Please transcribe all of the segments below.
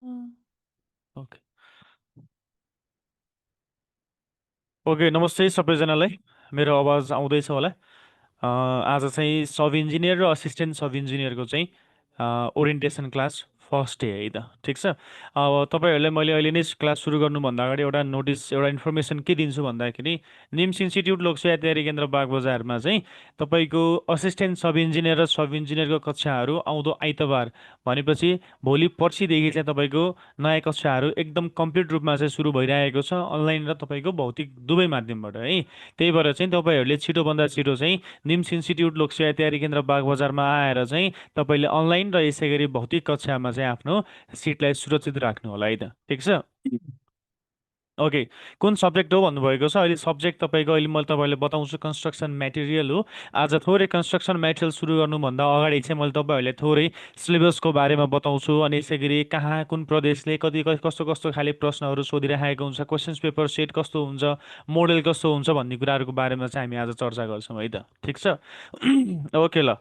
Okay okay नमस्ते सबैजनालाई। मेरो आवाज आउँदैछ होला? आज चाहिँ सब इन्जिनियर र असिस्टेन्ट सब इन्जिनियरको चाहिँ ओरिएन्टेसन क्लास फर्स्ट डे है त, ठिक छ। अब तपाईँहरूलाई मैले अहिले नै क्लास सुरु गर्नुभन्दा अगाडि एउटा नोटिस, एउटा इन्फर्मेसन के दिन्छु भन्दाखेरि, निम्स इन्स्टिट्युट लोकसेवा तयारी केन्द्र बागबजारमा चाहिँ तपाईँको असिस्टेन्ट सब इन्जिनियर र सब इन्जिनियरको कक्षाहरू आउँदो आइतबार भनेपछि भोलि पर्सिदेखि चाहिँ तपाईँको नयाँ कक्षाहरू एकदम कम्प्लिट रूपमा चाहिँ सुरु भइरहेको छ, अनलाइन र तपाईँको भौतिक दुवै माध्यमबाट है। त्यही भएर चाहिँ तपाईँहरूले छिटोभन्दा छिटो चाहिँ निम्स इन्स्टिट्युट लोकसेवा तयारी केन्द्र बागबजारमा आएर चाहिँ तपाईँले अनलाइन र यसै गरी भौतिक कक्षामा चाहिँ आफ्नो सिटलाई सुरक्षित राख्नु होला है त, ठिक छ। ओके, कुन सब्जेक्ट हो भन्नुभएको छ। अहिले सब्जेक्ट तपाईँको अहिले मैले तपाईँलाई बताउँछु कन्स्ट्रक्सन मेटेरियल हो। आज थोरै कन्स्ट्रक्सन मेटेरियल सुरु गर्नुभन्दा अगाडि चाहिँ मैले तपाईँहरूलाई थोरै सिलेबसको बारेमा बताउँछु, अनि यसै गरी कहाँ कुन प्रदेशले कस्तो कस्तो खाले प्रश्नहरू सोधिरहेको हुन्छ, क्वेसन्स पेपर सेट कस्तो हुन्छ, मोडल कस्तो हुन्छ भन्ने कुराहरूको बारेमा चाहिँ हामी आज चर्चा गर्छौँ है त, ठिक छ। ओके ल,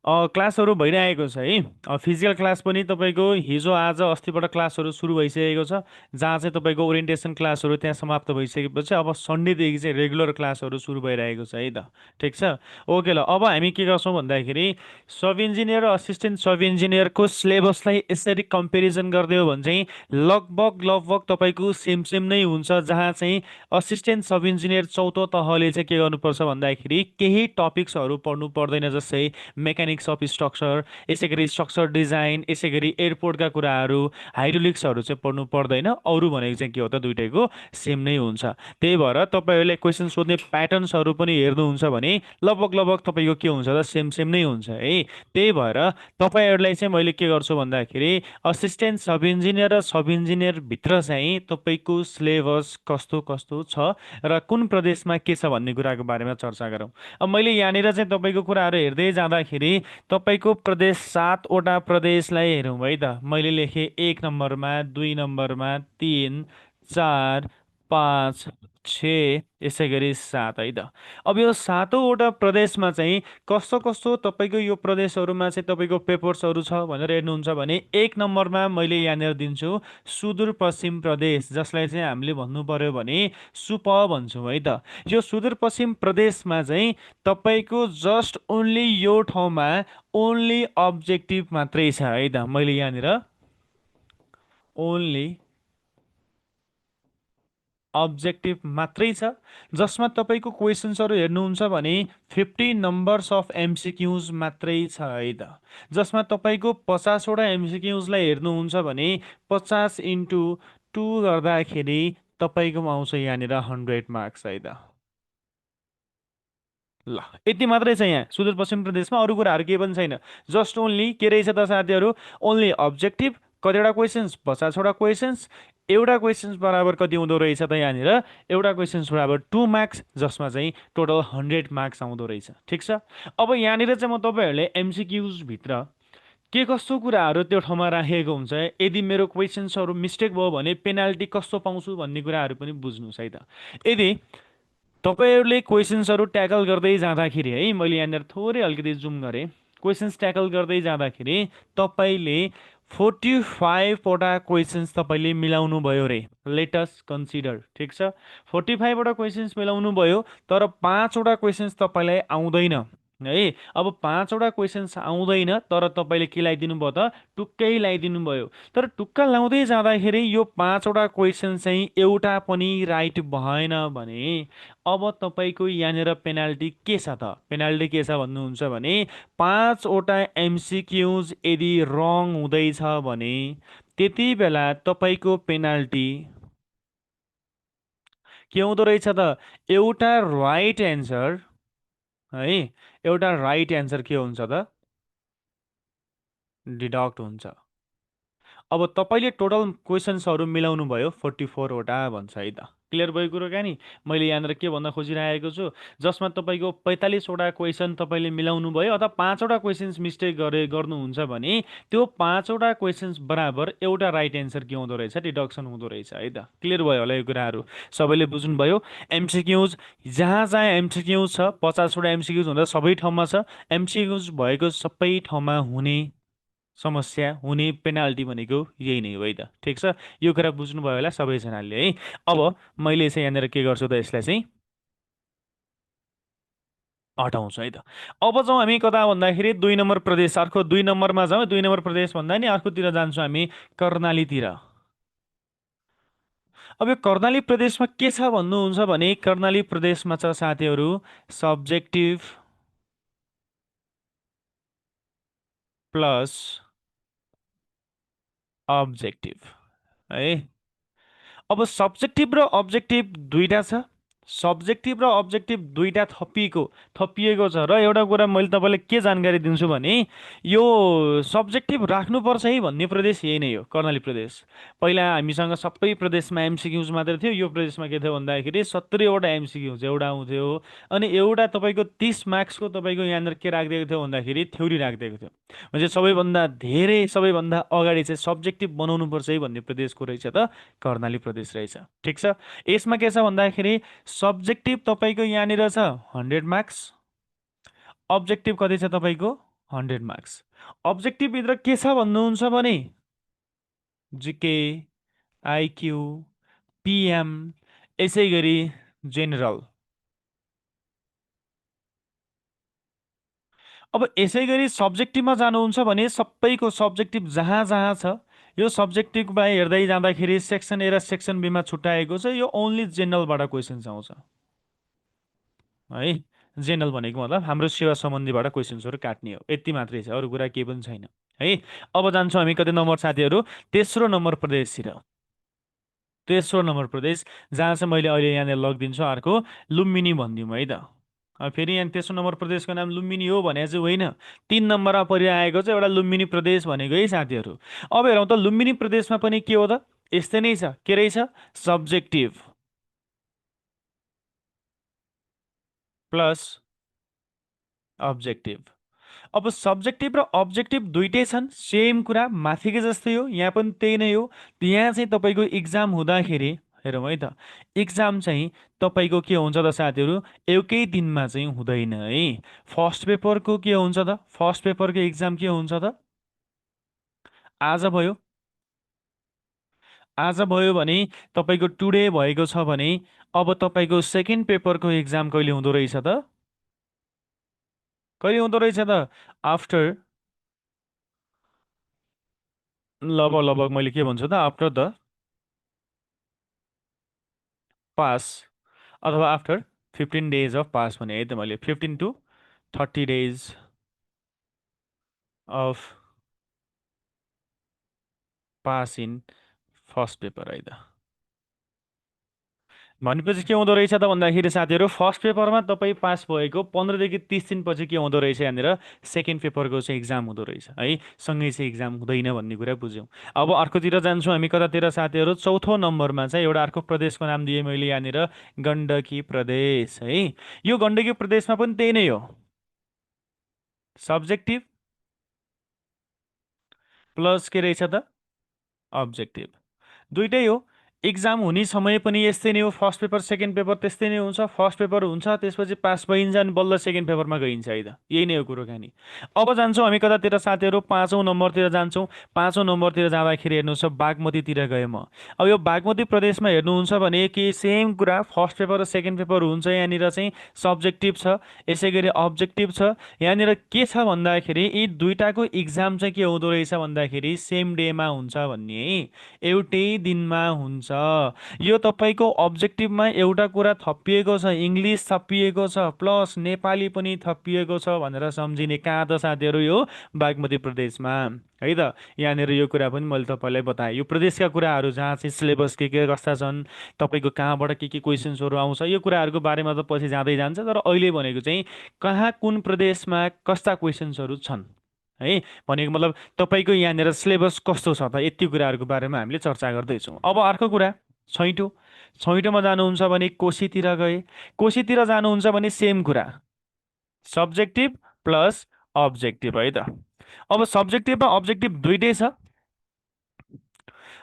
क्लासहरू भइरहेको छ है। फिजिकल क्लास पनि तपाईँको हिजो आज अस्तिबाट क्लासहरू सुरु भइसकेको छ, जहाँ चाहिँ तपाईँको ओरिएन्टेसन क्लासहरू त्यहाँ समाप्त भइसकेपछि अब सन्डेदेखि चाहिँ रेगुलर क्लासहरू सुरु भइरहेको छ है त, ठिक छ। ओके ल, अब हामी के गर्छौँ भन्दाखेरि सब इन्जिनियर र असिस्टेन्ट सब इन्जिनियरको सिलेबसलाई यसरी कम्पेरिजन गरिदियो भने चाहिँ लगभग लगभग तपाईँको सेम सेम नै हुन्छ, जहाँ चाहिँ असिस्टेन्ट सब इन्जिनियर चौथो तहले चाहिँ के गर्नुपर्छ भन्दाखेरि केही टपिक्सहरू पढ्नु पर्दैन, जस्तै मेकानिक्स अफ स्ट्रक्चर, यसै गरी स्ट्रक्चर डिजाइन, यसै गरी एयरपोर्टका कुराहरू, हाइड्रोलिक्सहरू चाहिँ पढ्नु पर्दैन। अरू भनेको चाहिँ के हो त, दुइटैको सेम नै हुन्छ। त्यही भएर तपाईँहरूले क्वेसन सोध्ने प्याटर्न्सहरू पनि हेर्नुहुन्छ भने लगभग लगभग तपाईँको के हुन्छ त, सेम सेम नै हुन्छ है। त्यही भएर तपाईँहरूलाई चाहिँ मैले के गर्छु भन्दाखेरि असिस्टेन्ट सब इन्जिनियर र सब इन्जिनियरभित्र चाहिँ तपाईँको सिलेबस कस्तो कस्तो छ र कुन प्रदेशमा के छ भन्ने कुराको बारेमा चर्चा गरौँ। अब मैले यहाँनिर चाहिँ तपाईँको कुराहरू हेर्दै जाँदाखेरि तपाईँको प्रदेश 7वटा प्रदेशलाई हेरौँ है त। मैले लेखेँ 1 नम्बरमा, 2 नम्बरमा, 3, 4, 5, 6, यसै गरी 7 है त। अब यो 7वटा प्रदेशमा चाहिँ कस्तो कस्तो तपाईँको यो प्रदेशहरूमा चाहिँ तपाईँको पेपर्सहरू छ भनेर हेर्नुहुन्छ भने 1 नम्बरमा मैले यहाँनिर दिन्छु सुदूरपश्चिम प्रदेश, जसलाई चाहिँ हामीले भन्नु पर्यो भने सुप भन्छौँ है त। यो सुदूरपश्चिम प्रदेशमा चाहिँ तपाईँको जस्ट ओन्ली यो ठाउँमा ओन्ली अब्जेक्टिभ मात्रै छ है त। मैले यहाँनिर ओन्ली अब्जेक्टिभ मात्रै छ, जसमा तपाईँको क्वेसन्सहरू हेर्नुहुन्छ भने 50 नम्बर्स अफ एमसिक्युज मात्रै छ है त। जसमा तपाईँको 50वटा एमसिक्युजलाई हेर्नुहुन्छ भने 50 इन्टु 2 गर्दाखेरि तपाईँकोमा आउँछ यहाँनिर 100 मार्क्स है त। ल, यति मात्रै छ यहाँ सुदूरपश्चिम प्रदेशमा, अरू कुराहरू केही पनि छैन। जस्ट ओन्ली के रहेछ त साथीहरू, ओन्ली अब्जेक्टिभ, कतिवटा क्वेसन्स, 50वटा क्वेसन्स, एउटा क्वेसन्स बराबर कति हुँदो रहेछ त यहाँनिर, एउटा क्वेसन्स बराबर 2 मार्क्स, जसमा चाहिँ टोटल 100 मार्क्स आउँदो रहेछ, ठिक छ। अब यहाँनिर चाहिँ म तपाईँहरूले एमसिक्युज भित्र के कस्तो कुराहरू त्यो ठाउँमा राखेको हुन्छ, यदि मेरो क्वेसन्सहरू मिस्टेक भयो भने पेनाल्टी कस्तो पाउँछु भन्ने कुराहरू पनि बुझ्नुहोस् है त। यदि तपाईँहरूले क्वेसन्सहरू ट्याकल गर्दै जाँदाखेरि है, मैले यहाँनिर थोरै अलिकति जुम गरेँ, क्वेसन्स ट्याकल गर्दै जाँदाखेरि तपाईँले 45वटा क्वेसन्स तपाईँले मिलाउनु भयो रे, लेटस कन्सिडर, ठिक छ। 45वटा क्वेसन्स मिलाउनु भयो, तर 5वटा क्वेसन्स तपाईँलाई आउँदैन है। अब 5वटा क्वेसन्स आउँदैन, तर तपाईँले के लगाइदिनु भयो त, टुक्कै लगाइदिनु भयो। तर टुक्का लाउँदै जाँदाखेरि यो 5वटा क्वेसन चाहिँ एउटा पनि राइट भएन भने अब तपाईँको यहाँनिर पेनाल्टी के छ त, पेनाल्टी के छ भन्नुहुन्छ भने 5वटा एमसिक्युज यदि रङ हुँदैछ भने त्यति बेला तपाईँको पेनाल्टी के हुँदो रहेछ त, एउटा राइट एन्सर है, एउटा राइट एन्सर के हुन्छ त, डिडक्ट हुन्छ। अब तपाईँले टोटल क्वेसन्सहरू मिलाउनु भयो 44वटा भन्छ है त। क्लियर भयो कुरो कहाँ नि, मैले यहाँनिर के भन्न खोजिरहेको छु, जसमा तपाईँको 45वटा क्वेसन तपाईँले मिलाउनु भयो, अथवा 5वटा क्वेसन्स मिस्टेक गर्नुहुन्छ भने त्यो 5वटा क्वेसन्स बराबर एउटा राइट एन्सर के हुँदो रहेछ, डिडक्सन हुँदो रहेछ है त। क्लियर भयो होला यो कुराहरू, सबैले बुझ्नुभयो। एमसिक्युज जहाँ जहाँ एमसिक्युज छ, 50वटा एमसिक्युज हुँदा सबै ठाउँमा छ, एमसिक्युज भएको सबै ठाउँमा हुने समस्या हुने पेनाल्टी भनेको यही नै हो है त। ठिक छ, यो कुरा बुझ्नुभयो होला सबैजनाले है। अब मैले चाहिँ यहाँनिर के गर्छु त, यसलाई चाहिँ हटाउँछु है त। अब जाउँ हामी कता भन्दाखेरि 2 नम्बर प्रदेश, अर्को 2 नम्बरमा जाउँ। 2 नम्बर प्रदेश भन्दा नि अर्कोतिर जान्छौँ हामी, कर्णालीतिर। अब यो कर्णाली प्रदेशमा के छ भन्नुहुन्छ भने, कर्णाली प्रदेशमा छ साथीहरू सब्जेक्टिभ प्लस अब्जेक्टिभ है। अब सब्जेक्टिभ र अब्जेक्टिभ दुईटा छ। सब्जेक्टिभ र अब्जेक्टिभ दुईटा थपिएको छ। र एउटा कुरा मैले तपाईँलाई के जानकारी दिन्छु भने, यो सब्जेक्टिभ राख्नुपर्छ है भन्ने प्रदेश यही नै हो, कर्णाली प्रदेश। पहिला हामीसँग सबै प्रदेशमा एमसिक्युज मात्रै थियो। यो प्रदेशमा के थियो भन्दाखेरि 70वटा एमसिक्युज एउटा आउँथ्यो। अनि एउटा तपाईँको 30 मार्क्सको तपाईँको यहाँनिर के राखिदिएको थियो भन्दाखेरि थ्योरी राखिदिएको थियो। म्हणजे सबैभन्दा धेरै, सबैभन्दा अगाडि चाहिँ सब्जेक्टिभ बनाउनुपर्छ है भन्ने प्रदेशको रहेछ त कर्णाली प्रदेश रहेछ। ठिक छ, यसमा के छ भन्दाखेरि सब्जेक्टिभ तपाईँको यहाँनिर छ 100 मार्क्स, अब्जेक्टिभ कति छ तपाईँको 100 मार्क्स। अब्जेक्टिभ भित्र के छ भन्नुहुन्छ भने जिके, आइक्यू, पिएम, यसै गरी जेनरल। अब यसै गरी सब्जेक्टिभमा जानुहुन्छ भने सबैको सब्जेक्टिभ जहाँ जहाँ छ, यो सब्जेक्टिभमा हेर्दै जाँदाखेरि सेक्सन ए र सेक्सन बीमा छुट्याएको छ। यो ओन्ली जेनरलबाट क्वेसन्स आउँछ है। जेनरल भनेको मतलब हाम्रो सेवा सम्बन्धीबाट क्वेसन्सहरू काट्ने हो, यति मात्रै छ, अरू कुरा केही पनि छैन है। अब जान्छौँ हामी कति नम्बर साथीहरू, तेस्रो नम्बर प्रदेशतिर। तेस्रो नम्बर प्रदेश जहाँ चाहिँ मैले अहिले यहाँनिर लगिदिन्छु अर्को लुम्बिनी भनिदिउँ है त। अब फेरि यहाँ तेस्रो नम्बर प्रदेशको नाम लुम्बिनी हो भने चाहिँ होइन, 3 नम्बरमा परिआएको चाहिँ एउटा लुम्बिनी प्रदेश भनेको है साथीहरू। अब हेरौँ त लुम्बिनी प्रदेशमा पनि के हो त, यस्तै नै छ। के रहेछ, सब्जेक्टिभ प्लस अब्जेक्टिभ। अब सब्जेक्टिभ र अब्जेक्टिभ दुइटै छन्, सेम कुरा माथिकै जस्तै हो, यहाँ पनि त्यही नै हो। यहाँ चाहिँ तपाईँको इक्जाम हुँदाखेरि हेरौँ है त, इक्जाम चाहिँ तपाईँको के हुन्छ त साथीहरू, एकै दिनमा चाहिँ हुँदैन है। फर्स्ट पेपरको के हुन्छ त, फर्स्ट पेपरको इक्जाम के हुन्छ त, आज भयो। आज भयो भने तपाईँको टुडे भएको छ भने अब तपाईँको सेकेन्ड पेपरको इक्जाम कहिले हुँदो रहेछ त, कहिले हुँदो रहेछ त, आफ्टर, लगभग मैले के भन्छु त, आफ्टर द पास, अथवा आफ्टर 15 डेज अफ पास भने है त मैले, 15 to 30 days of pass in first paper है त। भनेपछि के हुँदो रहेछ त भन्दाखेरि साथीहरू, फर्स्ट पेपरमा तपाईँ पास भएको 15 देखि 30 दिन के हुँदो रहेछ यहाँनिर, सेकेन्ड पेपरको चाहिँ इक्जाम हुँदो रहेछ है। सँगै चाहिँ इक्जाम हुँदैन भन्ने कुरा बुझ्यौँ। अब अर्कोतिर जान्छौँ हामी कतातिर साथीहरू, चौथो नम्बरमा चाहिँ एउटा अर्को प्रदेशको नाम दिएँ मैले यहाँनिर, गण्डकी प्रदेश है। यो गण्डकी प्रदेशमा पनि त्यही नै हो, सब्जेक्टिभ प्लस के रहेछ त, अब्जेक्टिभ। दुइटै हो। इक्जाम हुने समय पनि यस्तै नै हो, फर्स्ट पेपर सेकेन्ड पेपर त्यस्तै नै हुन्छ। फर्स्ट पेपर हुन्छ, त्यसपछि पास भइन्छ अनि बल्ल सेकेन्ड पेपरमा गइन्छ है त, यही नै हो कुरोकानी। अब जान्छौँ हामी कतातिर साथीहरू, 5औँ नम्बरतिर जान्छौँ। 5औँ नम्बरतिर जाँदाखेरि हेर्नुहोस्, बागमतीतिर गएँ म। अब यो बागमती प्रदेशमा हेर्नुहुन्छ भने कि सेम कुरा, फर्स्ट पेपर र सेकेन्ड पेपर हुन्छ। यहाँनिर चाहिँ सब्जेक्टिभ छ, यसै गरी अब्जेक्टिभ छ। यहाँनिर के छ भन्दाखेरि यी दुइटाको इक्जाम चाहिँ के हुँदो रहेछ भन्दाखेरि सेम डेमा हुन्छ भन्ने है, एउटै दिनमा हुन्छ। यो तपाईँको अब्जेक्टिभमा एउटा कुरा थपिएको छ, इङ्ग्लिस थपिएको छ, प्लस नेपाली पनि थपिएको छ भनेर सम्झिने। कहाँ त साथीहरू, यो बागमती प्रदेशमा है त। यहाँनिर यो कुरा पनि मैले तपाईँलाई बताएँ, यो प्रदेशका कुराहरू जहाँ चाहिँ सिलेबस के कस्ता छन्, तपाईँको कहाँबाट के क्वेसन्सहरू आउँछ, यो कुराहरूको बारेमा त पछि जाँदै जान्छ। तर अहिले भनेको चाहिँ कहाँ कुन प्रदेशमा कस्ता क्वेसन्सहरू छन् है, भनेको मतलब तपाईँको यहाँनिर सिलेबस कस्तो छ त, यति कुराहरूको बारेमा हामीले चर्चा गर्दैछौँ। अब अर्को कुरा, छैटौँ। छैटौँमा जानुहुन्छ भने कोशीतिर गए। कोशीतिर जानुहुन्छ भने सेम कुरा, सब्जेक्टिभ प्लस अब्जेक्टिभ है त। अब सब्जेक्टिभ र अब्जेक्टिभ दुइटै छ।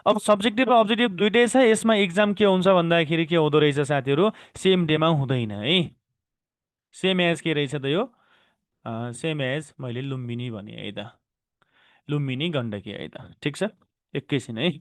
अब सब्जेक्टिभ र अब्जेक्टिभ दुइटै छ। यसमा इक्जाम के हुन्छ भन्दाखेरि के हुँदो रहेछ साथीहरू, सेम डेमा हुँदैन है। सेम एज के रहेछ त यो, सेम एज मैले लुम्बिनी भने है त। लुम्बिनी गण्डकी है त, ठिक छ। एकैछिन है।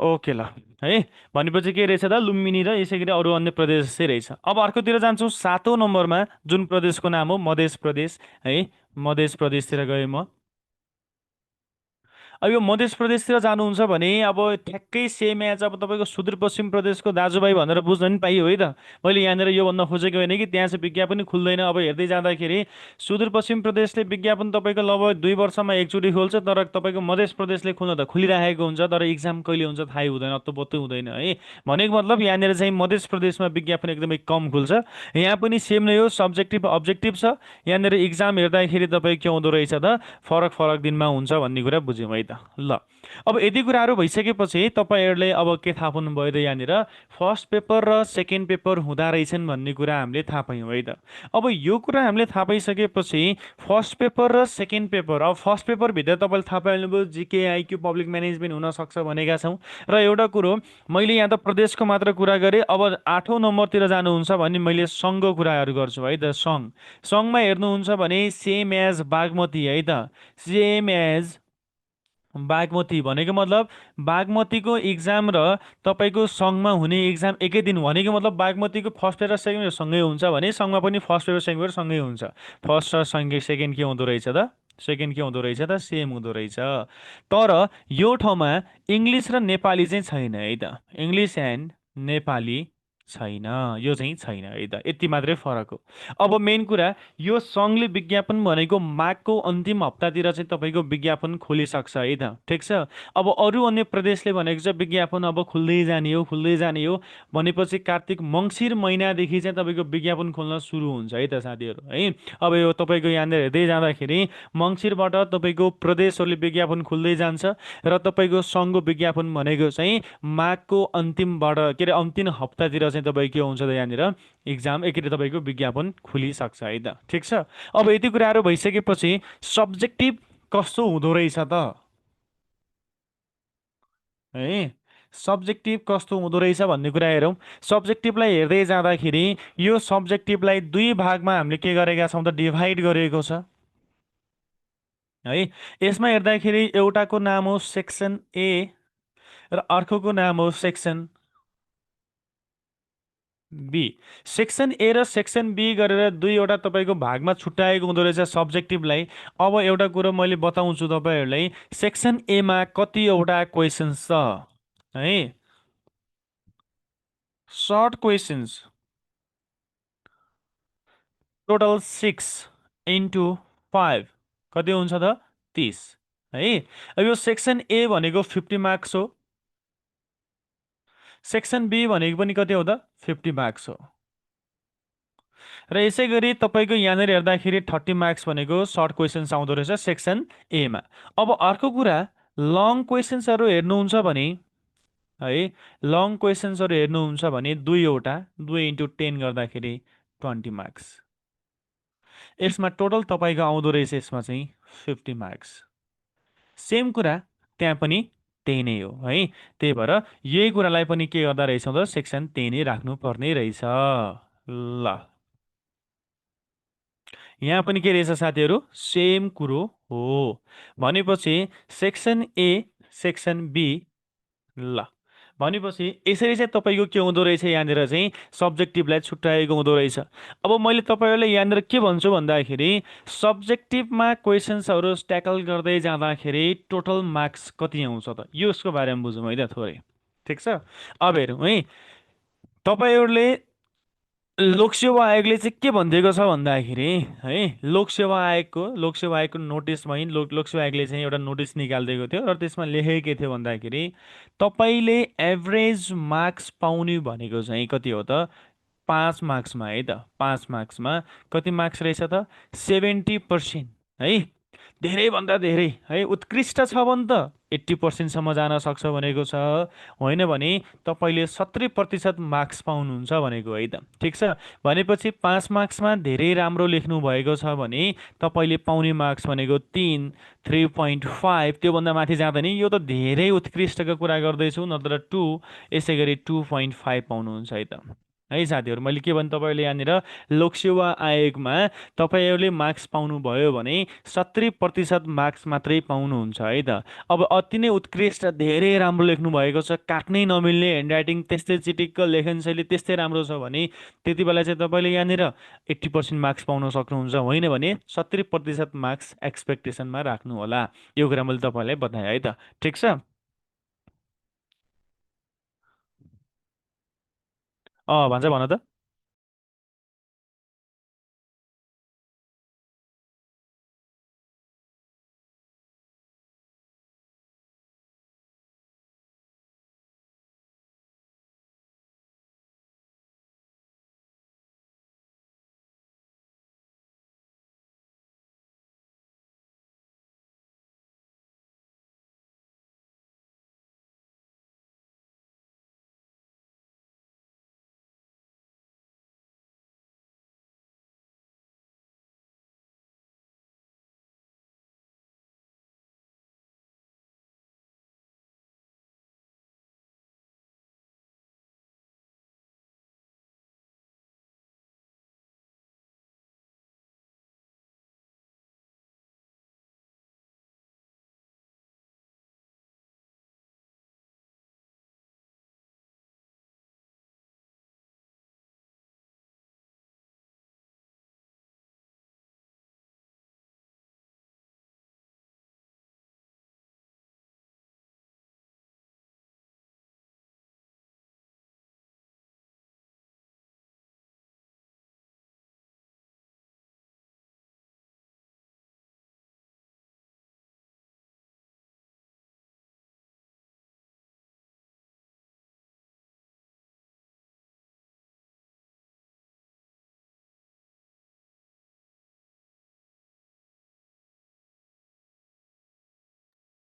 ओके ल है। भनेपछि के रहेछ त, लुम्बिनी र यसै गरी अरू अन्य प्रदेश चाहिँ रहेछ। अब अर्कोतिर जान्छौँ, 7औं नम्बरमा जुन प्रदेशको नाम हो मध्य प्रदेश है। मध्य प्रदेशतिर गएँ म। अब यो मध्य प्रदेशतिर जानुहुन्छ भने अब ठ्याक्कै सेम एज अब तपाईँको सुदूरपश्चिम प्रदेशको दाजुभाइ भनेर बुझ्न नि पाइयो है त। मैले यहाँनिर यो भन्न खोजेको होइन कि त्यहाँ चाहिँ विज्ञापन खुल्दैन। अब हेर्दै जाँदाखेरि सुदूरपश्चिम प्रदेशले विज्ञापन तपाईँको लगभग 2 वर्षमा एकचोटि खोल्छ, तर तपाईँको मध्य प्रदेशले खुल्न त खुलिराखेको हुन्छ, तर इक्जाम कहिले हुन्छ थाहै हुँदैन, अत्तो हुँदैन है। भनेको मतलब यहाँनिर चाहिँ मध्य प्रदेशमा विज्ञापन एकदमै कम खुल्छ। यहाँ पनि सेम नै हो, सब्जेक्टिभ अब्जेक्टिभ छ। यहाँनिर इक्जाम हेर्दाखेरि तपाईँ के हुँदो रहेछ त, फरक फरक दिनमा हुन्छ भन्ने कुरा बुझ्यौँ है त। ल, अब यति कुराहरू भइसकेपछि तपाईँहरूले अब के थाहा पाउनुभयो त, यहाँनिर फर्स्ट पेपर र सेकेन्ड पेपर हुँदा रहेछन् भन्ने कुरा हामीले थाहा पायौँ है त। अब यो कुरा हामीले थाहा पाइसकेपछि फर्स्ट पेपर र सेकेन्ड पेपर, अब फर्स्ट पेपरभित्र तपाईँले थाहा पाइहाल्नुभयो जिके आइक्यू पब्लिक म्यानेजमेन्ट हुनसक्छ भनेका छौँ। र एउटा कुरो, मैले यहाँ त प्रदेशको मात्र कुरा गरेँ। अब 8औं नम्बरतिर जानुहुन्छ भने मैले सङ्घको कुराहरू गर्छु है त। सङ्घ, सङ्घमा हेर्नुहुन्छ भने सेम एज बागमती है त। सेम एज बागमती भनेको मतलब बागमतीको इक्जाम र तपाईँको सङ्घमा हुने इक्जाम एकै दिन, भनेको मतलब बागमतीको फर्स्ट पेपर र सेकेन्ड पेपर सँगै हुन्छ भने सङ्घमा पनि फर्स्ट पेपर सेकेन्ड पेपर सँगै हुन्छ। फर्स्ट र सँगै सेकेन्ड के हुँदो रहेछ त, सेकेन्ड के हुँदो रहेछ त, सेम हुँदो रहेछ। तर यो ठाउँमा इङ्ग्लिस र नेपाली चाहिँ छैन है त। इङ्ग्लिस एन्ड नेपाली छैन, यो चाहिँ छैन है त। यति मात्रै फरक हो। अब मेन कुरा, यो सङ्घले विज्ञापन भनेको माघको अन्तिम हप्तातिर चाहिँ तपाईँको विज्ञापन खोलिसक्छ है त, ठिक छ। अब अरू अन्य प्रदेशले भनेको चाहिँ विज्ञापन अब खुल्दै जाने हो, खुल्दै जाने हो भनेपछि कार्तिक मङ्सिर महिनादेखि चाहिँ तपाईँको विज्ञापन खोल्न सुरु हुन्छ है त साथीहरू है। अब यो तपाईँको यहाँनिर हेर्दै जाँदाखेरि मङ्सिरबाट तपाईँको प्रदेशहरूले विज्ञापन खुल्दै जान्छ, र तपाईँको सङ्घको विज्ञापन भनेको चाहिँ माघको अन्तिमबाट, के अरे अन्तिम हप्तातिर चाहिँ तपाईँको के हुन्छ त, यहाँनिर इक्जाम एकचोटि तपाईँको विज्ञापन खुलिसक्छ है त, ठिक छ। अब यति कुराहरू भइसकेपछि सब्जेक्टिभ कस्तो हुँदो रहेछ त है। सब्जेक्टिभ कस्तो हुँदो रहेछ भन्ने कुरा हेरौँ। सब्जेक्टिभलाई हेर्दै जाँदाखेरि यो सब्जेक्टिभलाई दुई भागमा हामीले के गरेका छौँ त, डिभाइड गरेको छ है। यसमा हेर्दाखेरि एउटाको नाम हो सेक्सन ए र अर्कोको नाम हो सेक्सन बी। सेक्सन ए र सेक्सन बी गरेर दुईवटा तपाईँको भागमा छुट्याएको हुँदो रहेछ सब्जेक्टिभलाई। अब एउटा कुरो मैले बताउँछु तपाईँहरूलाई, सेक्सन एमा कतिवटा क्वेसन्स छ है। सर्ट क्वेसन्स टोटल 6 × 5 कति हुन्छ त, 30 है। अब यो सेक्सन ए भनेको 50 मार्क्स हो, सेक्सन बी भनेको पनि कति हो त, 50 मार्क्स हो। र यसै गरी तपाईँको यहाँनिर हेर्दाखेरि 30 मार्क्स भनेको सर्ट क्वेसन्स आउँदो रहेछ सेक्सन एमा। अब अर्को कुरा, लङ क्वेसन्सहरू हेर्नुहुन्छ भने है, लङ क्वेसन्सहरू हेर्नुहुन्छ भने दुईवटा, 2 × 10 गर्दाखेरि 20 मार्क्स। यसमा टोटल तपाईँको आउँदो रहेछ यसमा चाहिँ 50 मार्क्स। सेम कुरा त्यहाँ पनि त्यही नै हो है। त्यही भएर यही कुरालाई पनि के गर्दा रहेछौँ त, सेक्सन 10 राख्नुपर्ने रहेछ। ल, यहाँ पनि के रहेछ साथीहरू, सेम कुरो हो। भनेपछि सेक्सन ए, सेक्सन बी, ल भनेपछि यसरी चाहिँ तपाईँको के हुँदो रहेछ, यहाँनिर चाहिँ सब्जेक्टिभलाई छुट्याएको हुँदो रहेछ। अब मैले तपाईँहरूलाई यहाँनिर के भन्छु भन्दाखेरि, सब्जेक्टिभमा क्वेसन्सहरू ट्याकल गर्दै जाँदाखेरि टोटल मार्क्स कति आउँछ त, यसको बारेमा बुझौँ है त थोरै, ठिक छ। अब हेरौँ है, तपाईँहरूले लोकसेवा आयोगले चाहिँ के भनिदिएको छ भन्दाखेरि है, लोकसेवा आयोगको नोटिसमा लोकसेवा आयोगले चाहिँ एउटा नोटिस निकालिदिएको थियो, र त्यसमा लेखेको के थियो भन्दाखेरि तपाईँले एभरेज मार्क्स पाउने भनेको चाहिँ कति हो त, 5 मार्क्समा है त। 5 मार्क्समा कति मार्क्स रहेछ त, 70% है। धेरैभन्दा धेरै है, उत्कृष्ट छ भने त 80% जान सक्छ भनेको छ। होइन भने तपाईँले 70% मार्क्स पाउनुहुन्छ भनेको है त। ठिक छ। भनेपछि 5 मार्क्समा धेरै राम्रो लेख्नु भएको छ भने तपाईँले पाउने मार्क्स भनेको 3.5, त्योभन्दा माथि जाँदैन। यो त धेरै उत्कृष्टको कुरा गर्दैछु, नत्र 2, यसै गरी 2.5 पाउनुहुन्छ है त। है साथीहरू, मैले के भने तपाईँहरूले यहाँनिर लोकसेवा आयोगमा तपाईँहरूले मार्क्स पाउनुभयो भने 70% मार्क्स मात्रै पाउनुहुन्छ है त। अब अति नै उत्कृष्ट धेरै राम्रो लेख्नु भएको छ, काट्नै नमिल्ने ह्यान्डराइटिङ, त्यस्तै चिटिक्क लेखनशैली त्यस्तै राम्रो छ भने त्यति बेला चाहिँ तपाईँले यहाँनिर 80% मार्क्स पाउन सक्नुहुन्छ। होइन भने 70% मार्क्स एक्सपेक्टेसनमा राख्नु होला। यो कुरा मैले तपाईँलाई बताएँ है त। ठिक छ। भन्छ भन त।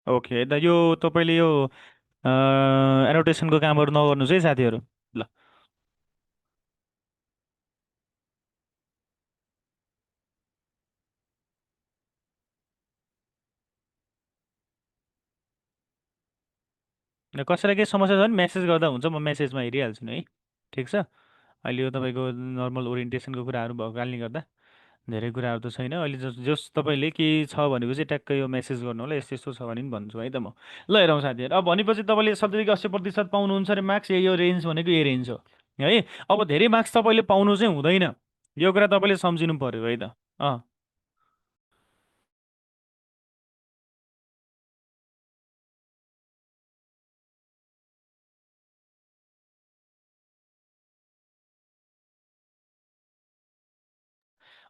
ओके दा, यो तपाईँले यो एनोटेसनको कामहरू नगर्नुहोस् है साथीहरू। ल। कसैलाई केही समस्या छ भने मेसेज गर्दा हुन्छ, म मेसेजमा हेरिहाल्छु नि है। ठिक छ। अहिले यो तपाईँको नर्मल ओरिएन्टेसनको कुराहरू भएको कारणले गर्दा धेरै कुराहरू त छैन अहिले। जस जस तपाईँले केही छ भनेपछि ट्याक्कै यो मेसेज गर्नु होला, यस्तो यस्तो छ भने पनि भन्छु है त म। ल हेरौँ साथीहरू, अब भनेपछि तपाईँले 70 कि 80% पाउनुहुन्छ अरे मार्क्स, यो रेन्ज भनेको यो रेन्ज हो है। अब धेरै मार्क्स तपाईँले पाउनु चाहिँ हुँदैन, यो कुरा तपाईँले सम्झिनु पर्यो है त। अँ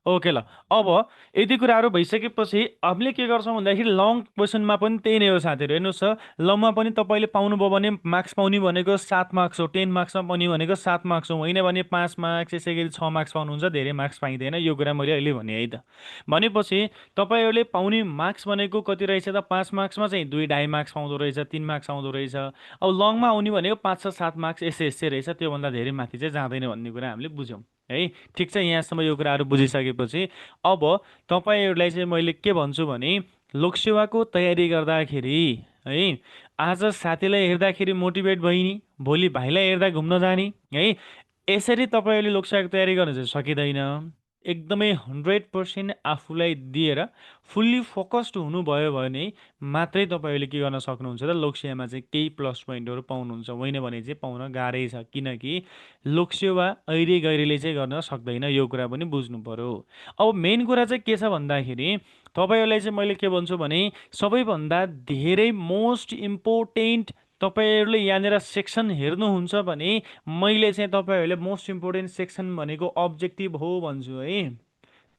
ओके ल। अब यति कुराहरू भइसकेपछि हामीले के गर्छौँ भन्दाखेरि लङ क्वेसनमा पनि त्यही नै हो साथीहरू। हेर्नुहोस् त, लङमा पनि तपाईँले पाउनुभयो भने मार्क्स पाउने भनेको 7 मार्क्स हो। 10 मार्क्समा पाउने भनेको 7 मार्क्स हो। होइन भने 5 मार्क्स, यसै गरी 6 मार्क्स पाउनुहुन्छ, धेरै मार्क्स पाइँदैन। यो कुरा मैले अहिले भने है त। भनेपछि तपाईँहरूले पाउने मार्क्स भनेको कति रहेछ त, 5 मार्क्समा चाहिँ 2.5 मार्क्स पाउँदो रहेछ, 3 मार्क्स आउँदो रहेछ। अब लङमा आउने भनेको 5 र 7 मार्क्स यसै यसै रहेछ, त्योभन्दा धेरै माथि चाहिँ जाँदैन भन्ने कुरा हामीले बुझ्यौँ है। ठिक छ। यहाँसम्म यो कुराहरू बुझिसकेपछि अब तपाईँहरूलाई चाहिँ मैले के भन्छु भने लोकसेवाको तयारी गर्दाखेरि है, आज साथीलाई हेर्दाखेरि मोटिभेट भइने, भोलि भाइलाई हेर्दा घुम्न जाने है, यसरी तपाईँहरूले लोकसेवाको तयारी गर्न चाहिँ सकिँदैन। एकदमै 100% आफूलाई दिएर फुल्ली फोकस्ड हुनुभयो भने मात्रै तपाईँहरूले के गर्न सक्नुहुन्छ त, लोकसेवामा चाहिँ केही प्लस पोइन्टहरू पाउनुहुन्छ। होइन भने चाहिँ पाउन गाह्रै छ, किनकि लोकसेवा अहिले गैरीले चाहिँ गर्न सक्दैन, यो कुरा पनि बुझ्नु पर्यो। अब मेन कुरा चाहिँ के छ भन्दाखेरि तपाईँहरूलाई चाहिँ मैले के भन्छु भने सबैभन्दा धेरै मोस्ट इम्पोर्टेन्ट तपाईँहरूले यहाँनिर सेक्सन हेर्नुहुन्छ भने मैले चाहिँ तपाईँहरूले मोस्ट इम्पोर्टेन्ट सेक्सन भनेको अब्जेक्टिभ हो भन्छु है।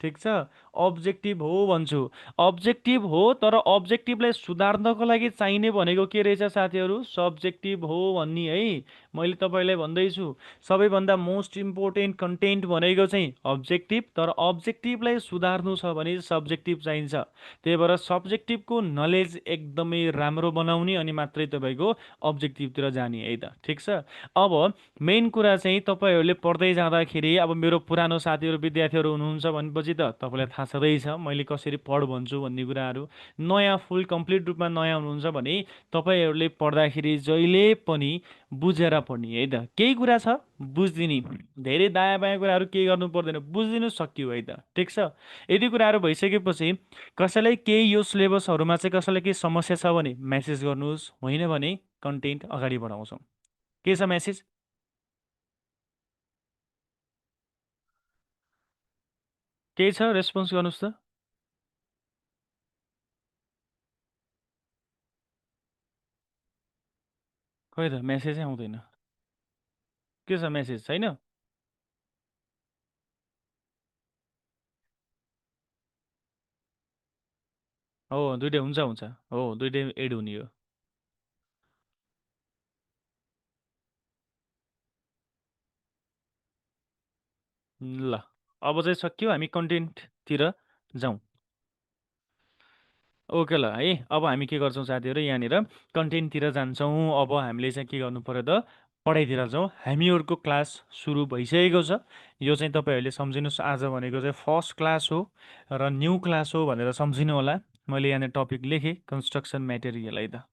ठिक छ। अब्जेक्टिभ हो भन्छु। अब्जेक्टिभ हो, तर अब्जेक्टिभलाई सुधार्नको लागि चाहिने भनेको के रहेछ साथीहरू, सब्जेक्टिभ हो भन्ने है। मैले तपाईँलाई भन्दैछु सबैभन्दा मोस्ट इम्पोर्टेन्ट कन्टेन्ट भनेको चाहिँ अब्जेक्टिभ, तर अब्जेक्टिभलाई सुधार्नु छ भने सब्जेक्टिभ चाहिन्छ। त्यही भएर सब्जेक्टिभको नलेज एकदमै राम्रो बनाउने अनि मात्रै तपाईँको अब्जेक्टिभतिर जाने है त, ठिक छ। अब मेन कुरा चाहिँ तपाईँहरूले पढ्दै जाँदाखेरि अब मेरो पुरानो साथीहरू विद्यार्थीहरू हुनुहुन्छ भनेपछि त तपाईँलाई थाहा छँदैछ मैले कसरी पढ भन्छु भन्ने कुराहरू। नयाँ फुल कम्प्लिट रूपमा नयाँ हुनुहुन्छ भने तपाईँहरूले पढ्दाखेरि जहिले पनि बुझेर पढ्ने है त। केही कुरा छ बुझिदिने, धेरै दायाँ बायाँ कुराहरू केही गर्नु पर्दैन, बुझिदिनु सक्यो है त, ठिक छ। यदि कुराहरू भइसकेपछि कसैलाई केही यो सिलेबसहरूमा चाहिँ कसैलाई केही समस्या छ भने मेसेज गर्नुहोस्, होइन भने कन्टेन्ट अगाडि बढाउँछौँ। के छ मेसेज? केही छ रेस्पोन्स गर्नुहोस् त। खै त मेसेजै आउँदैन। के छ मेसेज छैन? हो दुइटै हुन्छ हुन्छ, हो दुइटै एड हुने हो। ल अब चाहिँ सक्यो, हामी कन्टेन्टतिर जाउँ। ओके ल है, अब हामी के गर्छौँ साथीहरू, यहाँनिर कन्टेन्टतिर जान्छौँ। अब हामीले चाहिँ के गर्नु पर्यो त, पढाइतिर जाउँ। हामीहरूको क्लास सुरु भइसकेको छ। यो चाहिँ तपाईँहरूले सम्झिनुहोस्, आज भनेको चाहिँ फर्स्ट क्लास हो र न्यू क्लास हो भनेर सम्झिनु होला। मैले यहाँनिर टपिक लेखेँ कन्स्ट्रक्सन मेटेरियल है त।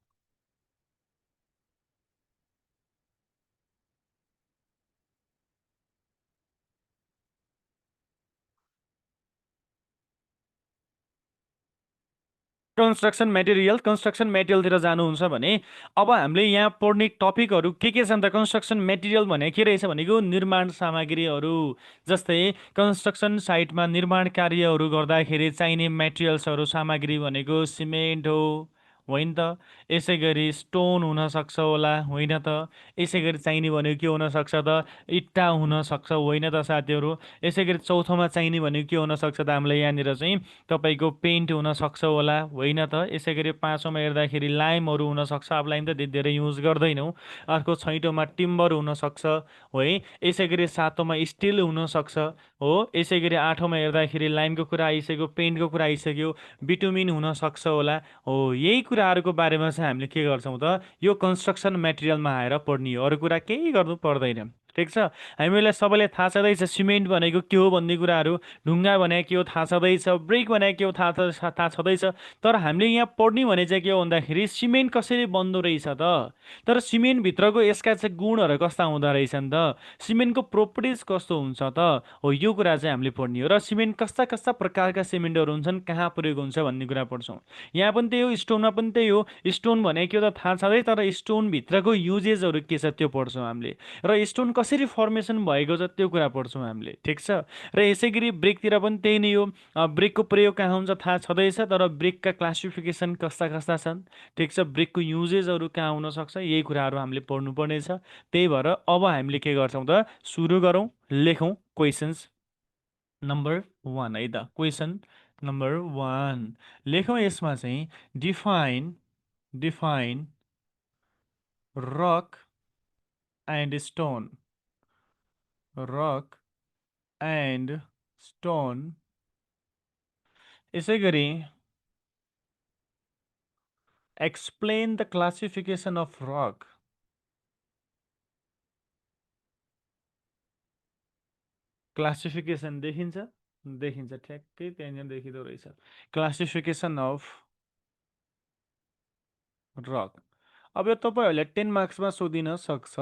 कन्स्ट्रक्सन मेटेरियलतिर जानुहुन्छ भने अब हामीले यहाँ पढ्ने टपिकहरू के छन् त। कन्स्ट्रक्सन मेटेरियल भने के रहेछ भनेको निर्माण सामग्रीहरू, जस्तै कन्स्ट्रक्सन साइटमा निर्माण कार्यहरू गर्दाखेरि चाहिने मेटेरियल्सहरू, सामग्री भनेको सिमेन्ट हो, होइन त। यसै गरी स्टोन हुनसक्छ होला, होइन त। यसै गरी चाहिने भनेको के हुनसक्छ त, इट्टा हुनसक्छ, होइन त साथीहरू। यसै गरी चौथोमा चाहिने भनेको के हुनसक्छ त, हामीलाई यहाँनिर चाहिँ तपाईँको पेन्ट हुनसक्छ होला, होइन त। यसै गरी पाँचौँमा हेर्दाखेरि लाइमहरू हुनसक्छ, अब लाइम त धेरै युज गर्दैनौँ। अर्को छैटौँमा टिम्बर हुनसक्छ, हो है। यसै गरी सातौँमा स्टिल हुनसक्छ, हो। यसै गरी आठौँमा हेर्दाखेरि लाइमको कुरा आइसक्यो, पेन्टको कुरा आइसक्यो, बिटुमिन हुनसक्छ होला, हो। यही कुराहरूको बारेमा चाहिँ हामीले के गर्छौँ त, यो कन्स्ट्रक्सन मेटेरियलमा आएर पढ्ने हो, अरू कुरा केही गर्नु पर्दैन, ठिक छ। हामीलाई सबैलाई थाहा छँदैछ सिमेन्ट भनेको के हो भन्ने कुराहरू, ढुङ्गा भनेको के हो थाहा छँदैछ, ब्रिक भनेको के हो थाहा छँदैछ। तर हामीले यहाँ पढ्ने भने चाहिँ के हो भन्दाखेरि सिमेन्ट कसरी बन्दो रहेछ त, तर सिमेन्टभित्रको यसका चाहिँ गुणहरू कस्ता हुँदो रहेछन् त, सिमेन्टको प्रोपर्टिज कस्तो हुन्छ त, हो। यो कुरा चाहिँ हामीले पढ्ने हो। र सिमेन्ट कस्ता कस्ता प्रकारका सिमेन्टहरू हुन्छन्, कहाँ प्रयोग हुन्छ भन्ने कुरा पढ्छौँ। यहाँ पनि त्यही हो, स्टोनमा पनि त्यही हो। स्टोन भनेको के हो त थाहा छँदै, तर स्टोनभित्रको युजेसहरू के छ त्यो पढ्छौँ हामीले। र स्टोन कसरी फर्मेसन भएको छ त्यो कुरा पढ्छौँ हामीले, ठिक छ। र यसै गरी ब्रेकतिर पनि त्यही नै हो। ब्रेकको प्रयोग कहाँ हुन्छ थाहा छँदैछ, तर ब्रेकका क्लासिफिकेसन कस्ता कस्ता छन्, ठिक छ। ब्रेकको युजेसहरू कहाँ हुनसक्छ, यही कुराहरू हामीले पढ्नुपर्नेछ। त्यही भएर अब हामीले के गर्छौँ त, सुरु गरौँ, लेखौँ क्वेसन्स नम्बर 1 है त। क्वेसन नम्बर 1 लेखौँ। यसमा चाहिँ define define rock and stone, rock and stone. यसै गरी explain the classification of rock, classification देखिन्छ, देखिन्छ ठ्याक्कै त्यहाँनिर देखिँदो रहेछ, क्लासिफिकेसन अफ रक। अब यो तपाईँहरूले 10 मार्क्समा सोधिन सक्छ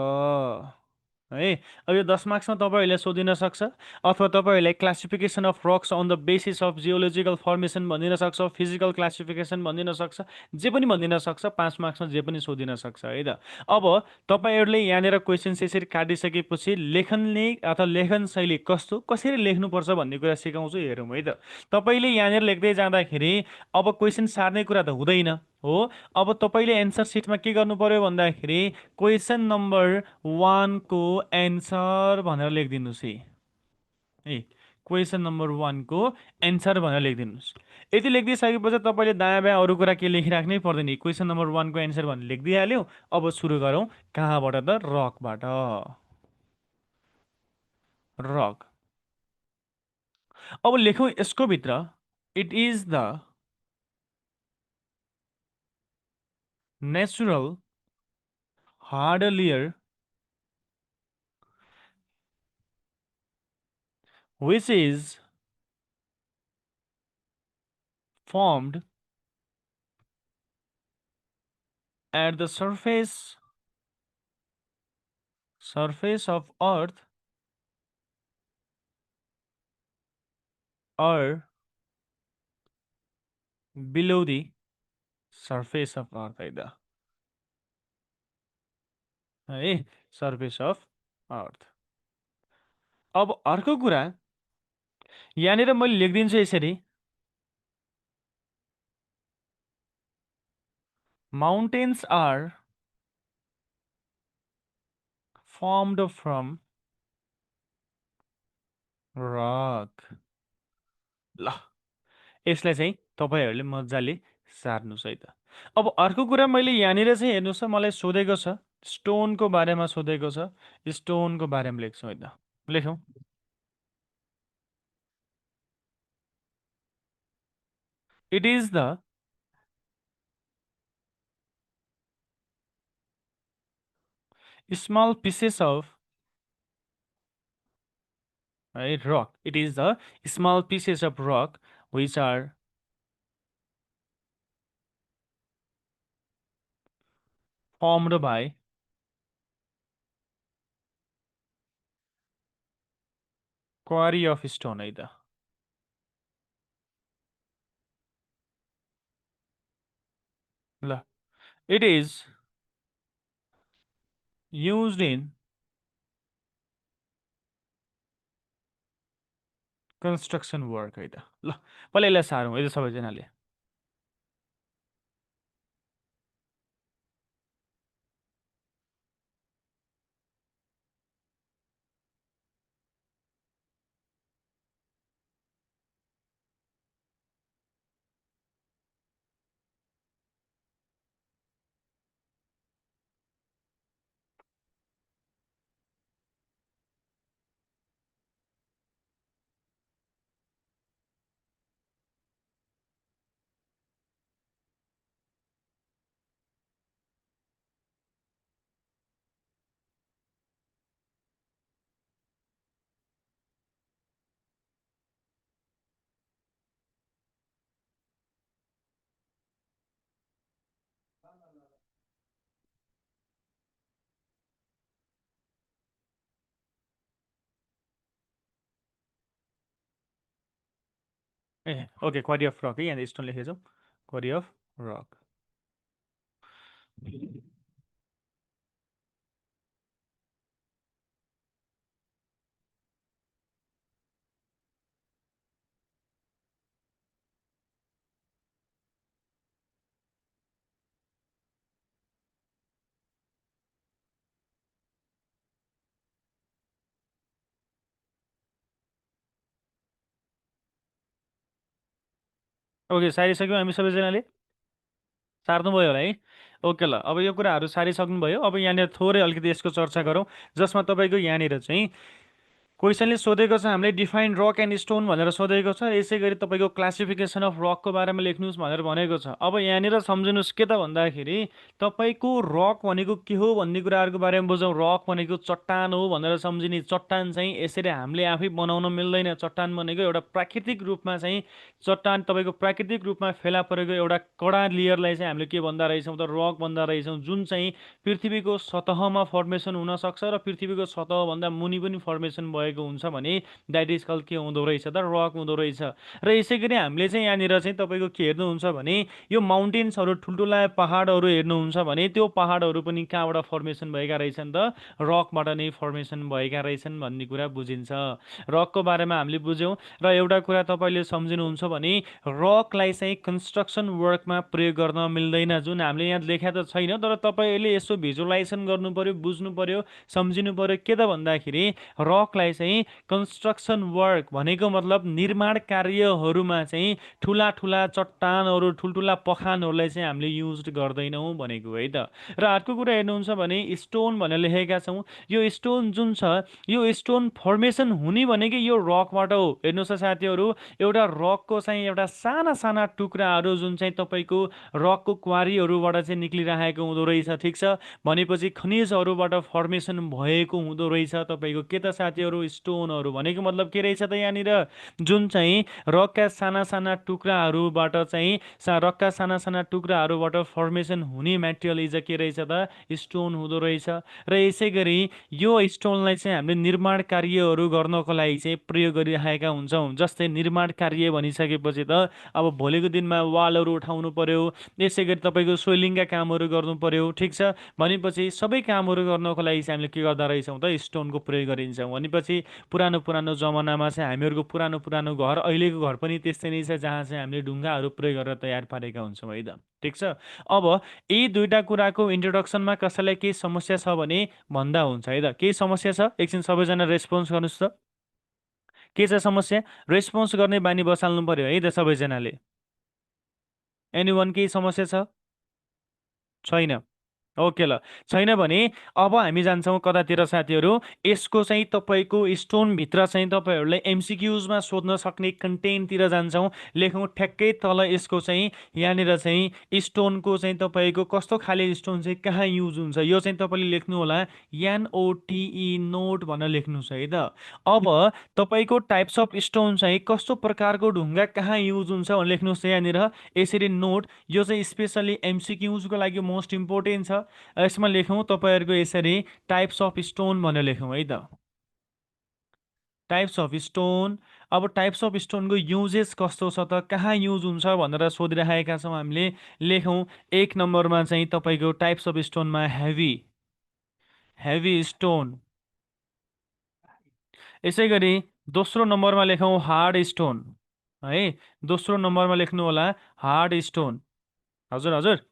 है। अब यो 10 मार्क्समा तपाईँहरूले सोधिन सक्छ, अथवा तपाईँहरूलाई classification of rocks on the basis of geological formation भनिदिन सक्छ, फिजिकल क्लासिफिकेसन भनिदिन सक्छ, जे पनि भनिदिन सक्छ। 5 मार्क्समा जे पनि सोधिन सक्छ है त। अब तपाईँहरूले यहाँनिर क्वेसन्स यसरी काटिसकेपछि लेखनले अथवा लेखन शैली कस्तो, कसरी लेख्नुपर्छ भन्ने कुरा सिकाउँछु, हेरौँ है त। तपाईँले यहाँनिर लेख्दै जाँदाखेरि अब क्वेसन सार्ने कुरा त हुँदैन, हो। अब तपाईँले एन्सर सिटमा के गर्नु पर्यो भन्दाखेरि क्वेसन नम्बर 1 को एन्सर भनेर लेखिदिनुहोस् है। क्वेसन नम्बर 1 को एन्सर भनेर लेखिदिनुहोस्। यति लेखिदिइसकेपछि तपाईँले दायाँ बायाँ अरू कुरा के लेखिराख्नै पर्दैन। क्वेसन नम्बर 1 को एन्सर भनेर लेखिदिइहाल्यो। अब सुरु गरौँ कहाँबाट त? रकबाट। रक। अब लेखौँ यसको भित्र, it is the natural hard layer which is formed at the surface of earth or below the surface of earth है surface of earth। अब अर्को कुरा यहाँनिर मैले लेखिदिन्छु यसरी, mountains are formed from rock। ल यसलाई चाहिँ तपाईहरूले मजाले सार्नुहोस् है त। अब अर्को कुरा मैले यहाँनिर चाहिँ हेर्नुहोस् त, मलाई सोधेको छ स्टोनको बारेमा सोधेको छ। स्टोनको बारेमा लेख्छौँ है त। लेखौँ, it is the small pieces of rock, it is the small pieces of rock which are formed by quarry of stone है त। ल, it is used in construction work है त। ल पहिला यसलाई सारौँ है त सबैजनाले। ए ओके, क्वारी अफ रक है, यहाँ स्टोन लेखेको छौँ, क्वारी अफ रक। ओके, सारिसक्यौँ हामी सबैजनाले? सार्नुभयो होला है? ओके, ल अब यो कुराहरू सारिसक्नुभयो। अब यहाँनिर थोरै अलिकति यसको चर्चा गरौँ, जसमा तपाईँको यहाँनिर चाहिँ क्वेसनले सोधेको छ हामीले डिफाइन रक एन्ड स्टोन भनेर सोधेको छ। यसै गरी तपाईँको क्लासिफिकेसन अफ रकको बारेमा लेख्नुहोस् भनेर भनेको छ। अब यहाँनिर सम्झिनुहोस् के त भन्दाखेरि तपाईँको रक भनेको के हो भन्ने कुराहरूको बारेमा बुझौँ। रक भनेको चट्टान हो भनेर सम्झिने। चट्टान चाहिँ यसरी हामीले आफै बनाउन मिल्दैन। चट्टान भनेको एउटा प्राकृतिक रूपमा चाहिँ चट्टान तपाईँको प्राकृतिक रूपमा फेला परेको एउटा कडा लेयरलाई चाहिँ हामीले के भन्दा रहेछौँ त? रक भन्दा रहेछौँ, जुन चाहिँ पृथ्वीको सतहमा फर्मेसन हुनसक्छ र पृथ्वीको सतहभन्दा मुनि पनि फर्मेसन भएको हुन्छ भने द्याट इज कल के हुँदो रहेछ त? रक हुँदो रहेछ। र यसै गरी हामीले चाहिँ यहाँनिर चाहिँ तपाईँको के हेर्नुहुन्छ भने यो माउन्टेन्सहरू ठुल्ठुला पहाडहरू हेर्नुहुन्छ भने त्यो पहाडहरू पनि कहाँबाट फर्मेसन भएका रहेछन् त? रकबाट नै फर्मेसन भएका रहेछन् भन्ने कुरा बुझिन्छ। रकको बारेमा हामीले बुझ्यौँ। र एउटा कुरा तपाईँले सम्झिनुहुन्छ भने रकलाई चाहिँ कन्स्ट्रक्सन वर्कमा प्रयोग गर्न मिल्दैन, जुन हामीले यहाँ लेखा त छैन, तर तपाईँले यसो भिजुअलाइजेसन गर्नु पर्यो, बुझ्नु पर्यो, सम्झिनु पर्यो। के त भन्दाखेरि रकलाई चाहिँ कन्स्ट्रक्सन वर्क भनेको मतलब निर्माण कार्यहरूमा चाहिँ ठुला ठुला चट्टानहरू ठुल्ठुला पखानहरूलाई चाहिँ हामीले युज गर्दैनौँ भनेको है त। र अर्को कुरा हेर्नुहुन्छ भने स्टोन भनेर लेखेका छौँ। यो स्टोन जुन छ यो स्टोन फर्मेसन हुने भनेकै यो रकबाट हो। हेर्नुहोस् त साथीहरू, एउटा रकको चाहिँ एउटा साना साना टुक्राहरू जुन चाहिँ तपाईँको रकको क्वारीहरूबाट चाहिँ निक्लिरहेको हुँदो रहेछ, ठिक छ। भनेपछि खनिजहरूबाट फर्मेसन भएको हुँदो रहेछ तपाईँको के त साथीहरू, स्टोनहरू भनेको मतलब के रहेछ त यहाँनिर, जुन चाहिँ रकका साना साना टुक्राहरूबाट चाहिँ रकका साना साना टुक्राहरूबाट फर्मेसन हुने मेटेरियल इज के रहेछ त, स्टोन हुँदो रहेछ। र यसै गरी यो स्टोनलाई चाहिँ हामीले निर्माण कार्यहरू गर्नको लागि चाहिँ प्रयोग गरिरहेका हुन्छौँ। जस्तै निर्माण कार्य भनिसकेपछि त अब भोलिको दिनमा वालहरू उठाउनु पर्यो, यसै गरी तपाईँको सोइलिङका कामहरू गर्नु पर्यो, ठिक छ। भनेपछि सबै कामहरू गर्नको लागि चाहिँ हामीले के गर्दा रहेछौँ त, स्टोनको प्रयोग गरिन्छौँ। भनेपछि पुरानो पुरानो जमानामा चाहिँ हामीहरूको पुरानो पुरानो घर, अहिलेको घर पनि त्यस्तै नै छ, जहाँ चाहिँ हामीले ढुङ्गाहरू प्रयोग गरेर तयार पारेका हुन्छौँ है त, ठिक छ। अब यी दुईटा कुराको इन्ट्रोडक्सनमा कसैलाई केही समस्या छ भने भन्दा हुन्छ है त। केही समस्या छ? एकछिन सबैजना रेस्पोन्स गर्नुहोस् त। के छ समस्या? रेस्पोन्स गर्ने बानी बसाल्नु पर्यो है त सबैजनाले। एनीवन केही समस्या छ? छैन? ओके ल, छैन भने अब हामी जान्छौँ कतातिर साथीहरू, यसको चाहिँ तपाईँको स्टोनभित्र चाहिँ तपाईँहरूलाई एमसिक्युजमा सोध्न सक्ने कन्टेन्टतिर जान्छौँ। लेखौँ ठ्याक्कै तल यसको चाहिँ यहाँनिर चाहिँ स्टोनको चाहिँ तपाईँको कस्तो खाले स्टोन चाहिँ कहाँ युज हुन्छ, यो चाहिँ तपाईँले लेख्नु होला एनओटिई नोट भनेर लेख्नुहोस् है त। अब तपाईँको टाइप्स अफ स्टोन चाहिँ कस्तो प्रकारको ढुङ्गा कहाँ युज हुन्छ भनेर लेख्नुहोस् यहाँनिर यसरी नोट। यो चाहिँ स्पेसल्ली एमसिक्युजको लागि मोस्ट इम्पोर्टेन्ट छ। यसमा लेखौँ तपाईँहरूको यसरी टाइप्स अफ स्टोन भनेर लेखौँ है त। Types of stone. अब टाइप्स अफ स्टोनको युजेस कस्तो छ त, कहाँ युज हुन्छ भनेर सोधिरहेका छौँ हामीले। लेखौँ एक नम्बरमा चाहिँ तपाईँको टाइप्स अफ स्टोनमा हेभी, हेभी स्टोन। यसै गरी दोस्रो नम्बरमा लेखौँ हार्ड स्टोन है। दोस्रो नम्बरमा लेख्नु होला हार्ड स्टोन। हजुर हजुर।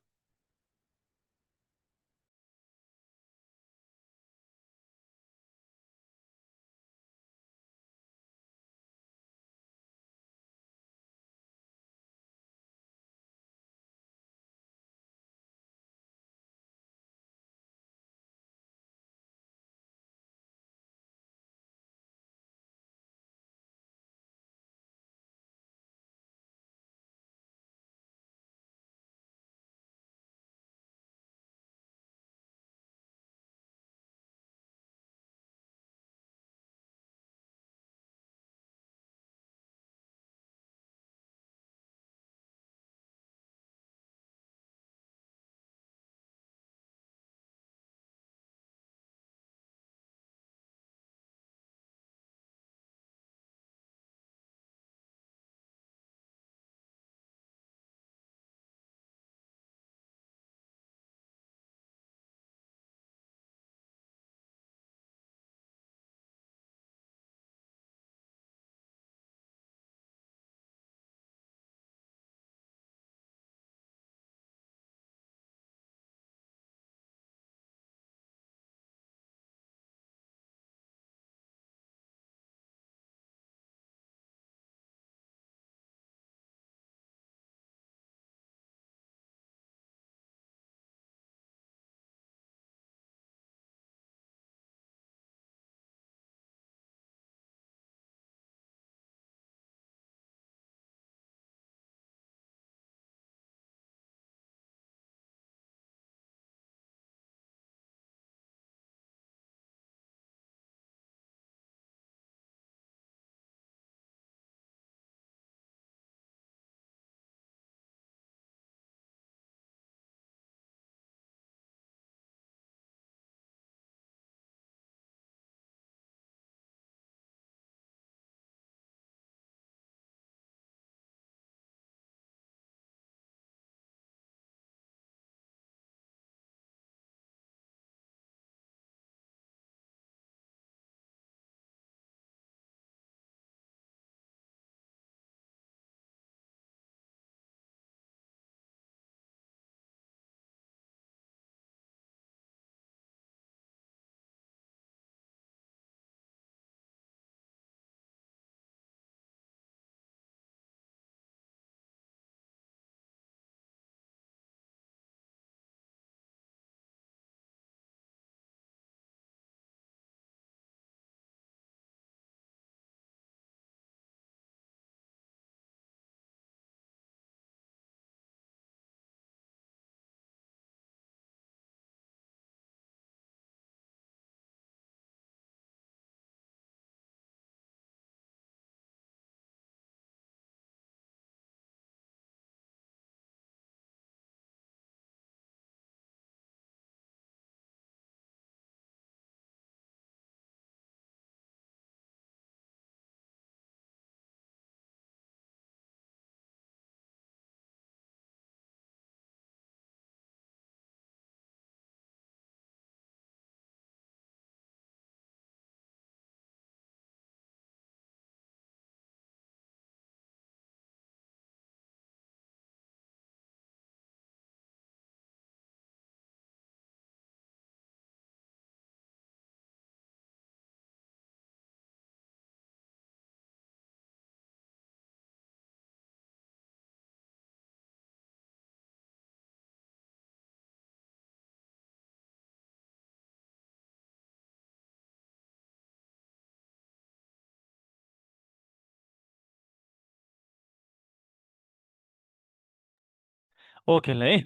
ओके ल है।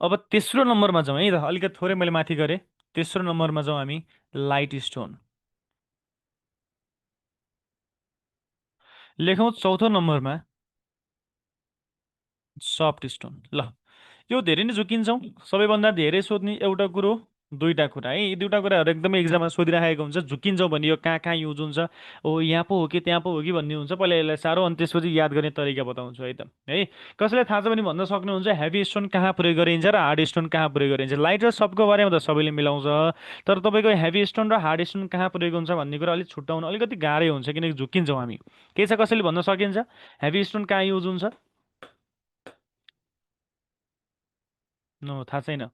अब तेस्रो नम्बरमा जाउँ है त, अलिकति थोरै मैले माथि गरेँ। तेस्रो नम्बरमा जाउँ हामी। Light stone. लेखौँ चौथो नम्बरमा सफ्ट स्टोन। ल, यो धेरै नै झुकिन्छौँ। सबैभन्दा धेरै सोध्ने एउटा कुरो, दुईटा कुरा है। यी दुईटा कुराहरू एकदमै एक्जाममा सोधिराखेको हुन्छ। झुकिन्छौँ भने यो कहाँ कहाँ युज हुन्छ, ओ यहाँ पो हो कि त्यहाँ पो हो कि भन्ने हुन्छ। पहिला यसलाई साह्रो, अनि त्यसपछि याद गर्ने तरिका बताउँछु है त है। कसैलाई थाहा छ भने भन्न सक्नुहुन्छ हेभी स्टोन कहाँ प्रयोग गरिन्छ र हार्ड स्टोन कहाँ प्रयोग गरिन्छ। लाइट र सफ्टको बारेमा त सबैले मिलाउँछ, तर तपाईँको हेभी स्टोन र हार्ड स्टोन कहाँ प्रयोग हुन्छ भन्ने कुरा अलिक छुट्याउन अलिकति गाह्रै हुन्छ, किनकि झुकिन्छौँ हामी। के छ, कसैले भन्न सकिन्छ हेभी स्टोन कहाँ युज हुन्छ? नो, थाहा छैन।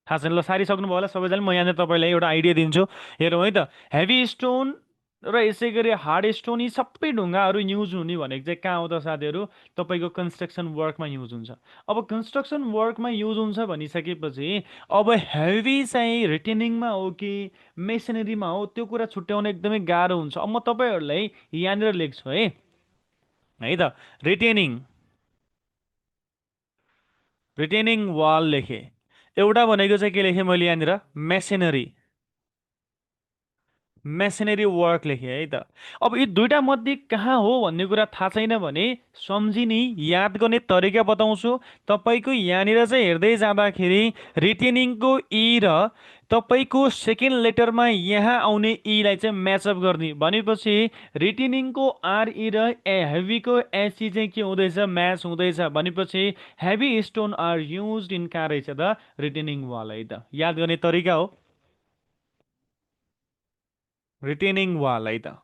थाहा छैन। ल, सारिसक्नुभयो होला सबैजनाले। म यहाँनिर तपाईँलाई एउटा आइडिया दिन्छु। हेरौँ है त। हेभी स्टोन र यसै गरी हार्ड स्टोन, यी सबै ढुङ्गाहरू युज हुने भनेको चाहिँ कहाँ हो त साथीहरू? तपाईँको कन्स्ट्रक्सन वर्कमा युज हुन्छ। अब कन्स्ट्रक्सन वर्कमा युज हुन्छ भनिसकेपछि अब हेभी चाहिँ रिटेनिङमा हो कि मेसनरीमा हो, त्यो कुरा छुट्याउन एकदमै गाह्रो हुन्छ। अब म तपाईँहरूलाई यहाँनिर लेख्छु है त। रिटेनिङ, रिटेनिङ वाल लेखेँ। एउटा भनेको चाहिँ के लेखेँ मैले यहाँनिर? मेसिनरी, मेसिनरी वर्क लेखेँ है त। अब यी दुइटा मध्ये कहाँ हो भन्ने कुरा थाहा छैन भने सम्झिने, याद गर्ने तरिका बताउँछु। तपाईँको यहाँनिर चाहिँ हेर्दै जाँदाखेरि रिटेनिङको इ र तपाईँको सेकेन्ड लेटरमा यहाँ आउने ईलाई चाहिँ म्याचअप गर्ने भनेपछि रिटेनिङको आरई र हेभीको एसई चाहिँ के हुँदैछ? म्याच हुँदैछ भनेपछि heavy stone are use in कहाँ रहेछ त? रिटेनिङ वाल है त। याद गर्ने तरिका हो रिटेनिङ वाल है त।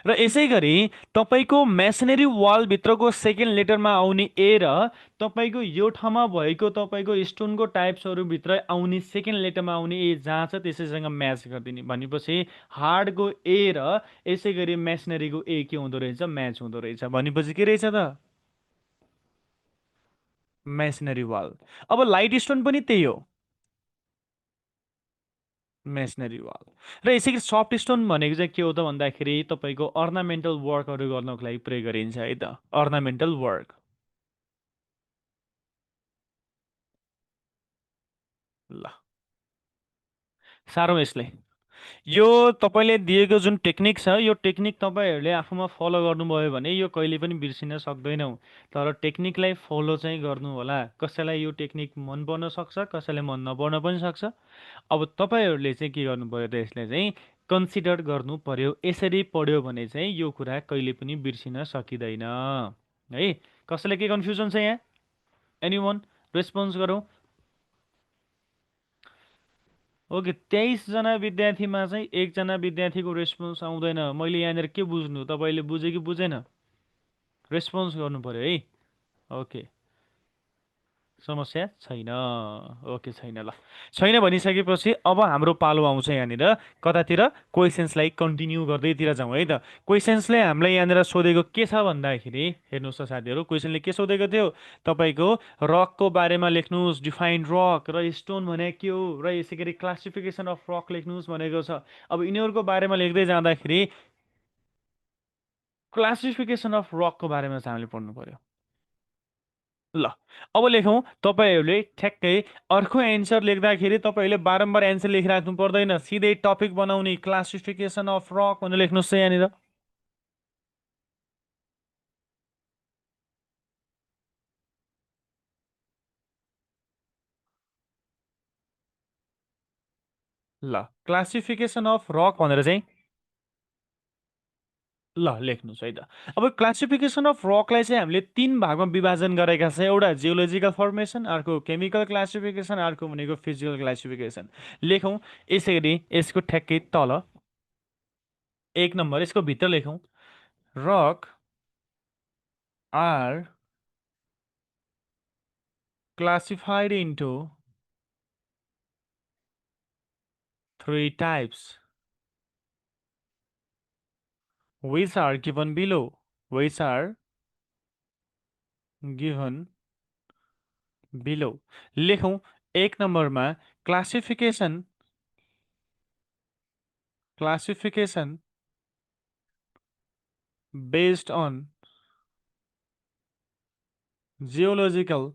र यसै गरी तपाईँको मेसनरी वालभित्रको सेकेन्ड लेटरमा आउने ए र तपाईँको यो ठाउँमा भएको तपाईँको स्टोनको टाइप्सहरूभित्र आउने सेकेन्ड लेटरमा आउने ए जहाँ छ त्यसैसँग म्याच गरिदिने भनेपछि हार्डको ए र यसै गरी मेसनरीको ए के हुँदो रहेछ? म्याच हुँदो रहेछ भनेपछि के रहेछ त? Masonry wall. अब लाइट स्टोन पनि त्यही हो, मेसनरी वाल। र यसै गरी सफ्ट स्टोन भनेको चाहिँ के हो त भन्दाखेरि तपाईँको अर्नामेन्टल वर्कहरू गर्नको लागि प्रयोग गरिन्छ है त। Ornamental work. ल, सारौँ यसलाई। यो तपाईँले दिएको जुन टेक्निक छ, यो टेक्निक तपाईँहरूले आफूमा फलो गर्नुभयो भने यो कहिले पनि बिर्सिन सक्दैनौँ। तर टेक्निकलाई फलो चाहिँ गर्नु होला। कसैलाई यो टेक्निक मन पर्न सक्छ, कसैलाई मन नपर्न पनि सक्छ। अब तपाईँहरूले चाहिँ के गर्नु पर्यो त, यसलाई चाहिँ कन्सिडर गर्नु पर्यो। यसरी पढ्यो भने चाहिँ यो कुरा कहिले पनि बिर्सिन सकिँदैन है। कसैलाई के कन्फ्युजन छ यहाँ? Any one? रेस्पोन्स गरौँ। ओके, 23जना विद्यार्थीमा चाहिँ एकजना विद्यार्थीको रेस्पोन्स आउँदैन। मैले यहाँनिर के बुझ्नु? तपाईँले बुझ्यो कि बुझेन? रेस्पोन्स गर्नु पर्यो है। ओके, समस्या छैन। ओके, छैन। ल, छैन भनिसकेपछि अब हाम्रो पालो आउँछ यहाँनिर कतातिर? क्वेसन्सलाई कन्टिन्यू गर्दैतिर जाउँ है त। क्वेसन्सले हामीलाई यहाँनिर सोधेको के छ भन्दाखेरि हेर्नुहोस् त साथीहरू, क्वेसनले के सोधेको थियो? तपाईँको रकको बारेमा लेख्नुहोस्, डिफाइन्ड रक र स्टोन भने के हो, र यसै गरी क्लासिफिकेसन अफ रक लेख्नुहोस् भनेको छ। अब यिनीहरूको बारेमा लेख्दै जाँदाखेरि क्लासिफिकेसन अफ रकको बारेमा चाहिँ हामीले पढ्नु पर्यो। ल, अब लेखौँ। तपाईँहरूले ठ्याक्कै अर्को एन्सर लेख्दाखेरि तपाईँहरूले बारम्बार एन्सर लेखिराख्नु पर्दैन। सिधै टपिक बनाउने क्लासिफिकेसन अफ रक भनेर लेख्नुहोस् त यहाँनिर। ल, क्लासिफिकेसन अफ रक भनेर चाहिँ ल लेख्नुहोस् है त। अब क्लासिफिकेसन अफ रकलाई चाहिँ हामीले तीन भागमा विभाजन गरेका छौँ। एउटा जियोलोजिकल फर्मेसन, अर्को केमिकल क्लासिफिकेसन, अर्को भनेको फिजिकल क्लासिफिकेसन। लेखौँ यसै गरी यसको ठ्याक्कै तल एक नम्बर यसको भित्र लेखौँ। Rock are classified into three types, which are given below. Which are given below. लेखौँ एक नम्बरमा classification, classification based on geological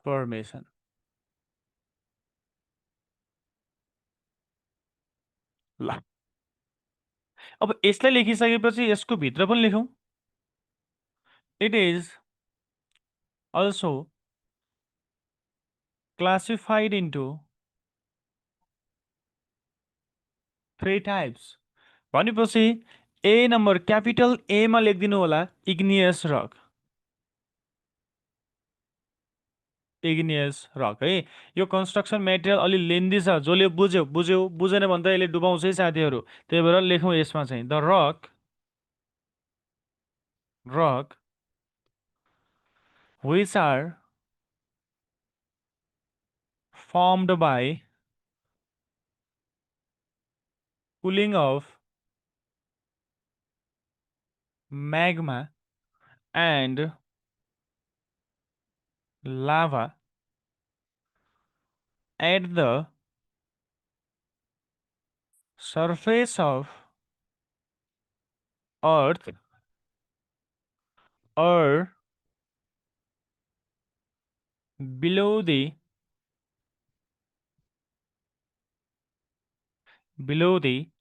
formation. ल, अब यसलाई लेखिसकेपछि यसको भित्र पनि लेखौँ। It is also classified into three types भनेपछि ए नम्बर क्यापिटल एमा लेखिदिनु होला इग्नियस रक। इग्नियस रक है। यो कन्स्ट्रक्सन मेटेरियल अलि लेन्दी छ, जसले बुझ्यो बुझ्यो, बुझेन भने त यसले डुबाउँछ है साथीहरू। त्यही भएर लेखौँ यसमा चाहिँ the rock which are formed by cooling of magma and lava at the surface of earth or below the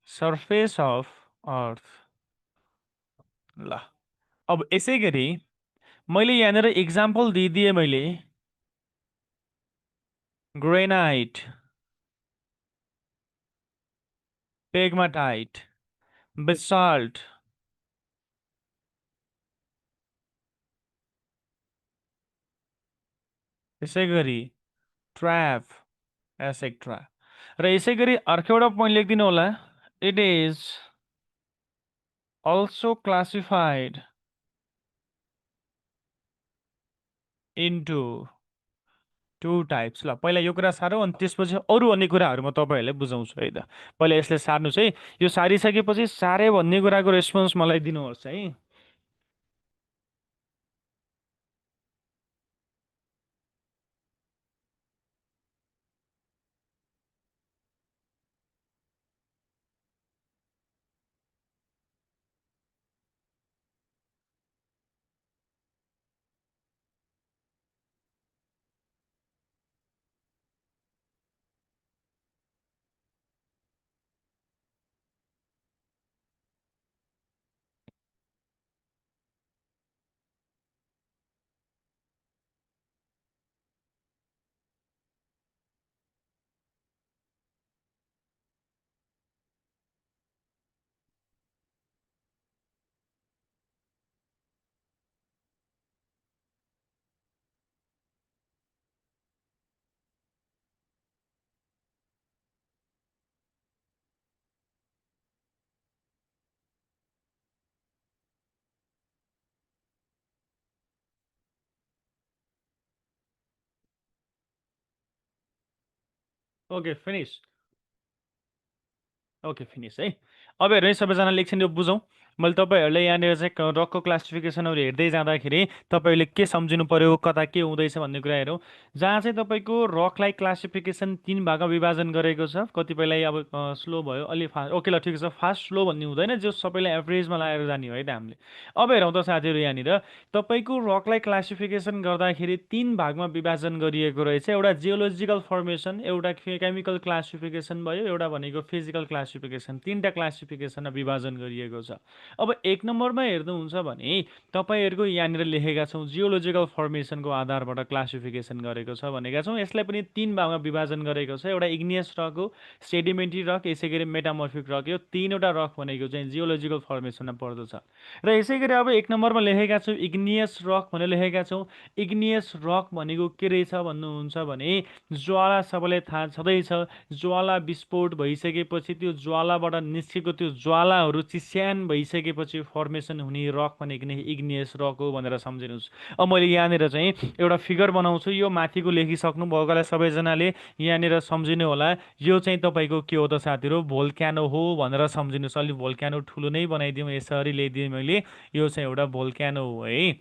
surface of earth। ल, अब यसै गरी मैले यहाँनिर इक्जाम्पल दिइदिएँ मैले ग्रेनाइट, पेग्माटाइट, बेसाल्ट, यसै गरी ट्र्याप एसेक्ट्रा। र यसै गरी अर्को एउटा पोइन्ट लेखिदिनु होला, it is also classified into to types. ल, पहिला यो कुरा सारौँ अनि त्यसपछि अरू अन्य कुराहरू म तपाईँहरूलाई बुझाउँछु है त। पहिला यसले सार्नुहोस् है। यो सारिसकेपछि सारे भन्ने कुराको रेस्पोन्स मलाई दिनुहोस् है। Okay finish. ओके फिनिस है। अब हेर्नु है सबैजना लेख्छन्, यो बुझौँ। मैले तपाईँहरूले यहाँनिर चाहिँ रकको क्लासिफिकेसनहरू हेर्दै जाँदाखेरि तपाईँहरूले के सम्झिनु पर्यो, कता के हुँदैछ भन्ने कुरा हेरौँ। जहाँ चाहिँ तपाईँको रकलाई क्लासिफिकेसन 3 भागमा विभाजन गरेको छ। कतिपयलाई अब स्लो भयो, अलि फास्ट, ओके ल ठिक छ। फास्ट स्लो भन्ने हुँदैन, जो सबैलाई एभरेजमा लगाएर जाने हो है त हामीले। अब हेरौँ त साथीहरू, यहाँनिर तपाईँको रकलाई क्लासिफिकेसन गर्दाखेरि 3 भागमा विभाजन गरिएको रहेछ। एउटा जियोलोजिकल फर्मेसन, एउटा केमिकल क्लासिफिकेसन भयो, एउटा भनेको फिजिकल क्लासिफिकेसन। 3टा क्लासिफिकेसनमा विभाजन गरिएको छ। अब 1 नम्बरमा हेर्नुहुन्छ भने तपाईँहरूको यहाँनिर लेखेका छौँ जियोलोजिकल फर्मेसनको आधारबाट क्लासिफिकेसन गरेको छ भनेका छौँ। यसलाई पनि 3 भागमा विभाजन गरेको छ। एउटा इग्नियस रक हो, सेडिमेन्ट्री रक, यसै गरी मेटामोर्फिक रक। यो 3वटा रक भनेको चाहिँ जियोलोजिकल फर्मेसनमा पर्दछ। र यसै गरी अब 1 नम्बरमा लेखेका छौँ इग्नियस रक भनेर लेखेका छौँ। इग्नियस रक भनेको के रहेछ भन्नुहुन्छ भने ज्वाला, सबैलाई थाहा छँदैछ, ज्वाला विस्फोट भइसकेपछि त्यो ज्वालाबाट निस्केको त्यो ज्वालाहरू चिस्यान भइसकेपछि फर्मेसन हुने रक भनेको नै इग्नियस रक हो भनेर सम्झिनुहोस्। अब मैले यहाँनिर चाहिँ एउटा फिगर बनाउँछु, यो माथिको लेखिसक्नु भएकोलाई सबैजनाले यहाँनिर सम्झिनु होला। यो चाहिँ तपाईँको के हो त साथीहरू, भोल्क्यानो हो भनेर सम्झिनुहोस्। अलि भोल्क्यानो ठुलो नै बनाइदिउँ, यसरी ल्याइदिएँ मैले। यो चाहिँ एउटा भोल्क्यानो हो है।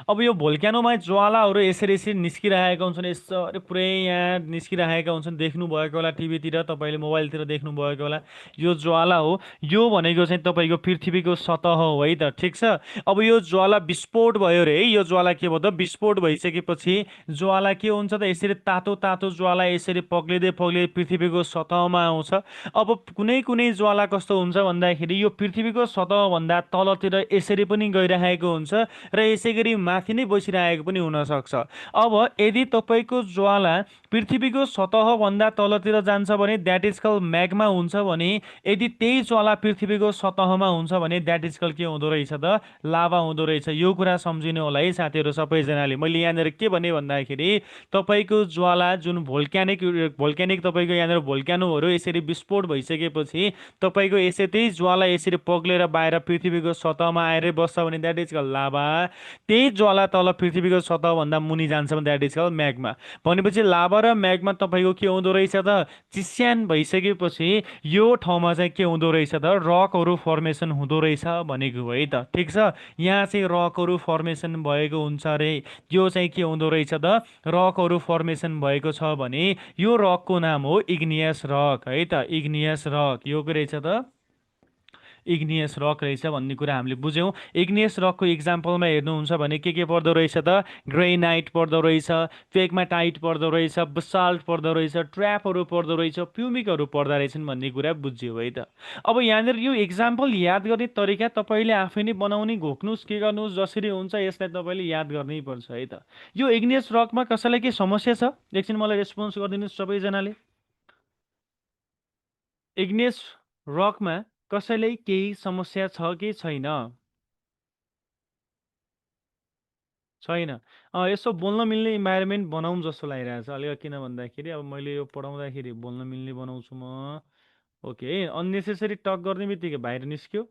अब यो भोल्क्यानोमा ज्वालाहरू यसरी यसरी निस्किरहेका हुन्छन्, यसरी पुरै यहाँ निस्किरहेका हुन्छन्, देख्नुभएको होला टिभीतिर, तपाईँले मोबाइलतिर देख्नुभएको होला। यो ज्वाला हो। यो भनेको चाहिँ तपाईँको पृथ्वीको सतह हो है त, ठिक छ। अब यो ज्वाला विस्फोट भयो रे है, यो ज्वाला के भयो त, विस्फोट भइसकेपछि ज्वाला के हुन्छ त, यसरी तातो तातो ज्वाला यसरी पग्लिँदै पग्लिँदै पृथ्वीको सतहमा आउँछ। अब कुनै कुनै ज्वाला कस्तो हुन्छ भन्दाखेरि यो पृथ्वीको सतहभन्दा तलतिर यसरी पनि गइरहेको हुन्छ र यसै गरी माथि नै बसिरहेको पनि हुनसक्छ। अब यदि तपाईँको ज्वाला पृथ्वीको सतहभन्दा तलतिर जान्छ भने द्याट इज कल म्याग्मा हुन्छ भने, यदि त्यही ज्वाला पृथ्वीको सतहमा हुन्छ भने द्याट इज कल के हुँदो रहेछ त, लाभा हुँदो रहेछ। यो कुरा सम्झिनु होला है साथीहरू सबैजनाले। मैले यहाँनिर के भने भन्दाखेरि तपाईँको ज्वाला जुन भोल्क्यानिक भोल्क्यानिक तपाईँको यहाँनिर भोल्क्यानोहरू यसरी विस्फोट भइसकेपछि तपाईँको यसै त्यही ज्वाला यसरी पग्लेर बाहिर पृथ्वीको सतहमा आएर बस्छ भने द्याट इज कल लाभा। त्यही ज्वाला तल पृथ्वीको सतहभन्दा मुनि जान्छ भने द्याट इज कल म्याग्मा। भनेपछि लाभा र म्याग्मा तपाईँको के हुँदो रहेछ त, चिस्यान भइसकेपछि यो ठाउँमा चाहिँ के हुँदो रहेछ त, रकहरू फर्मेसन हुँदो रहेछ भनेको हो है त, ठिक छ। यहाँ चाहिँ रकहरू फर्मेसन भएको हुन्छ अरे। यो चाहिँ के हुँदो रहेछ त, रकहरू फर्मेसन भएको छ भने यो रकको नाम हो इग्नियस रक है त, इग्नियस रक। यो के रहेछ त, इग्नियस रक रहेछ भन्ने कुरा हामीले बुझ्यौँ। इग्नियस रकको इक्जाम्पलमा हेर्नुहुन्छ भने के पर्दो रहेछ त, ग्रेनाइट पर्दो रहेछ, पेग्माटाइट पर्दो रहेछ, बसाल्ट पर्दो रहेछ, ट्र्यापहरू पर्दो रहेछ, प्युमिकहरू पर्दो रहेछन् भन्ने कुरा बुझ्यो है त। अब यहाँनिर यो इक्जाम्पल याद गर्ने तरिका तपाईँले आफै नै बनाउने, घोक्नुहोस् के गर्नुहोस् जसरी हुन्छ यसलाई तपाईँले याद गर्नै पर्छ है त। यो इग्नियस रकमा कसैलाई के समस्या छ, एकछिन मलाई रेस्पोन्स गरिदिनुहोस् सबैजनाले। इग्नियस रकमा कसैलाई केही समस्या छ कि छैन? छैन। यसो बोल्न मिल्ने इन्भाइरोमेन्ट बनाउँ जस्तो लागिरहेको छ अलिक, किन भन्दाखेरि अब मैले यो पढाउँदाखेरि बोल्न मिल्ने बनाउँछु म। ओके, अननेसेसरी टक गर्ने बित्तिकै बाहिर निस्क्यो।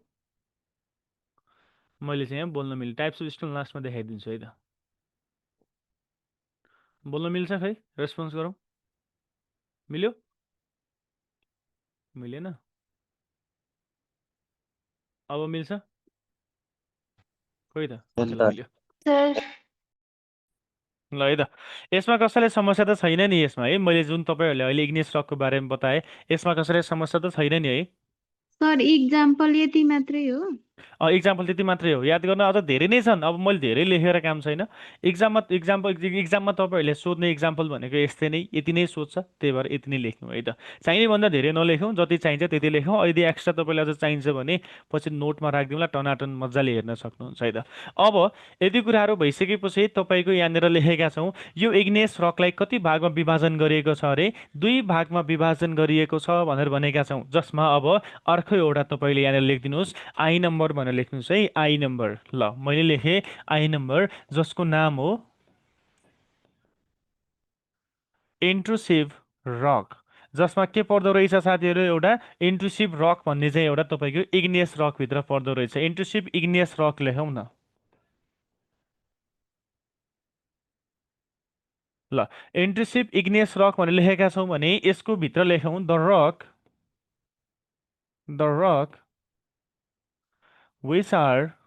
मैले चाहिँ यहाँ बोल्न मिल्ने टाइप्स अफ स्टोन लास्टमा देखाइदिन्छु है त। बोल्न मिल्छ खै, रेस्पोन्स गरौँ। मिल्यो? मिलेन? अब मिल्छ? खोइ त कसैलाई मिल्यो सर। ल है त। यसमा कसैलाई समस्या त छैन नि यसमा है, मैले जुन तपाईँहरूले अहिले इग्नियस रकको बारेमा बताएँ यसमा कसैलाई समस्या त छैन नि है? सर इक्जाम्पल यति मात्रै हो? इक्जाम्पल त्यति मात्रै हो, याद गर्न अझ धेरै नै छन्। अब मैले धेरै लेखेर काम छैन। इक्जाममा तपाईँहरूले सोध्ने इक्जाम्पल भनेको यस्तै नै, यति नै सोध्छ, त्यही भएर यति नै लेख्नु है त। चाहिने भन्दा धेरै नलेखौँ, जति चाहिन्छ त्यति लेखौँ। यदि एक्स्ट्रा तपाईँलाई अझ चाहिन्छ भने पछि नोटमा राखिदिउँला, टनाटन मजाले हेर्न सक्नुहुन्छ है त। अब यति कुराहरू भइसकेपछि तपाईँको यहाँनिर लेखेका छौँ, यो इग्नियस रकलाई कति भागमा विभाजन गरिएको छ अरे, 2 भागमा विभाजन गरिएको छ भनेर भनेका छौँ। जसमा अब अर्को एउटा तपाईँले यहाँनिर लेखिदिनुहोस्, आई नम्बर भनेर लेख्नुहोस् है, आई नम्बर। ल मैले लेखेँ आई नम्बर, जसको नाम हो इन्ट्रुसिभ रक। जसमा के पर्दो रहेछ साथीहरू, एउटा इन्ट्रुसिभ रक भन्ने चाहिँ एउटा तपाईँको इग्नियस रकभित्र पर्दो रहेछ। इन्ट्रुसिभ इग्नियस रक लेखौँ न। ल इन्ट्रुसिभ इग्नियस रक भनेर लेखेका छौँ भने यसको भित्र लेखौँ the rock which are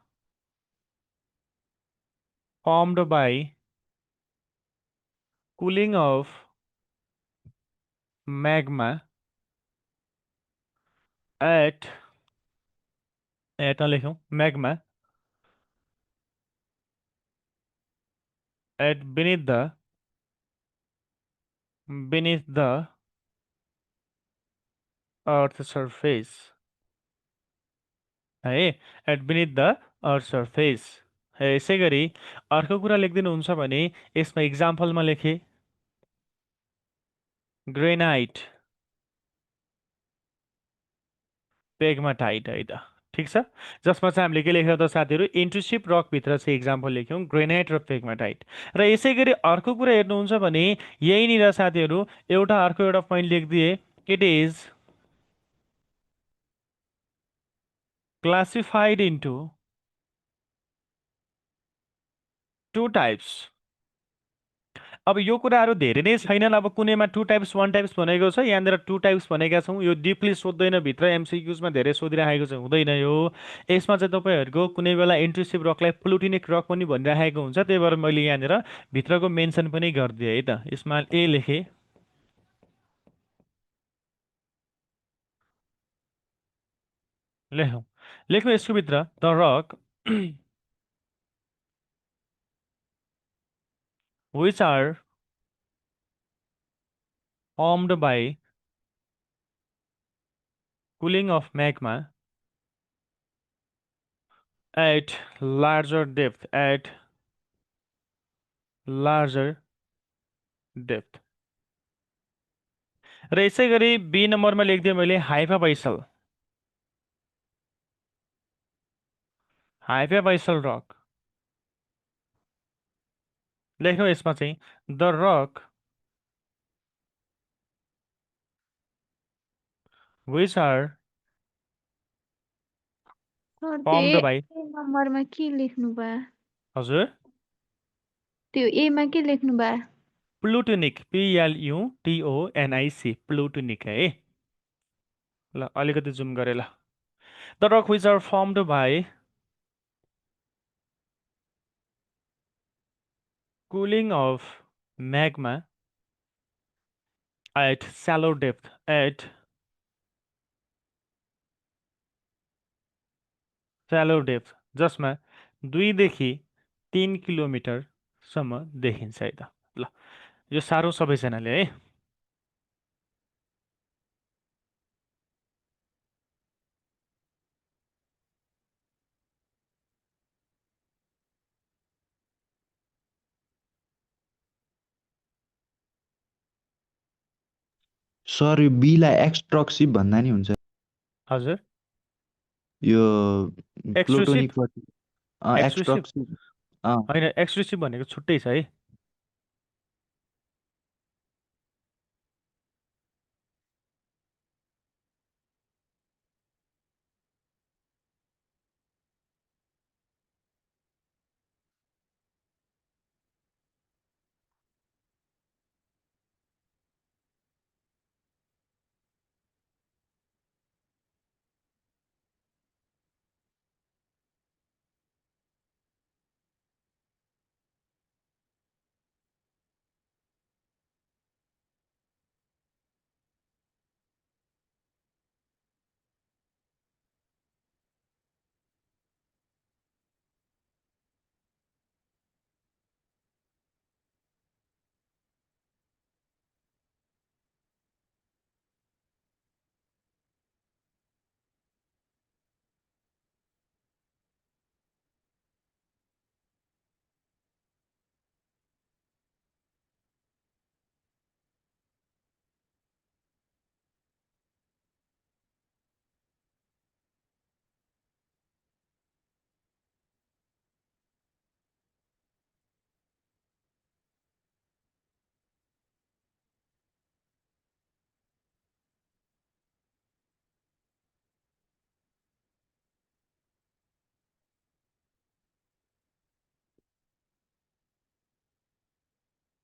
formed by cooling of magma at लेखौँ magma at beneath the earth surface है, at beneath the earth surface. यसै गरी अर्को कुरा लेखिदिनुहुन्छ भने यसमा इक्जाम्पलमा लेखेँ ग्रेनाइट पेग्माटाइट है त, ठिक छ। जसमा चाहिँ हामीले के लेखेर त साथीहरू, इन्ट्रुसिभ रकभित्र चाहिँ इक्जाम्पल लेख्यौँ ग्रेनाइट र पेग्माटाइट। र यसै गरी अर्को कुरा हेर्नुहुन्छ भने यहीँनिर साथीहरू एउटा पोइन्ट लेखिदिए, it is classified into 2 types. अब यो कुराहरू धेरै नै छैनन्। अब कुनैमा टु टाइप्स वान टाइप्स भनेको छ, यहाँनिर टु टाइप्स भनेका छौँ। यो डिपली सोध्दैन, भित्र एमसिक्युजमा धेरै सोधिराखेको छ, हुँदैन यो। यसमा चाहिँ तपाईँहरूको कुनै बेला इन्ट्रुसिभ रकलाई प्लुटिनिक रक पनि भनिराखेको हुन्छ, त्यही भएर मैले यहाँनिर भित्रको मेन्सन पनि गरिदिएँ है त। यसमा ए लेखेँ। लेखौँ लेखौँ यसको भित्र the rock which are formed by cooling of magma at larger depth, at larger depth। र यसै गरी बी नम्बरमा लेखिदिएँ मैले हाइफाबाइसल, हाइफाबाइसल रक। लेख्नु यसमा चाहिँ the rock which are sir त्यो formed by। ए नम्बरमा के लेख्नु भयो? हजुर, त्यो एमा के लेख्नु भयो? प्लुटोनिक, PLUTONIC, प्लुटोनिक है। ल अलिकति जुम गरेँ ल। The rock which are formed by cooling of magma at shallow depth, at shallow depth, जसमा 2 देखि 3 किलोमिटरसम्म देखिन्छ है त। ल यो साह्रो सबैजनाले है। सर यो बीलाई एक्सट्रक्सिभ भन्दा नि हुन्छ। हजुर, यो एक्सक्लुसिभ, प्लुटोनिक एक्सक्लुसिभ एक्सट्रक्सिभ होइन, एक्सक्लुसिभ भनेको छुट्टै छ है।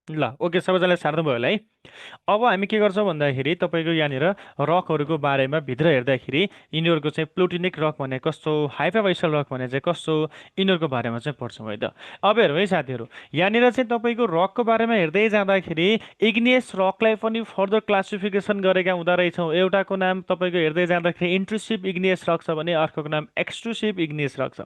ल ओके, सबैजनालाई सार्नु भयो होला है। अब हामी के गर्छौँ भन्दाखेरि तपाईँको यहाँनिर रकहरूको बारेमा भित्र हेर्दाखेरि यिनीहरूको चाहिँ प्लुटोनिक रक भने कस्तो, हाइफाबाइसल रक भने चाहिँ कस्तो, यिनीहरूको बारेमा चाहिँ पढ्छौँ है त। अब हेरौँ है साथीहरू, यहाँनिर चाहिँ तपाईँको रकको बारेमा हेर्दै जाँदाखेरि इग्नियस रकलाई पनि फर्दर क्लासिफिकेसन गरेका हुँदो रहेछौँ। एउटाको नाम तपाईँको हेर्दै जाँदाखेरि इन्ट्रुसिभ इग्नियस रक छ भने अर्कोको नाम एक्सट्रुसिभ इग्नियस रक छ।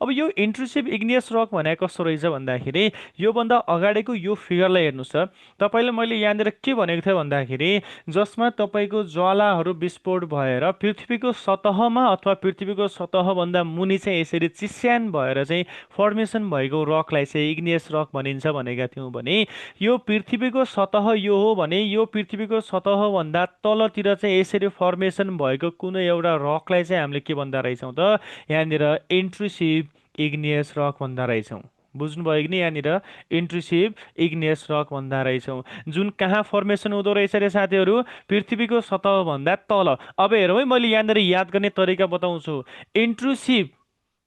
अब यो इन्ट्रुसिभ इग्नियस रक भनेको कस्तो रहेछ भन्दाखेरि योभन्दा अगाडिको यो फिगरलाई हेर्नुहोस् त। तपाईँले मैले यहाँनिर के भनेको थिएँ भन्दाखेरि जसमा तपाईँको ज्वालाहरू विस्फोट भएर पृथ्वीको सतहमा अथवा पृथ्वीको सतहभन्दा मुनि चाहिँ यसरी चिस्यान भएर चाहिँ फर्मेसन भएको रकलाई चाहिँ इग्नियस रक भनिन्छ भनेका थियौँ भने यो पृथ्वीको सतह यो हो भने यो पृथ्वीको सतहभन्दा तलतिर चाहिँ यसरी फर्मेसन भएको कुनै एउटा रकलाई चाहिँ हामीले के भन्दा रहेछौँ त, यहाँनिर इन्ट्रुसिभ इग्नियस रक भन्दा रहेछौँ। बुझ्नुभयो कि नि, यहाँनिर इन्ट्रुसिभ इग्नियस रक भन्दा रहेछौँ, जुन कहाँ फर्मेसन हुँदो रहेछ रे साथीहरू, पृथ्वीको सतहभन्दा तल। अब हेरौँ है, मैले यहाँनिर याद गर्ने तरिका बताउँछु। इन्ट्रुसिभ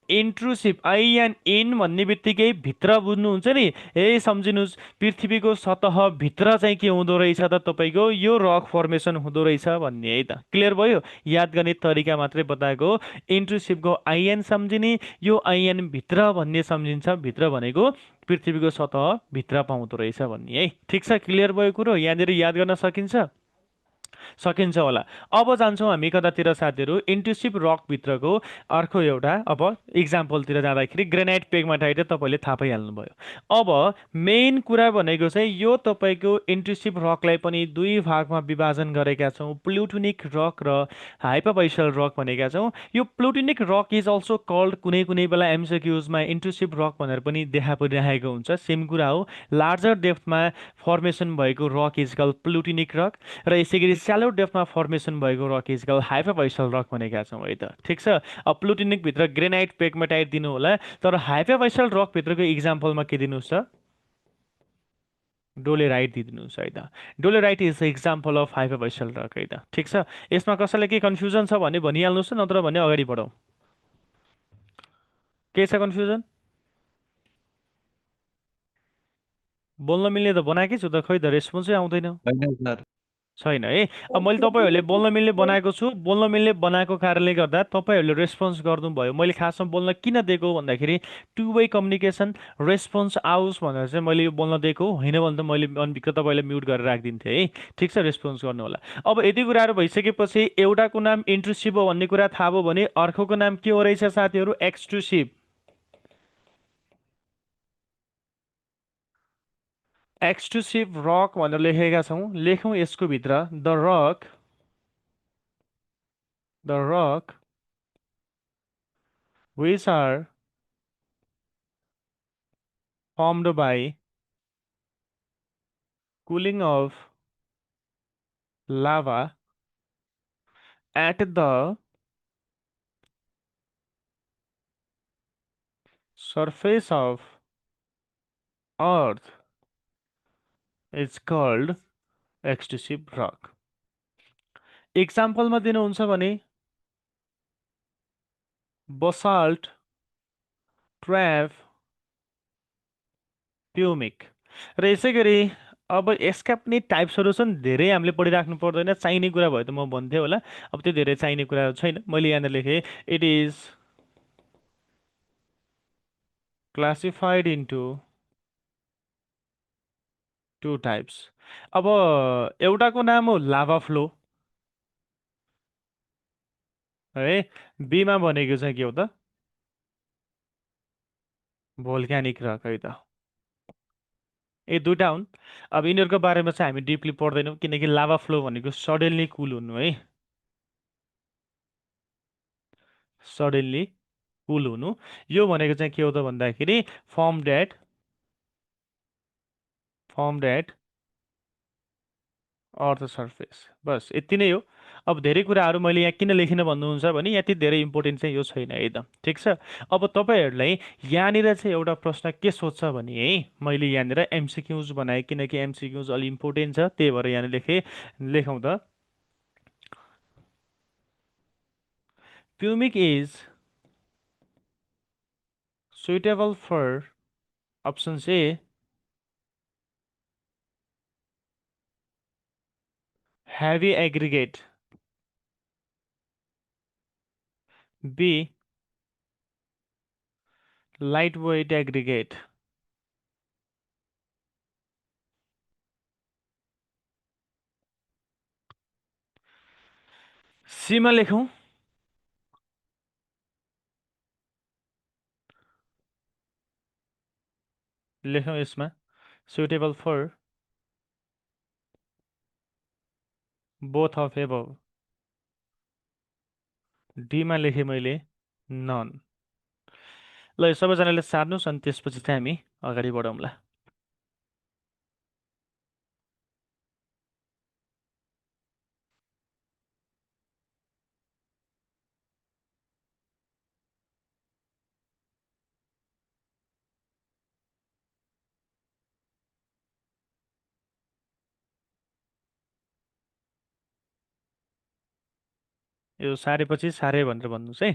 इन्ट्रुसिभ आइएन इन भन्ने बित्तिकै भित्र बुझ्नुहुन्छ नि। सम्झिनुहोस्, पृथ्वीको सतहभित्र चाहिँ के हुँदो रहेछ त तपाईँको यो रक फर्मेसन हुँदो रहेछ भन्ने है त। क्लियर भयो? याद गर्ने तरिका मात्रै बताएको हो। इन्ट्रुसिभको आइएन सम्झिने, यो आइएन भित्र भन्ने सम्झिन्छ। भित्र भनेको पृथ्वीको सतहभित्र पाउँदो रहेछ भन्ने है। ठिक छ, क्लियर भयो कुरो? यहाँनिर याद गर्न सकिन्छ? सकिन्छ होला। अब जान्छौँ हामी कतातिर साथीहरू, इन्ट्रुसिभ रकभित्रको अर्को एउटा अब इक्जाम्पलतिर जाँदाखेरि ग्रेनाइट पेगमाटाइट तपाईँले थाहा पाइहाल्नुभयो। अब मेन कुरा भनेको चाहिँ यो तपाईँको इन्ट्रुसिभ रकलाई पनि दुई भागमा विभाजन गरेका छौँ, प्लुटोनिक रक र हाइपोबाइसल रक भनेका छौँ। यो प्लुटोनिक रक इज अल्सो कल्ड, कुनै कुनै बेला एमसिक्युजमा इन्ट्रुसिभ रक भनेर पनि देखा परिरहेको हुन्छ। सेम कुरा हो। लार्जर डेप्थमा फर्मेसन भएको रक इज कल्ड प्लुटोनिक रक, र यसै गरी स्यालो डेप्थमा फर्मेसन भएको रक इज कल्ड हाइपोबाइसल रक भनेका छौँ है त। ठिक छ। अब प्लुटोनिकभित्र ग्रेनाइट पेगमाटाइट दिनु होला, तर हाइपोबाइसल रकभित्रको इक्जाम्पलमा के दिनुहोस् त? डोलेराइट दिइदिनुहोस् है त। Dolerite is the example of hypabyssal rock है त। ठिक छ। यसमा कसैलाई के कन्फ्युजन छ भने भनिहाल्नुहोस्, नत्र भने अगाडि बढौँ। के छ कन्फ्युजन? बोल्न मिल्ने त बनाएकै छु त, खै त रेस्पोन्सै आउँदैन। होइन सर। छैन है। अब मैले तपाईँहरूले बोल्न मिल्ने बनाएको छु, बोल्न मिल्ने बनाएको कारणले गर्दा तपाईँहरूले रेस्पोन्स गर्नुभयो। मैले खासमा बोल्न किन दिएको भन्दाखेरि टु वे कम्युनिकेसन, रेस्पोन्स आओस् भनेर चाहिँ मैले यो बोल्न दिएको, होइन भने त मैले अनभित्र तपाईँलाई म्युट गरेर राखिदिन्थेँ है। ठिक छ, रेस्पोन्स गर्नु होला। अब यति कुराहरू भइसकेपछि एउटाको नाम इन्ट्रुसिभ हो भन्ने कुरा थाहा भयो भने अर्कोको नाम के हो रहेछ साथीहरू? एक्सट्रुसिभ। एक्सट्रुसिभ रक भनेर लेखेका छौँ। लेखौँ यसको भित्र the rock which are formed by cooling of lava at the surface of earth is called extrusive rock. एक्जाम्पलमा दिनुहुन्छ भने basalt, ट्र्याप, प्युमिक। र यसै गरी अब यसका पनि टाइप्सहरू छन्, धेरै हामीले पढिराख्नु पर्दैन, चाहिने कुरा भयो त म भन्थेँ होला। अब त्यो धेरै चाहिने कुरा छैन, मैले यहाँनिर लेखेँ it is classified into two types. अब एउटाको नाम हो लाभा फ्लो है, बीमा भनेको चाहिँ के हो त? भोल्क्यानिक रक है त। ए दुइटा हुन्। अब यिनीहरूको बारेमा चाहिँ हामी डिपली पढ्दैनौँ, किनकि लाभा फ्लो भनेको सडनली कुल हुनु है, सडनली कुल हुनु। यो भनेको चाहिँ के हो त भन्दाखेरि फर्म डेट अर्थ सर्फेस। बस यति नै हो। अब धेरै कुराहरू मैले यहाँ किन लेखिनँ भन्नुहुन्छ भने यति धेरै इम्पोर्टेन्ट चाहिँ यो छैन है त। ठिक छ। अब तपाईँहरूलाई यहाँनिर चाहिँ एउटा प्रश्न के सोध्छ भने है, मैले यहाँनिर एमसिक्युज बनाएँ, किनकि एमसिक्युज अलि इम्पोर्टेन्ट छ, त्यही भएर यहाँनिर लेखौँ त। प्युमिक is suitable for options A, heavy aggregate, B, lightweight aggregate, C मा लेखौँ यसमा suitable for both of above, D मा लेखेँ मैले नन। ल यो सबैजनाले सार्नुहोस् अनि त्यसपछि चाहिँ हामी अगाडि बढौँला। यो सारेपछि सारे भनेर भन्नुहोस् है।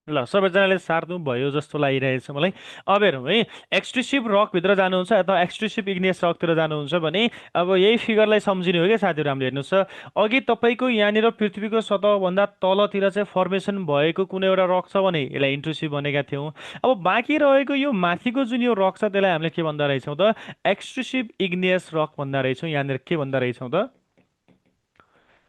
ल सबैजनाले सार्नु भयो जस्तो लागिरहेछ मलाई। अब हेरौँ है, एक्सट्रुसिभ रकभित्र जानुहुन्छ अथवा एक्सट्रुसिभ इग्नियस रकतिर जानुहुन्छ भने अब यही फिगरलाई सम्झिने हो क्या साथीहरू। हामीले हेर्नुहोस् त, अघि तपाईँको यहाँनिर पृथ्वीको सतहभन्दा तलतिर चाहिँ फर्मेसन भएको कुनै एउटा रक छ भने यसलाई इन्ट्रुसिभ भनेका थियौँ। अब बाँकी रहेको यो माथिको जुन यो रक छ त्यसलाई हामीले के भन्दा रहेछौँ त, एक्सट्रुसिभ इग्नियस रक भन्दा रहेछौँ। यहाँनिर के भन्दा रहेछौँ त,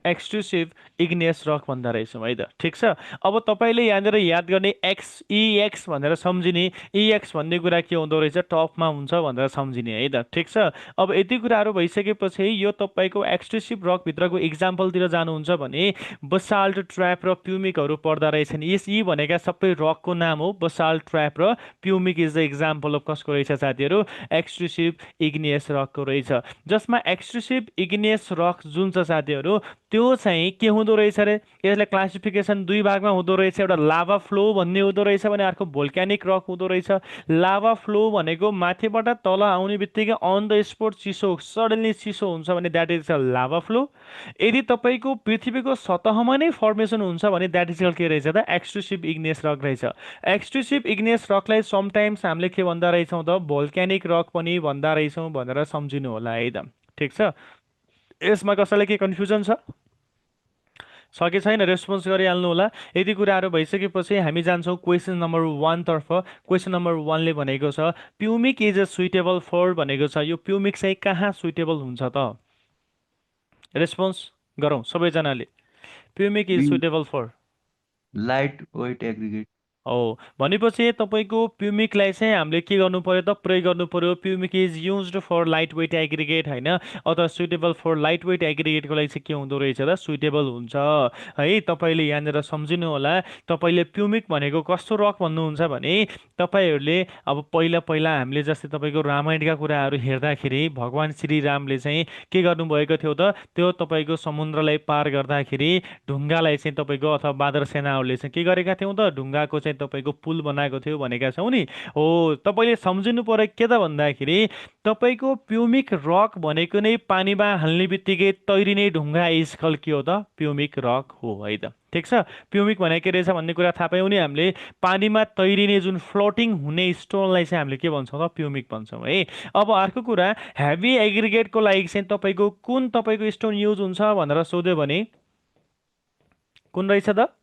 एक्सक्लुसिभ इग्नियस रक भन्दा रहेछौँ है त, ठिक छ। अब तपाईँले यहाँनिर याद गर्ने इएक्स भनेर सम्झिने, इएक्स भन्ने कुरा के हुँदो रहेछ, टपमा हुन्छ भनेर सम्झिने है त, ठिक छ। अब यति कुराहरू भइसकेपछि यो तपाईँको एक्सक्लुसिभ रकभित्रको इक्जाम्पलतिर जानुहुन्छ भने बसाल्ट, ट्र्याप र प्युमिकहरू पर्दा रहेछन्। यी भनेका सबै रकको नाम हो। बसाल्ट, ट्र्याप र प्युमिक इज द इक्जाम्पल अफ कसको रहेछ साथीहरू, एक्सक्लुसिभ इग्नियस रकको रहेछ। जसमा एक्सक्लुसिभ इग्नियस रक जुन छ साथीहरू, त्यो चाहिँ के हुँदो रहेछ अरे, यसलाई क्लासिफिकेसन दुई भागमा हुँदो रहेछ। एउटा लाभा फ्लो भन्ने हुँदो रहेछ भने अर्को भोल्क्यानिक रक हुँदो रहेछ। लाभा फ्लो भनेको माथिबाट तल आउने बित्तिकै अन द स्पोट चिसो, सडनली चिसो हुन्छ भने that is a Lava flow. यदि तपाईँको पृथ्वीको सतहमा नै फर्मेसन हुन्छ भने द्याट इज के रहेछ त, एक्सट्रुसिभ इग्नियस रक रहेछ। एक्सट्रुसिभ इग्नियस रकलाई समटाइम्स हामीले के भन्दा रहेछौँ त, भोल्क्यानिक रक पनि भन्दा रहेछौँ भनेर सम्झिनु होला है त, ठिक छ। यसमा कसैलाई के कन्फ्युजन छ कि छैन, रेस्पोन्स गरिहाल्नु होला। यदि कुराहरू भइसकेपछि हामी जान्छौँ क्वेसन नम्बर 1 तर्फ। क्वेसन नम्बर 1ले भनेको छ प्युमिक इज अ सुइटेबल फर भनेको छ। यो प्युमिक चाहिँ कहाँ सुइटेबल हुन्छ त, रेस्पोन्स गरौँ सबैजनाले। Pumice is be suitable for, light weight aggregate. हो भनेपछि तपाईँको प्युमिकलाई चाहिँ हामीले के गर्नु पर्यो त, प्रयोग गर्नु पर्यो। Pumice is used for light weight aggregate होइन, अथवा सुइटेबल फर लाइट वेट एग्रिगेटको लागि चाहिँ के हुँदो रहेछ त, सुइटेबल हुन्छ है। तपाईँले यहाँनिर सम्झिनु होला। तपाईँले प्युमिक भनेको कस्तो रक भन्नुहुन्छ भने, तपाईँहरूले अब पहिला पहिला हामीले जस्तै तपाईँको रामायणका कुराहरू हेर्दाखेरि भगवान् श्रीरामले चाहिँ के गर्नुभएको थियो त, त्यो तपाईँको समुद्रलाई पार गर्दाखेरि ढुङ्गालाई चाहिँ तपाईँको अथवा बादर सेनाहरूले चाहिँ के गरेका थियौँ त, ढुङ्गाको चाहिँ तपाईँको पुल बनाएको थियो भनेका छौँ नि। हो तपाईँले सम्झिनु पर्यो के त भन्दाखेरि, तपाईँको प्युमिक रक भनेको नै पानीमा हाल्ने बित्तिकै तैरिने ढुङ्गा स्कल के हो त, प्युमिक रक हो है त, ठिक छ। प्युमिक भनेको के रहेछ भन्ने कुरा थाहा पायौँ नि हामीले। पानीमा तैरिने जुन फ्लोटिङ हुने स्टोनलाई चाहिँ हामीले के भन्छौँ त, प्युमिक भन्छौँ है। अब अर्को कुरा, हेभी एग्रिगेटको लागि चाहिँ तपाईँको कुन तपाईँको स्टोन युज हुन्छ भनेर सोध्यो भने कुन रहेछ त,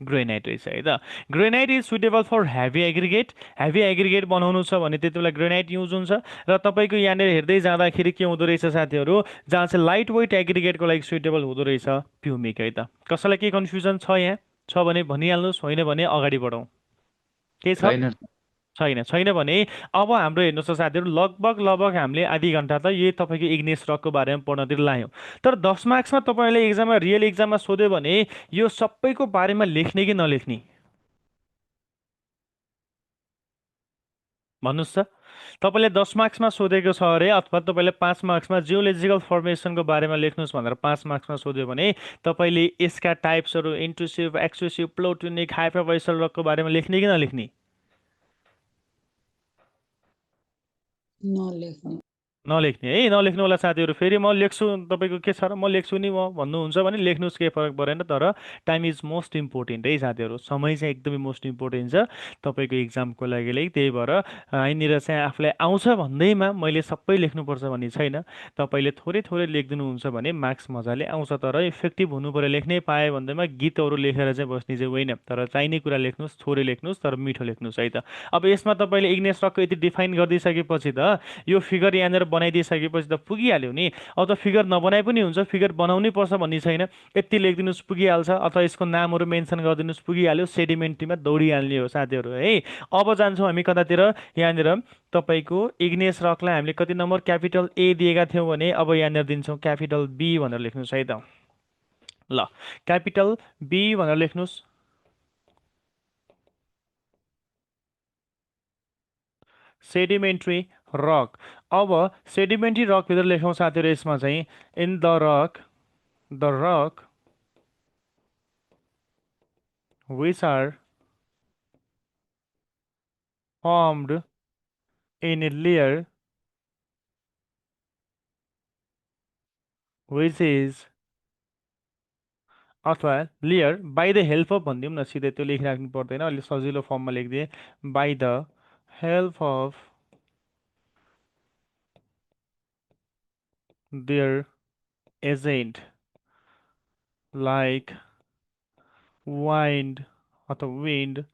ग्रेनाइट रहेछ है त। Granite is suitable for heavy aggregate. Heavy aggregate बनाउनु छ भने त्यति बेला ग्रेनाइट युज हुन्छ। र तपाईँको यहाँनिर हेर्दै जाँदाखेरि के हुँदो रहेछ साथीहरू, जहाँ चाहिँ लाइट वेट एग्रिगेटको लागि सुइटेबल हुँदो रहेछ प्युमिक है त। कसैलाई के कन्फ्युजन छ यहाँ, छ भने भनिहाल्नुहोस्, होइन भने अगाडि बढौँ। के छ, छैन। छैन, छैन भने अब हाम्रो हेर्नुहोस् त साथीहरू, लगभग लगभग हामीले आधी घन्टा त यही तपाईँको इग्नियस रकको बारेमा पढ्नतिर लायौँ। तर 10 मार्क्समा तपाईँले एक्जाममा, रियल एक्जाममा सोध्यो भने यो सबैको बारेमा लेख्ने कि नलेख्ने भन्नुहोस् त। तपाईँले 10 मार्क्समा सोधेको छ अरे, अथवा तपाईँले 5 मार्क्समा जियोलोजिकल फर्मेसनको बारेमा लेख्नुहोस् भनेर 5 मार्क्समा सोध्यो भने तपाईँले यसका टाइप्सहरू इन्ट्रुसिभ, एक्सक्लुसिभ, प्लोटोनिक, हाइपरबाइसल रकको बारेमा लेख्ने कि नलेख्ने, नलेख्ने। नलेख्ने है। नलेख्नु होला साथीहरू। फेरि म लेख्छु, तपाईँको के छ र, म लेख्छु नि म भन्नुहुन्छ भने लेख्नुहोस्, केही फरक परेन। तर टाइम इज मोस्ट इम्पोर्टेन्ट है साथीहरू। समय चाहिँ एकदमै मोस्ट इम्पोर्टेन्ट छ तपाईँको इक्जामको लागि। त्यही भएर यहीँनिर चाहिँ आफूलाई आउँछ भन्दैमा मैले सबै लेख्नुपर्छ भन्ने छैन। तपाईँले थोरै थोरै लेखिदिनुहुन्छ भने मार्क्स मजाले आउँछ। तर इफेक्टिभ हुनु पऱ्यो, लेख्नै पाएँ भन्दैमा गीतहरू लेखेर चाहिँ बस्ने चाहिँ होइन। तर चाहिने कुरा लेख्नुहोस्, थोरै लेख्नुहोस् तर मिठो लेख्नुहोस् है त। अब यसमा तपाईँले इग्नियस रकको यति डिफाइन गरिदिइसकेपछि त यो फिगर यहाँनिर बनाइदिइसकेपछि त पुगिहाल्यो नि। अब त फिगर नबनाए पनि हुन्छ, फिगर बनाउनै पर्छ भन्ने छैन। यति लेखिदिनुहोस् पुगिहाल्छ, अथवा यसको नामहरू मेन्सन गरिदिनुहोस् पुगिहाल्यो। सेडिमेन्ट्रीमा दौडिहाल्ने हो साथीहरू है। अब जान्छौँ हामी कतातिर, यहाँनिर तपाईँको इग्नियस रकलाई हामीले कति नम्बर, क्यापिटल ए दिएका थियौँ भने अब यहाँनिर दिन्छौँ क्यापिटल बी भनेर लेख्नुहोस् है त। ल क्यापिटल बी भनेर लेख्नुहोस्। Sedimentary rock. अब सेडिमेन्ट्री रकभित्र लेखौँ साथीहरू, यसमा चाहिँ in the rock which are formed in a layer which is अथवा layer by the help of भनिदिउँ न, सिधै त्यो लेखिराख्नु पर्दैन, अलिक सजिलो फर्ममा लेखिदिएँ। By the help of their agent like wind अथवा विन्ड,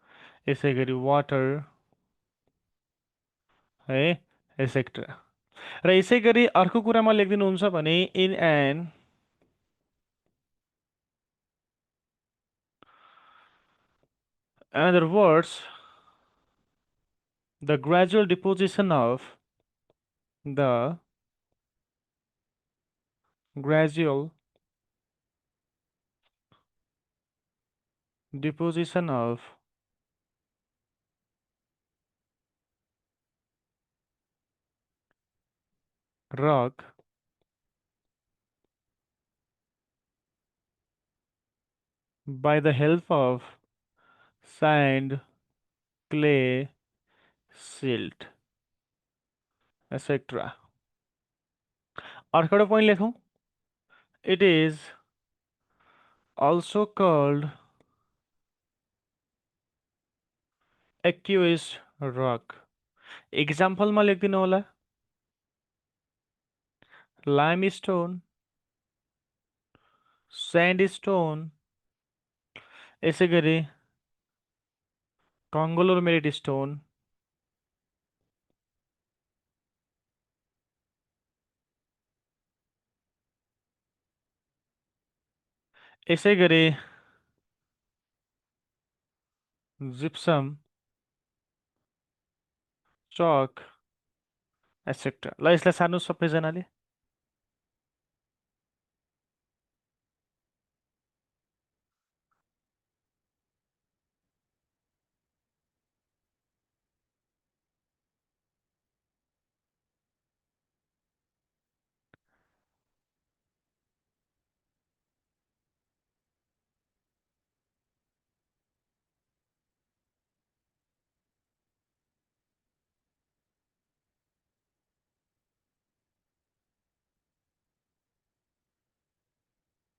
यसै गरी वाटर है, एसेक्ट्रा। र यसै गरी अर्को कुरामा लेखिदिनुहुन्छ भने in an other words, the gradual deposition of the gradual deposition of rock by the help of sand, clay, silt, etc. अर्को point लेखौँ, it is also called aqueous rock. Example मा लेखिदिनु होला, limestone, sandstone, यसै गरी conglomerate stone, यसै गरी gypsum, chalk, etc. ल यसलाई सार्नु सबैजनाले।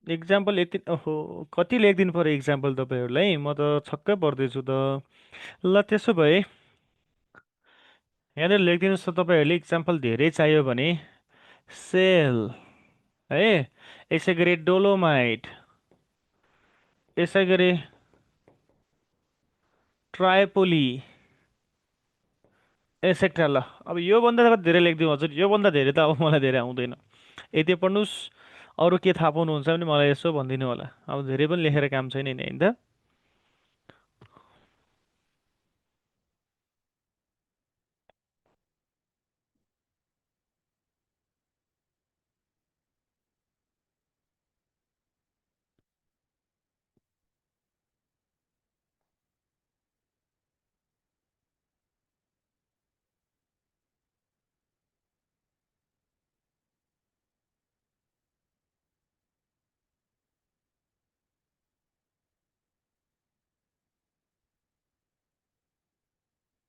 इक्जाम्पल यति, ओहो कति लेखिदिनु पऱ्यो इक्जाम्पल तपाईँहरूलाई, म त छक्कै पर्दैछु त। ल त्यसो भए यहाँनिर लेखिदिनुहोस् त तपाईँहरूले, इक्जाम्पल धेरै चाहियो भने सेल है, यसै गरी डोलोमाइट, यसै गरी ट्राइपोली, एसेक्ट्रा। ल अब योभन्दा त धेरै लेखिदिउँ हजुर, योभन्दा धेरै त अब मलाई धेरै आउँदैन। यति पढ्नुहोस्, अरू के थाहा पाउनुहुन्छ भने मलाई यसो भनिदिनु होला, अब धेरै पनि लेखेर काम छैन नि होइन त।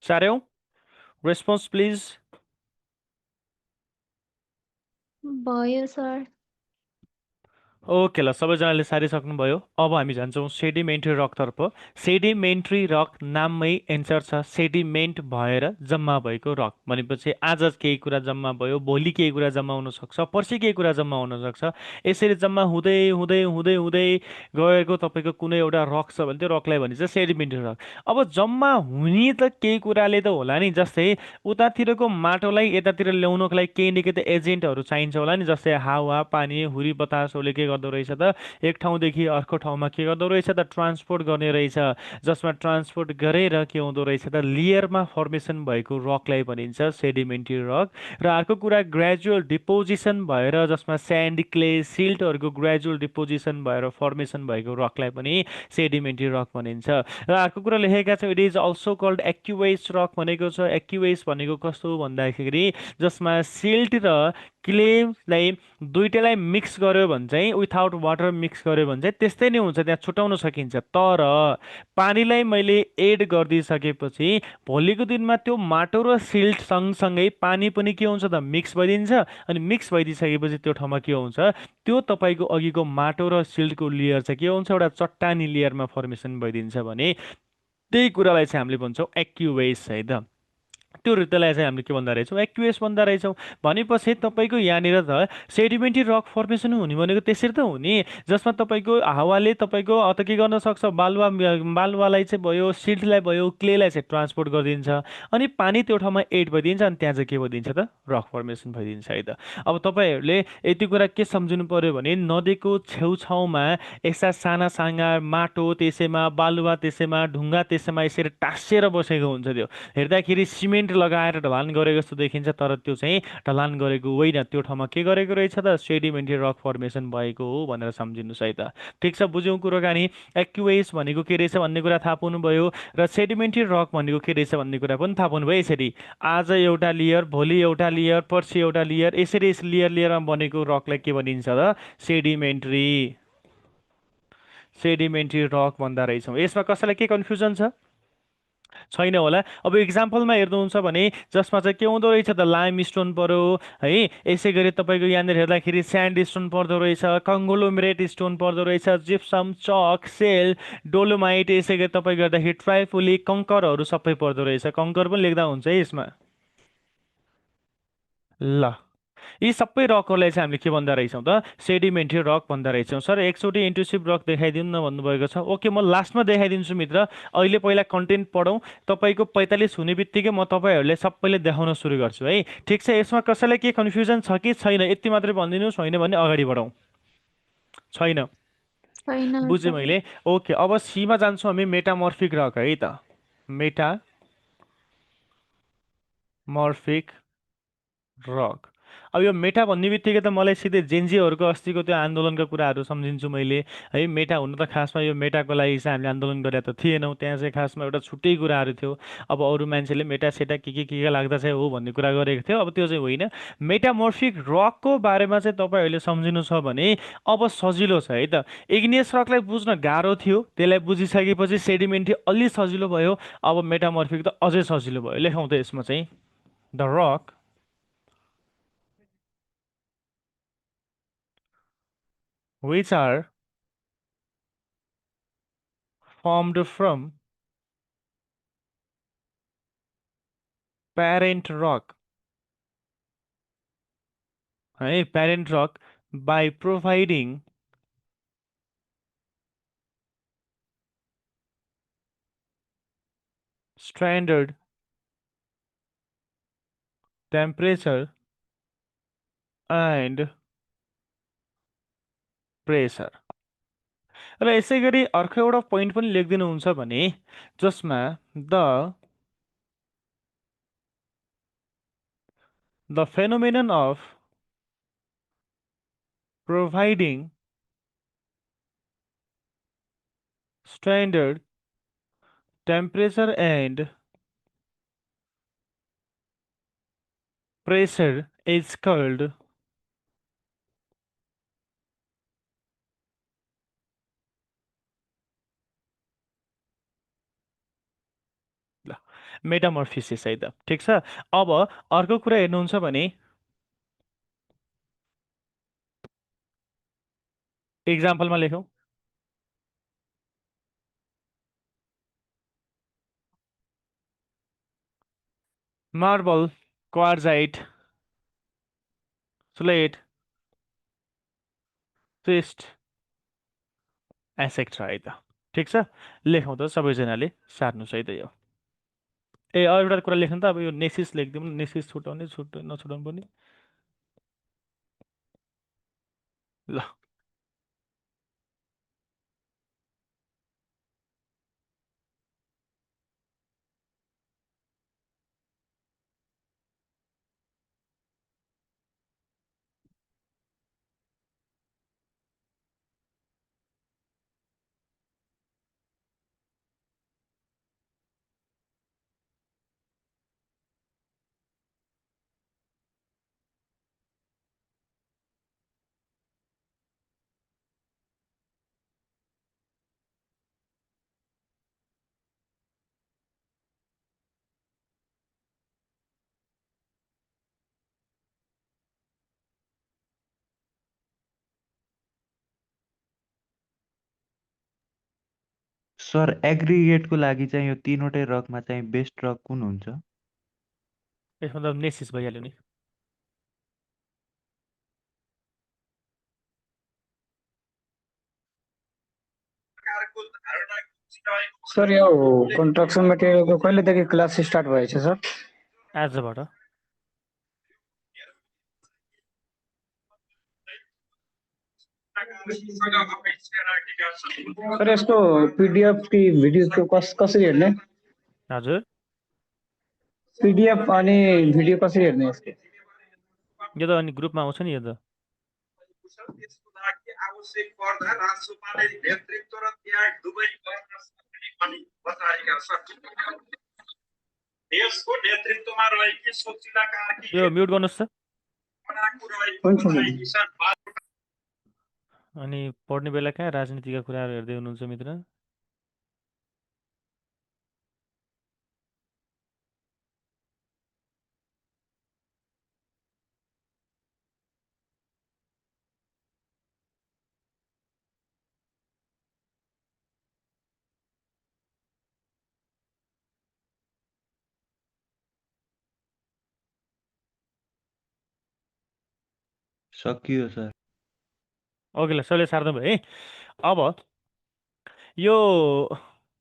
सार्यौँ, रेस्पोन्स प्लिज। भयो सर। ओके ल, सबैजनाले सारिसक्नुभयो। अब हामी जान्छौँ सेडिमेन्ट्री रकतर्फ। सेडिमेन्ट्री रक नाममै एन्सर छ, सेडिमेन्ट भएर जम्मा भएको रक भनेपछि आज केही कुरा जम्मा भयो, भोलि केही कुरा जम्मा हुनसक्छ, पर्सि केही कुरा जम्मा हुनसक्छ। यसरी जम्मा हुँदै हुँदै हुँदै हुँदै गएको तपाईँको कुनै एउटा रक छ भने त्यो रकलाई भनिन्छ सेडिमेन्ट्री रक। अब जम्मा हुने त केही कुराले त होला नि, जस्तै उतातिरको माटोलाई यतातिर ल्याउनको लागि केही न केही त एजेन्टहरू चाहिन्छ होला नि, जस्तै हावा, पानी, हुरी बतासहरूले के गर्दो रहेछ त, एक ठाउँदेखि अर्को ठाउँमा के गर्दो रहेछ त, ट्रान्सपोर्ट गर्ने रहेछ, जसमा ट्रान्सपोर्ट गरेर के हुँदो रहेछ त, लेयरमा फर्मेसन भएको रकलाई भनिन्छ सेडिमेन्ट्री रक। र अर्को कुरा ग्रेजुअल डिपोजिसन भएर, जसमा स्यान्ड, क्ले, सिल्टहरूको ग्रेजुअल डिपोजिसन भएर फर्मेसन भएको रकलाई पनि सेडिमेन्ट्री रक भनिन्छ। र अर्को कुरा लेखेका छौँ, it is also called aqueous rock भनेको छ। एक्युवेस भनेको कस्तो भन्दाखेरि जसमा सिल्ट र क्लेलाई दुइटैलाई मिक्स गर्यो भने चाहिँ विथाउट वाटर मिक्स गर्यो भने चाहिँ त्यस्तै नै हुन्छ, त्यहाँ छुटाउन सकिन्छ। तर पानीलाई मैले एड गरिदिइसकेपछि भोलिको दिनमा त्यो माटो र सिल्ट सँगसँगै पानी पनि के हुन्छ त मिक्स भइदिन्छ। अनि मिक्स भइदिइसकेपछि त्यो ठाउँमा के हुन्छ, त्यो तपाईँको अघिको माटो र सिल्टको लेयर चाहिँ के हुन्छ, एउटा चट्टानी लेयरमा फर्मेसन भइदिन्छ भने त्यही कुरालाई चाहिँ हामीले भन्छौँ एक्युवेस है त। त्यो त्यसलाई चाहिँ हामीले के भन्दा रहेछौँ, एक्युएस भन्दा रहेछौँ। भनेपछि तपाईँको यहाँनिर त सेडिमेन्ट्री रक फर्मेसन हुने भनेको त्यसरी त हुने, जसमा तपाईँको हावाले तपाईँको त के गर्न सक्छ, बालुवालाई चाहिँ भयो, सिल्टलाई भयो, क्लेलाई चाहिँ ट्रान्सपोर्ट गरिदिन्छ। अनि पानी त्यो ठाउँमा एड भइदिन्छ, अनि त्यहाँ चाहिँ के भइदिन्छ त, रक फर्मेसन भइदिन्छ है त। अब तपाईँहरूले यति कुरा के सम्झिनु पर्यो भने नदीको छेउछाउमा यस्ता साना साना माटो त्यसैमा, बालुवा त्यसैमा, ढुङ्गा त्यसैमा यसरी टाँसिएर बसेको हुन्छ। त्यो हेर्दाखेरि सिमेन्ट लगाएर ढलान गरेको जस्तो देखिन्छ, तर त्यो चाहिँ ढलान गरेको होइन। त्यो ठाउँमा के गरेको रहेछ त, सेडिमेन्ट्री रक फर्मेसन भएको हो भनेर सम्झिनुहोस् है त। ठिक छ, बुझ्यौँ कुराकानी। एक्युवेस भनेको के रहेछ भन्ने कुरा थाहा पाउनुभयो, र सेडिमेन्ट्री रक भनेको के रहेछ भन्ने कुरा पनि थाहा पाउनुभयो। यसरी आज एउटा लेयर, भोलि एउटा लेयर, पर्सि एउटा लेयर, यसरी लेयर लेयरमा बनेको रकलाई के भनिन्छ त, सेडिमेन्ट्री सेडिमेन्ट्री रक भन्दा रहेछौँ। यसमा कसैलाई के कन्फ्युजन छ? छैन होला। अब इक्जाम्पलमा हेर्नुहुन्छ भने जसमा चाहिँ के हुँदो रहेछ त, लाइम स्टोन पर्यो है, यसै गरी तपाईँको यहाँनिर हेर्दाखेरि स्यान्ड स्टोन पर्दो रहेछ, कङ्गोलोमेरेट स्टोन पर्दो रहेछ, जिप्सम, चक, सेल, डोलोमाइट, यसै गरी तपाईँको हेर्दाखेरि ट्राइफोली, कङ्करहरू सबै पर्दो रहेछ। कङ्कर पनि लेख्दा हुन्छ है यसमा। ल, यी सबै रकहरूलाई चाहिँ हामीले के भन्दा रहेछौँ त, सेडिमेन्ट्री रक भन्दा रहेछौँ। सर एकचोटि इन्ट्रुसिभ रक देखाइदिनु न भन्नुभएको छ। ओके, म लास्टमा देखाइदिन्छु मित्र। अहिले पहिला कन्टेन्ट पढौँ। तपाईँको 45 हुने बित्तिकै म तपाईँहरूले सबैले देखाउन सुरु गर्छु है। ठिक छ, यसमा कसैलाई के कन्फ्युजन छ कि छैन, यति मात्रै भनिदिनुहोस्, होइन भने अगाडि बढौँ। छैन, छैन बुझेँ सर। मैले। ओके, अब सीमा जान्छौँ हामी, मेटामर्फिक रक है त। मेटामर्फिक रक। अब यो मेटा भन्ने बित्तिकै त मलाई सिधै जेन्जीहरूको अस्तिको त्यो आन्दोलनका कुराहरू सम्झिन्छु मैले है। मेटा हुनु त खासमा यो मेटाको लागि चाहिँ हामीले आन्दोलन गरेका त थिएनौँ, त्यहाँ चाहिँ खासमा एउटा छुट्टै कुराहरू थियो। अब अरू मान्छेले मेटा सेटा के लाग्दा चाहिँ हो भन्ने कुरा गरेको थियो, अब त्यो चाहिँ होइन। मेटामोर्फिक रकको बारेमा चाहिँ तपाईँहरूले सम्झिनु छ भने अब सजिलो छ है त। इग्नियस रकलाई बुझ्न गाह्रो थियो, त्यसलाई बुझिसकेपछि सेडिमेन्ट्री अलि सजिलो भयो। अब मेटामोर्फिक त अझै सजिलो भयो। लेखौँ त यसमा चाहिँ, the rock which are formed from parent rock है, parent rock by providing standard temperature and pressure। र यसै गरी अर्को एउटा पोइन्ट पनि लेखिदिनुहुन्छ भने जसमा the phenomenon of providing standard temperature and pressure is called मेटामर्फिसिस है त। ठिक छ, अब अर्को कुरा हेर्नुहुन्छ भने इक्जाम्पलमा लेखौँ। Marble, quartzite, slate, schist, etcetera है त। ठिक छ, लेखौँ त सबैजनाले, सार्नुहोस् है त यो। ए एउटा कुरा लेख्नु त, अब यो नेसिस लेखिदिउँ न, नेसिस छुटाउने नछुटाउनु पनि। ल, सर एग्रिगेटको लागि चाहिँ यो तीनवटै रकमा चाहिँ बेस्ट रक कुन हुन्छ? यसमा त नेसिस भइहाल्यो नि। सर यो कन्स्ट्रक्सन मटेरियलको कहिलेदेखि क्लास स्टार्ट भएछ सर? आजबाट। सर यसको पीडीएफ कि भिडियो कसरी हेर्ने? हजुर पीडीएफ अनि भिडियो कसरी हेर्ने यसको? यो त अनि ग्रुपमा आउँछ नि यो त। यसको लागि आवश्यक पर्दा राजसभाले नेतृत्व र त्याग दुवै गर्न सक्ने पनि बताएका छन्। देशको नेतृत्वमा रहेकी सुशीला कार्की यो म्युट गर्नुहोस् त। हुन्छ सर। अनि पढ्ने बेला कहाँ राजनीतिका कुराहरू हेर्दै हुनुहुन्छ मित्र? सकियो सर। ओके ल, सबैले सार्नु भयो है। अब यो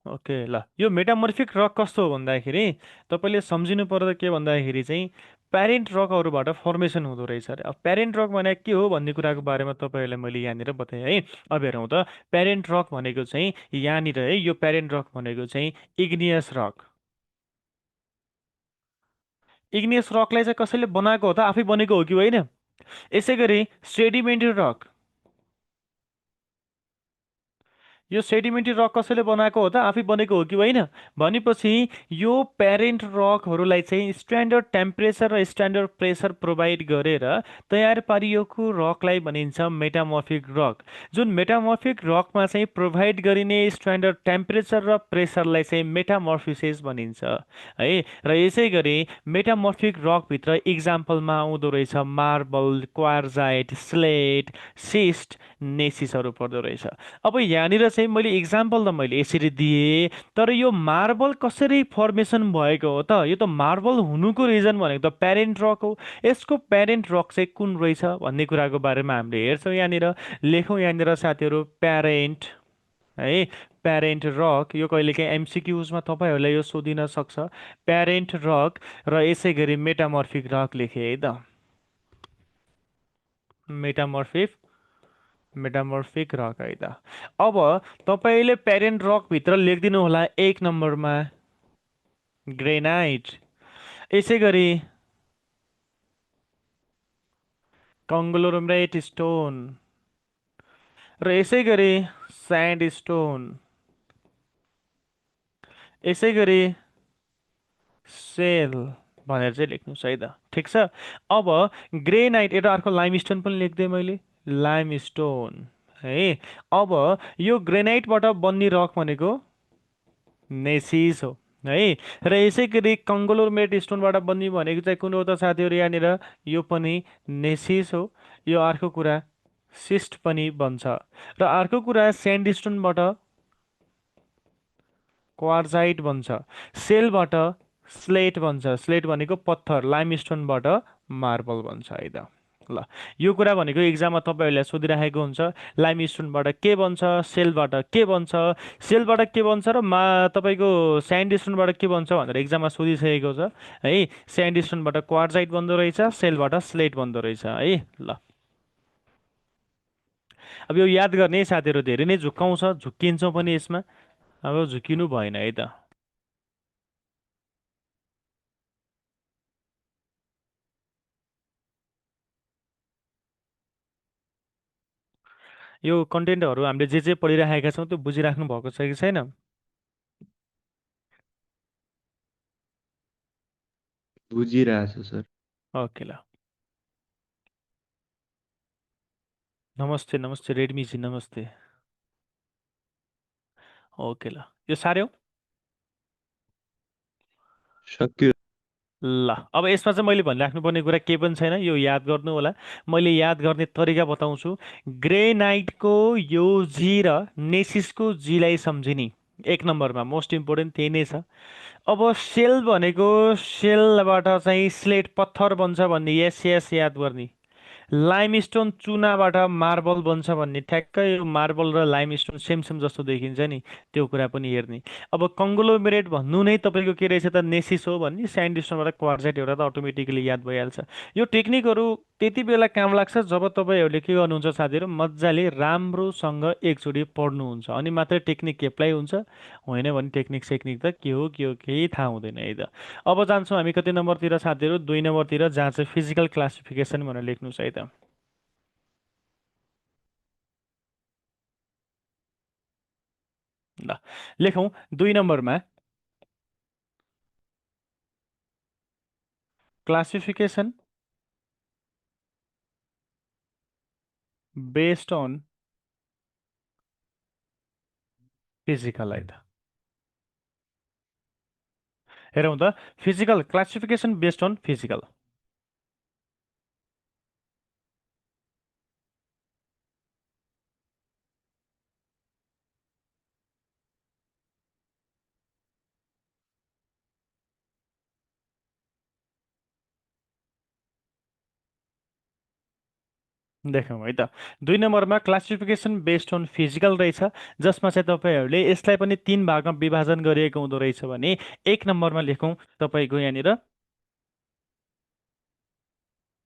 ओके ल, यो मेटामर्फिक रक कस्तो हो भन्दाखेरि तपाईँले सम्झिनु पर्दा के भन्दाखेरि चाहिँ प्यारेन्ट रकहरूबाट फर्मेसन हुँदो रहेछ अरे। अब प्यारेन्ट रक भने के हो भन्ने कुराको बारेमा तपाईँहरूलाई मैले यहाँनिर बताएँ है। अब हेरौँ त, प्यारेन्ट रक भनेको चाहिँ यहाँनिर है, यो प्यारेन्ट रक भनेको चाहिँ इग्नियस रक। इग्नियस रकलाई चाहिँ कसैले बनाएको हो त, आफै बनेको हो कि होइन? यसै गरी सेडिमेन्टरी रक, यो सेडिमेन्टरी रक कसैले बनाएको हो त, आफै बनेको हो कि होइन? भनेपछि यो प्यारेन्ट रकहरूलाई चाहिँ स्ट्यान्डर्ड टेम्परेचर र स्ट्यान्डर्ड प्रेसर प्रोभाइड गरेर तयार पारिएको रकलाई भनिन्छ मेटामर्फिक रक। जुन मेटामर्फिक रकमा चाहिँ प्रोभाइड गरिने स्ट्यान्डर्ड टेम्परेचर र प्रेसरलाई चाहिँ मेटामर्फिसेस भनिन्छ है। र यसै गरी मेटामर्फिक रकभित्र इक्जाम्पलमा आउँदो रहेछ मार्बल, क्वार्जाइट, स्लेट, सिस्ट, नेसिसहरू पर्दो रहेछ। अब यहाँनिर चाहिँ मैले इक्जाम्पल त मैले यसरी दिएँ, तर यो मार्बल कसरी फर्मेसन भएको हो त? यो त मार्बल हुनुको रिजन भनेको त प्यारेन्ट रक हो। यसको प्यारेन्ट रक चाहिँ कुन रहेछ भन्ने कुराको बारेमा हामीले हेर्छौँ। यहाँनिर लेखौँ, यहाँनिर साथीहरू प्यारेन्ट है, प्यारेन्ट रक। यो कहिलेकाहीँ एमसिक्युजमा तपाईँहरूलाई यो सोधिन सक्छ, प्यारेन्ट रक। र यसै गरी मेटामर्फिक रक लेखेँ है त, मेटामर्फिक रक है त। अब तपाईँले प्यारेन्ट रकभित्र लेखिदिनु होला 1 नम्बरमा ग्रेनाइट, यसै गरी कङ्ग्लोमरेट स्टोन, र यसै गरी स्यान्ड स्टोन, यसै गरी सेल भनेर चाहिँ लेख्नुहोस् है त। ठिक छ। अब ग्रेनाइट, एउटा अर्को लाइमस्टोन पनि लेखिदिएँ मैले, लाइमस्टोन है। अब यो ग्रेनाइटबाट बन्ने रक भनेको नेसिस हो है। र यसै गरी कङ्ग्लोमरेट स्टोनबाट बन्ने भनेको चाहिँ कुन हो त साथीहरू? यहाँनिर यो पनि नेसिस हो। यो अर्को कुरा सिस्ट पनि बन्छ। र अर्को कुरा स्यान्ड स्टोनबाट क्वार्जाइट बन्छ, सेलबाट स्लेट बन्छ, स्लेट भनेको पत्थर, लाइमस्टोनबाट मार्बल बन्छ है त। ल, यो कुरा भनेको इक्जाममा तपाईँहरूलाई सोधिराखेको हुन्छ, लाइमस्टोनबाट के बन्छ, सेलबाट के बन्छ, सेलबाट के बन्छ र तपाईँको स्यान्ड स्टोनबाट के बन्छ भनेर इक्जाममा सोधिसकेको छ है। स्यान्ड स्टोनबाट क्वार्जाइट बन्दो रहेछ, सेलबाट स्लेट बन्दो रहेछ है। ल, अब यो याद गर्ने साथीहरू धेरै नै झुक्काउँछ, झुक्किन्छौँ पनि यसमा, अब झुकिनु भएन है त। यो कन्टेन्टहरू हामीले जे पढिराखेका छौँ त्यो बुझिराख्नु भएको छ कि छैन? बुझिरहेछु सर। ओके ल, नमस्ते नमस्ते रेडमीजी, नमस्ते। ओके ल, यो सार्यौँ सक्यो। ल। अब यसमा चाहिँ मैले भनिराख्नुपर्ने कुरा केही पनि छैन, यो याद गर्नु होला। मैले याद गर्ने तरिका बताउँछु। ग्रेनाइटको यो जी र नेसिसको जीलाई सम्झिने, एक नम्बरमा मोस्ट इम्पोर्टेन्ट त्यही नै छ। अब सेल भनेको सेलबाट चाहिँ स्लेट पत्थर बन्छ भन्ने यस यस याद गर्ने। लाइमस्टोन चुनाबाट मार्बल बन्छ भन्ने ठ्याक्कै यो मार्बल र लाइमस्टोन सेम सेम जस्तो देखिन्छ नि, त्यो कुरा पनि हेर्ने। अब कङ्ग्लोमेरेट भन्नु नै तपाईँको के रहेछ त नेसिस हो भन्ने, स्यान्डस्टोनबाट क्वार्जाइट एउटा त अटोमेटिकली याद भइहाल्छ। यो टेक्निकहरू त्यति बेला काम लाग्छ जब तपाईँहरूले के गर्नुहुन्छ साथीहरू, मजाले राम्रोसँग एकचोटि पढ्नुहुन्छ अनि मात्रै टेक्निक एप्लाई हुन्छ। होइन भने टेक्निक सेक्निक त के हो केही थाहा हुँदैन है त। अब जान्छौँ हामी कति नम्बरतिर साथीहरू, 2 नम्बरतिर, जहाँ चाहिँ फिजिकल क्लासिफिकेसन भनेर लेख्नुहोस् है त। ल लेखौँ 2 नम्बरमा क्लासिफिकेसन बेस्ड अन फिजिकल है त। हेरौँ त, physical classification based on physical. देखौँ है त, 2 नम्बरमा क्लासिफिकेसन बेस्ड अन फिजिकल रहेछ, जसमा चाहिँ तपाईँहरूले यसलाई पनि 3 भागमा विभाजन गरिएको हुँदो रहेछ भने 1 नम्बरमा लेखौँ तपाईँको यहाँनिर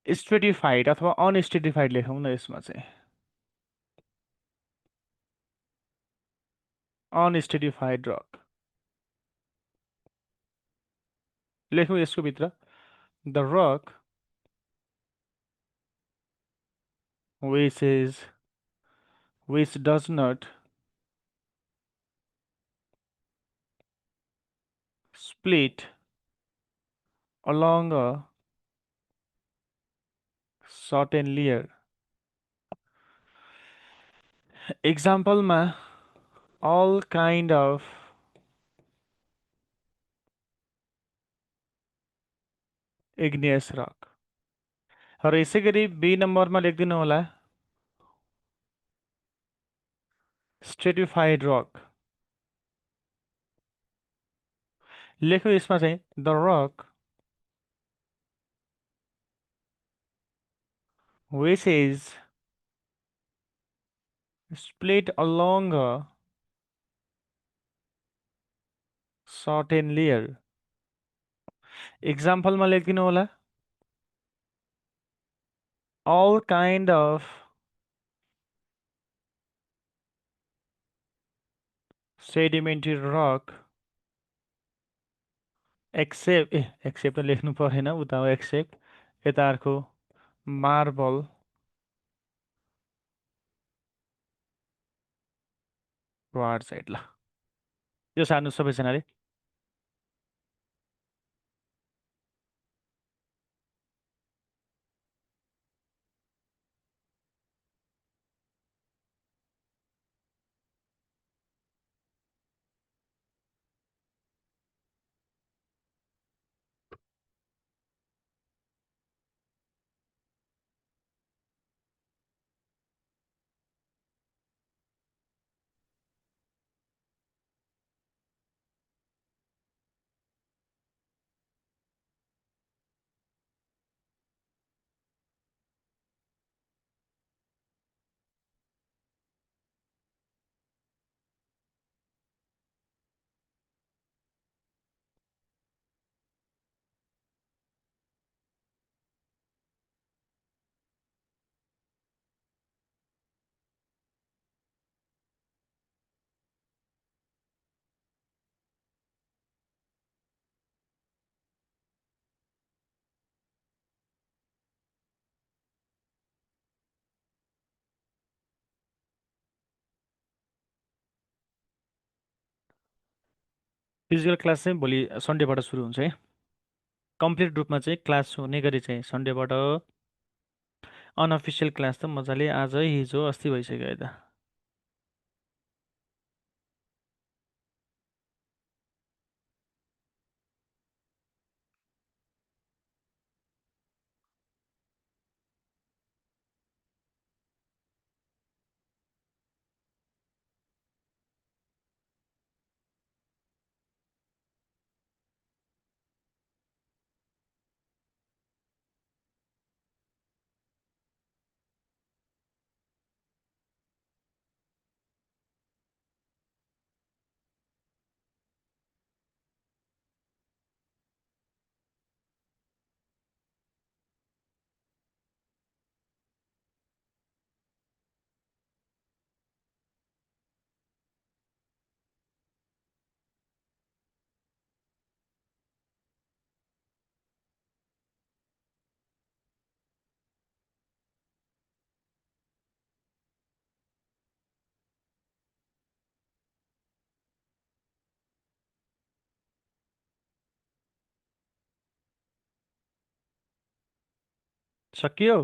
स्ट्रेटिफाइड अथवा अनस्ट्रेटिफाइड लेखौँ न यसमा चाहिँ। अनस्ट्रेटिफाइड रक लेखौँ यसको भित्र, the rock which does not split along a certain layer. Exampleमा all kind of igneous rock। र यसै गरी 2 नम्बरमा लेखिदिनु होला स्ट्रेटिफाइड रक। लेखौँ यसमा चाहिँ the rock which is split along a certain layer। एक्जाम्पलमा लेखिदिनु होला all kind of sedimentary rock except लेख्नु परेन, उता हो एक्सेप्ट, यता अर्को मार्बल क्वार्ट्जाइट। ल यो सार्नु सबैजनाले। फिजिकल क्लास चाहिँ भोलि सन्डेबाट सुरु हुन्छ है। कम्प्लिट रूपमा चाहिँ क्लास हुने गरी चाहिँ सन्डेबाट। अनअफिसियल क्लास त मजाले आज हिजो अस्ति भइसक्यो है त। सकियो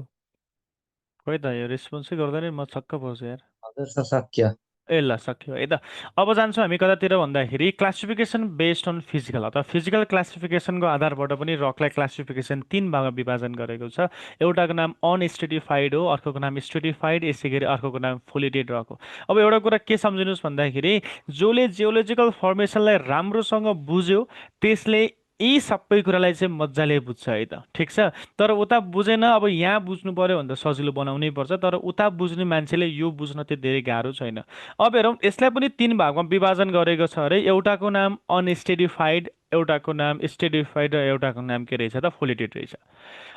खोइ त यो रेस्पोन्सै गर्दैन म छक्क पर्छु यार हजुर सर सक्यो। ए ल सक्यो है त अब जान्छौँ हामी कतातिर भन्दाखेरि क्लासिफिकेसन बेस्ड अन फिजिकल अथवा फिजिकल क्लासिफिकेसनको आधारबाट पनि रकलाई क्लासिफिकेसन तीन भागमा विभाजन गरेको छ। एउटाको नाम अनस्ट्रेटिफाइड हो, अर्कोको नाम स्ट्रेटिफाइड, यसै गरी अर्कोको नाम फोलिटेड रक हो। अब एउटा कुरा के सम्झिनुहोस् भन्दाखेरि जसले जियोलोजिकल फर्मेसनलाई राम्रोसँग बुझ्यो त्यसले यी सबै कुरालाई चाहिँ मजाले बुझ्छ है त, ठिक छ। तर उता बुझेन, अब यहाँ बुझ्नु पर्यो भने त सजिलो बनाउनै पर्छ, तर उता बुझ्ने मान्छेले यो बुझ्न त्यो धेरै गाह्रो छैन। अब हेरौँ, यसलाई पनि तीन भागमा विभाजन गरेको छ अरे। एउटाको नाम अनस्टेडिफाइड, एउटाको नाम स्टेडिफाइड र एउटाको नाम के रहेछ त फोलिटेड रहेछ।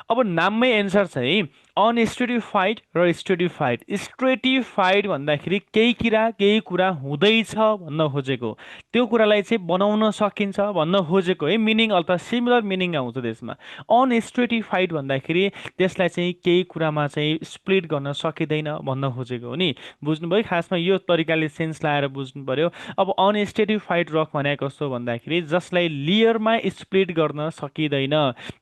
अब नाममै एन्सर छ है, अनस्ट्रेटिफाइड र स्ट्रेटिफाइड। स्ट्रेटिफाइड भन्दाखेरि केही कुरा हुँदैछ भन्न खोजेको, त्यो कुरालाई चाहिँ बनाउन सकिन्छ भन्न खोजेको है, मिनिङ अथवा सिमिलर मिनिङ आउँछ त्यसमा। अनस्ट्रेटिफाइड भन्दाखेरि त्यसलाई चाहिँ केही कुरामा चाहिँ स्प्लिट गर्न सकिँदैन भन्न खोजेको हो नि, बुझ्नुभयो। खासमा यो तरिकाले सेन्स लाएर बुझ्नु पर्यो। अब अनस्टेटिफाइड रक भनेको कस्तो भन्दाखेरि जसलाई लेयरमा स्प्लिट गर्न सकिँदैन,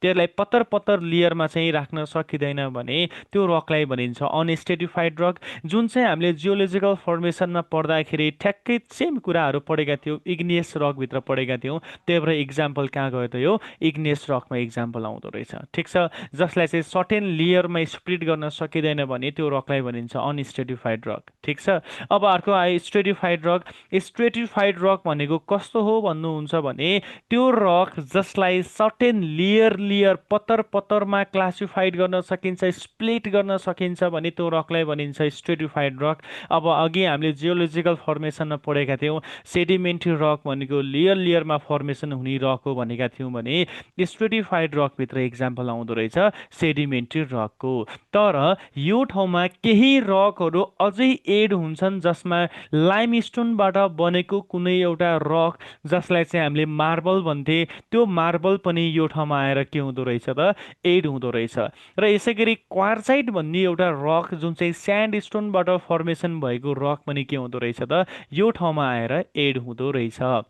त्यसलाई पत्तर पत्तर लेयरमा चाहिँ राख्न सकिँदैन भने त्यो रकलाई भनिन्छ अनस्टेटिफाइड रक। जुन चाहिँ हामीले जियोलोजिकल फर्मेसनमा पढ्दाखेरि ठ्याक्कै सेम कुराहरू पढेका थियौँ, इग्नियस रकभित्र पढेका थियौँ। त्यही भएर इक्जाम्पल कहाँ गयो त, यो इग्नियस रकमा इक्जाम्पल आउँदो रहेछ, ठिक छ। जसलाई चाहिँ सर्टेन लेयरमा स्प्लिट गर्न सकिँदैन भने त्यो रकलाई भनिन्छ अनस्टेटिफाइड रक, ठिक छ। अब अर्को आयो स्ट्रेटिफाइड रक। स्ट्रेटिफाइड रक भनेको कस्तो हो भन्नुहुन्छ भने त्यो रक जसलाई सर्टेन लेयर पत्तर पत्तरमा क्लासिफाइड गर्न सकिन्छ, स्प्लिट गर्न सकिन्छ भने त्यो रकलाई भनिन्छ स्ट्रेटिफाइड रक। अब अघि हामीले जियोलोजिकल फर्मेसनमा पढेका थियौँ सेडिमेन्ट्री रक भनेको लेयरमा फर्मेसन हुने रक हो भनेका थियौँ भने स्ट्रेटिफाइड रकभित्र इक्जाम्पल आउँदो रहेछ सेडिमेन्ट्री रकको। तर यो ठाउँमा केही रकहरू अझै एड हुन्छन् जसमा लाइमस्टोनबाट बनेको कुनै एउटा रक जसलाई चाहिँ हामीले मार्बल भन्थे, त्यो मार्बल पनि यो ठाउँमा आएर के हुँदो रहेछ त, एड हुँदो रहेछ। र यसै गरी क्वार्साइट भन्ने एउटा रक जुन चाहिँ स्यान्ड स्टोनबाट फर्मेसन भएको रक पनि के हुँदो रहेछ त, यो ठाउँमा आएर एड हुँदो रहेछ।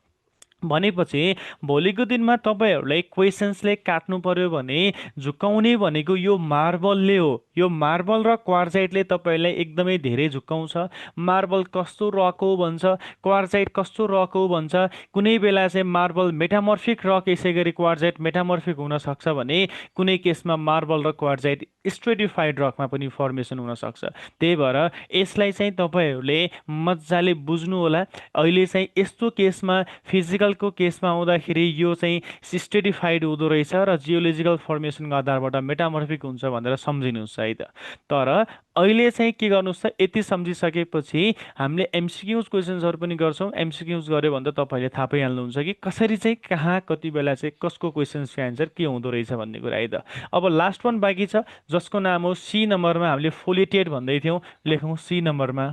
भनेपछि भोलिको दिनमा तपाईँहरूलाई क्वेसन्सले काट्नु पर्यो भने झुक्काउने भनेको यो मार्बलले हो। यो मार्बल र क्वार्जाइटले तपाईँहरूलाई एकदमै धेरै झुक्काउँछ। मार्बल कस्तो रक हो भन्छ, क्वार्जाइट कस्तो रक हो भन्छ। कुनै बेला चाहिँ मार्बल मेटामर्फिक रक, यसै गरी क्वार्जाइट मेटामर्फिक हुनसक्छ भने कुनै केसमा मार्बल र क्वार्जाइट स्ट्रेटिफाइड रकमा पनि फर्मेसन हुनसक्छ। त्यही भएर यसलाई चाहिँ तपाईँहरूले मजाले बुझ्नु होला। अहिले चाहिँ यस्तो केसमा फिजिकलको केसमा आउँदाखेरि यो चाहिँ स्ट्रेटिफाइड हुँदो रहेछ र जियोलोजिकल फर्मेसनको आधारबाट मेटामर्फिक हुन्छ भनेर सम्झिनुहोस् है त। तर अहिले चाहिँ के गर्नुहोस् त, यति सम्झिसकेपछि हामीले एमसिक्युज क्वेसन्सहरू पनि गर्छौँ। एमसिक्युज गऱ्यो भने त तपाईँले थाहा पाइहाल्नुहुन्छ कि कसरी चाहिँ कहाँ कति बेला चाहिँ कसको क्वेसन्सको एन्सर के हुँदो रहेछ भन्ने कुरा है त। अब लास्ट वान बाँकी छ जसको नाम हो सी नम्बरमा, हामीले फोलिटेड भन्दै थियौँ, लेखौँ सी नम्बरमा।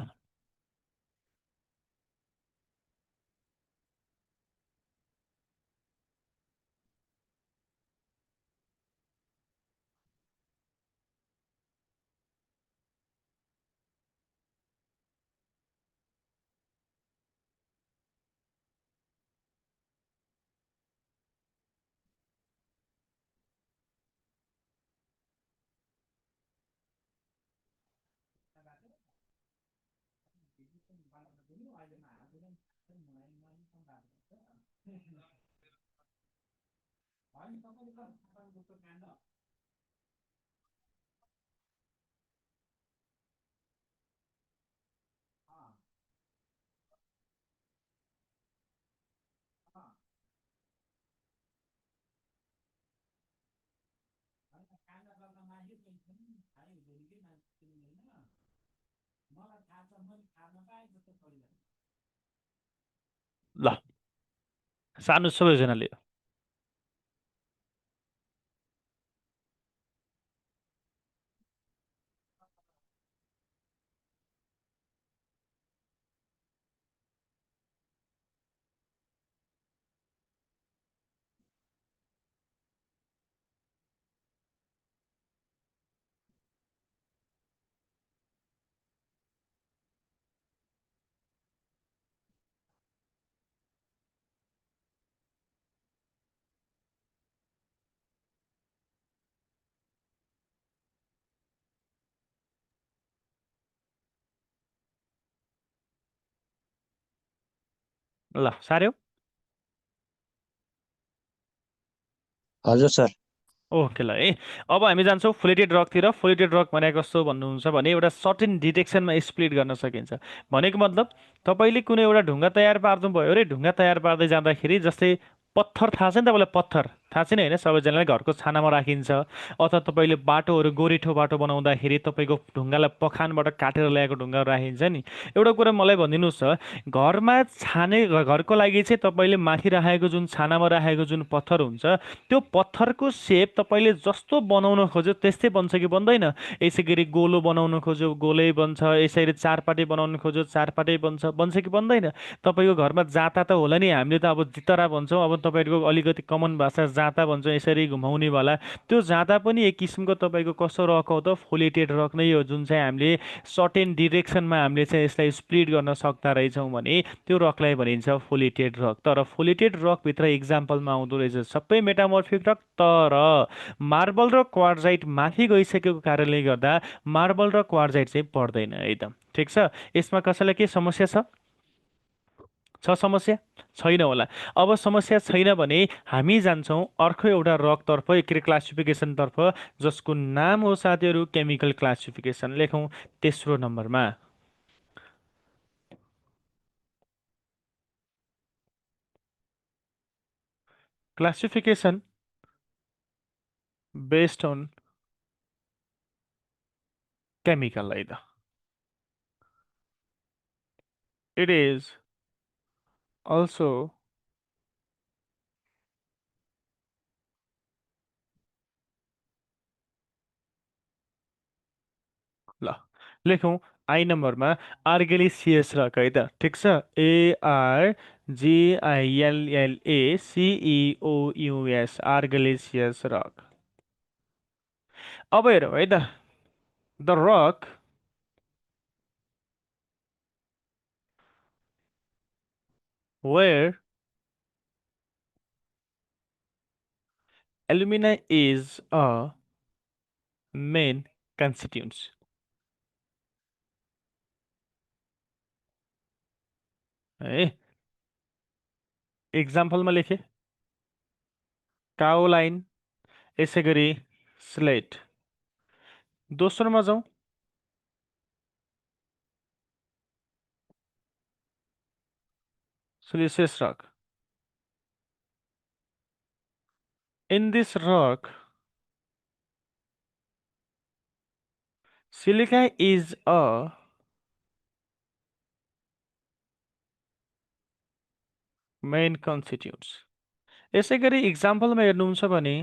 ल सानो सबैजनाले ल सार्यो। हजुर सर। ओके ल है। अब हामी जान्छौँ फ्लेटेड रकतिर। फ्लेटेड रक भनेको कस्तो भन्नुहुन्छ भने एउटा सर्टेन डिटेक्सनमा स्प्लिट गर्न सकिन्छ। भनेको मतलब तपाईँले कुनै एउटा ढुङ्गा तयार पार्नु भयो अरे, ढुङ्गा तयार पार्दै जाँदाखेरि जस्तै पत्थर थाहा छ नि तपाईँलाई, पत्थर थाहा छैन होइन, सबैजनाले घरको छानामा राखिन्छ, अथवा तपाईँले बाटोहरू गोरेठो बाटो बनाउँदाखेरि तपाईँको ढुङ्गालाई पखानबाट काटेर ल्याएको ढुङ्गाहरू राखिन्छ नि। एउटा कुरा मलाई भनिदिनुहोस् त, घरमा छाने घरको लागि चाहिँ तपाईँले माथि राखेको जुन छानामा राखेको जुन पत्थर हुन्छ, त्यो पत्थरको सेप तपाईँले जस्तो बनाउन खोज्यो त्यस्तै बन्छ कि बन्दैन? यसै गरी गोलो बनाउन खोज्यो गोलै बन्छ, यसरी चारपाटे बनाउन खोज्यो चारपाटे बन्छ, बन्छ कि बन्दैन? तपाईँको घरमा जाँता त होला नि, हामीले त अब जितरा भन्छौँ, अब तपाईँहरूको अलिकति कमन भाषा जाँता भन्छौँ, यसरी घुमाउनेवाला। त्यो जाँता पनि एक किसिमको तपाईँको कस्तो रक हो त, फोलिटेड रक नै हो, जुन चाहिँ हामीले सर्टेन डिरेक्सनमा हामीले चाहिँ यसलाई स्प्लिट गर्न सक्दा रहेछौँ भने त्यो रकलाई भनिन्छ फोलिटेड रक। तर फोलिटेड रकभित्र इक्जाम्पलमा आउँदो रहेछ सबै मेटामोर्फिक रक, तर मार्बल र क्वार्जाइट माथि गइसकेको कारणले गर्दा मार्बल र क्वार्जाइट चाहिँ पर्दैन एकदम ठिक छ। यसमा कसैलाई के समस्या छ? समस्या छैन होला। अब समस्या छैन भने हामी जान्छौँ अर्को एउटा रकतर्फ, एक क्लासिफिकेसनतर्फ, जसको नाम हो साथीहरू केमिकल क्लासिफिकेसन। लेखौँ तेस्रो नम्बरमा। Classification based on chemical either. It is also ल लेखौँ आई नम्बरमा आर्गेलिसियस रक है त, ठिक छ। ARGILLACEOUS argillaceous rock. अब हेरौँ है त, the rock where alumina is a main constituent है। इक्जाम्पलमा लेखेँ काओलाइन, यसै गरी स्लेट। दोस्रोमा जाउँ, siliceous rock. In this rock, silica is a main constituent. यसै गरी इक्जाम्पलमा हेर्नुहुन्छ भने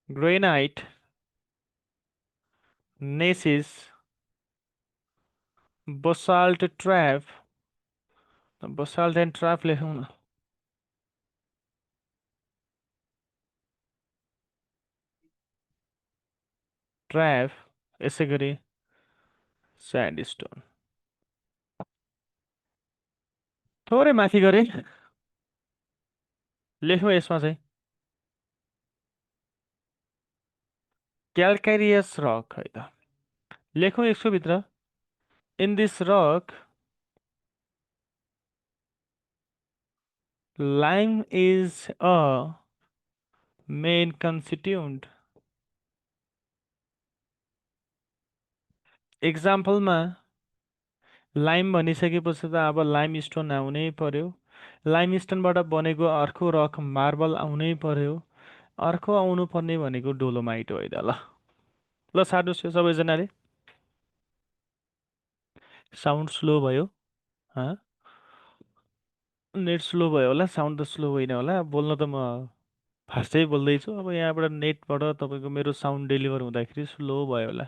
granite, gneiss, basalt trap, basalt and trap लेखौँ न। ट्र्याप, यसै गरी स्यान्डस्टोन। थोरै माथि गरे लेखौँ यसमा चाहिँ क्याल्कारियस रक है त। लेखौँ यसको भित्र in this rock lime is a main constituent. इक्जाम्पलमा लाइम भनिसकेपछि त अब लाइम स्टोन आउनै पर्यो, लाइम स्टोनबाट बनेको अर्को रक मार्बल आउनै पर्यो, अर्को आउनुपर्ने भनेको डोलोमाइट हो है त। ल ल सार्नुहोस् यो सबैजनाले। साउन्ड स्लो भयो, नेट स्लो भयो होला, साउन्ड त स्लो होइन होला। बोल्न त म फास्टै बोल्दैछु, अब यहाँबाट नेटबाट तपाईँको मेरो साउन्ड डेलिभर हुँदाखेरि स्लो भयो होला।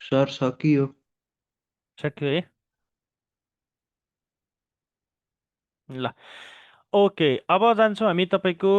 सर सकियो। सक्यो है ल ओके अब जान्छौँ हामी तपाईँको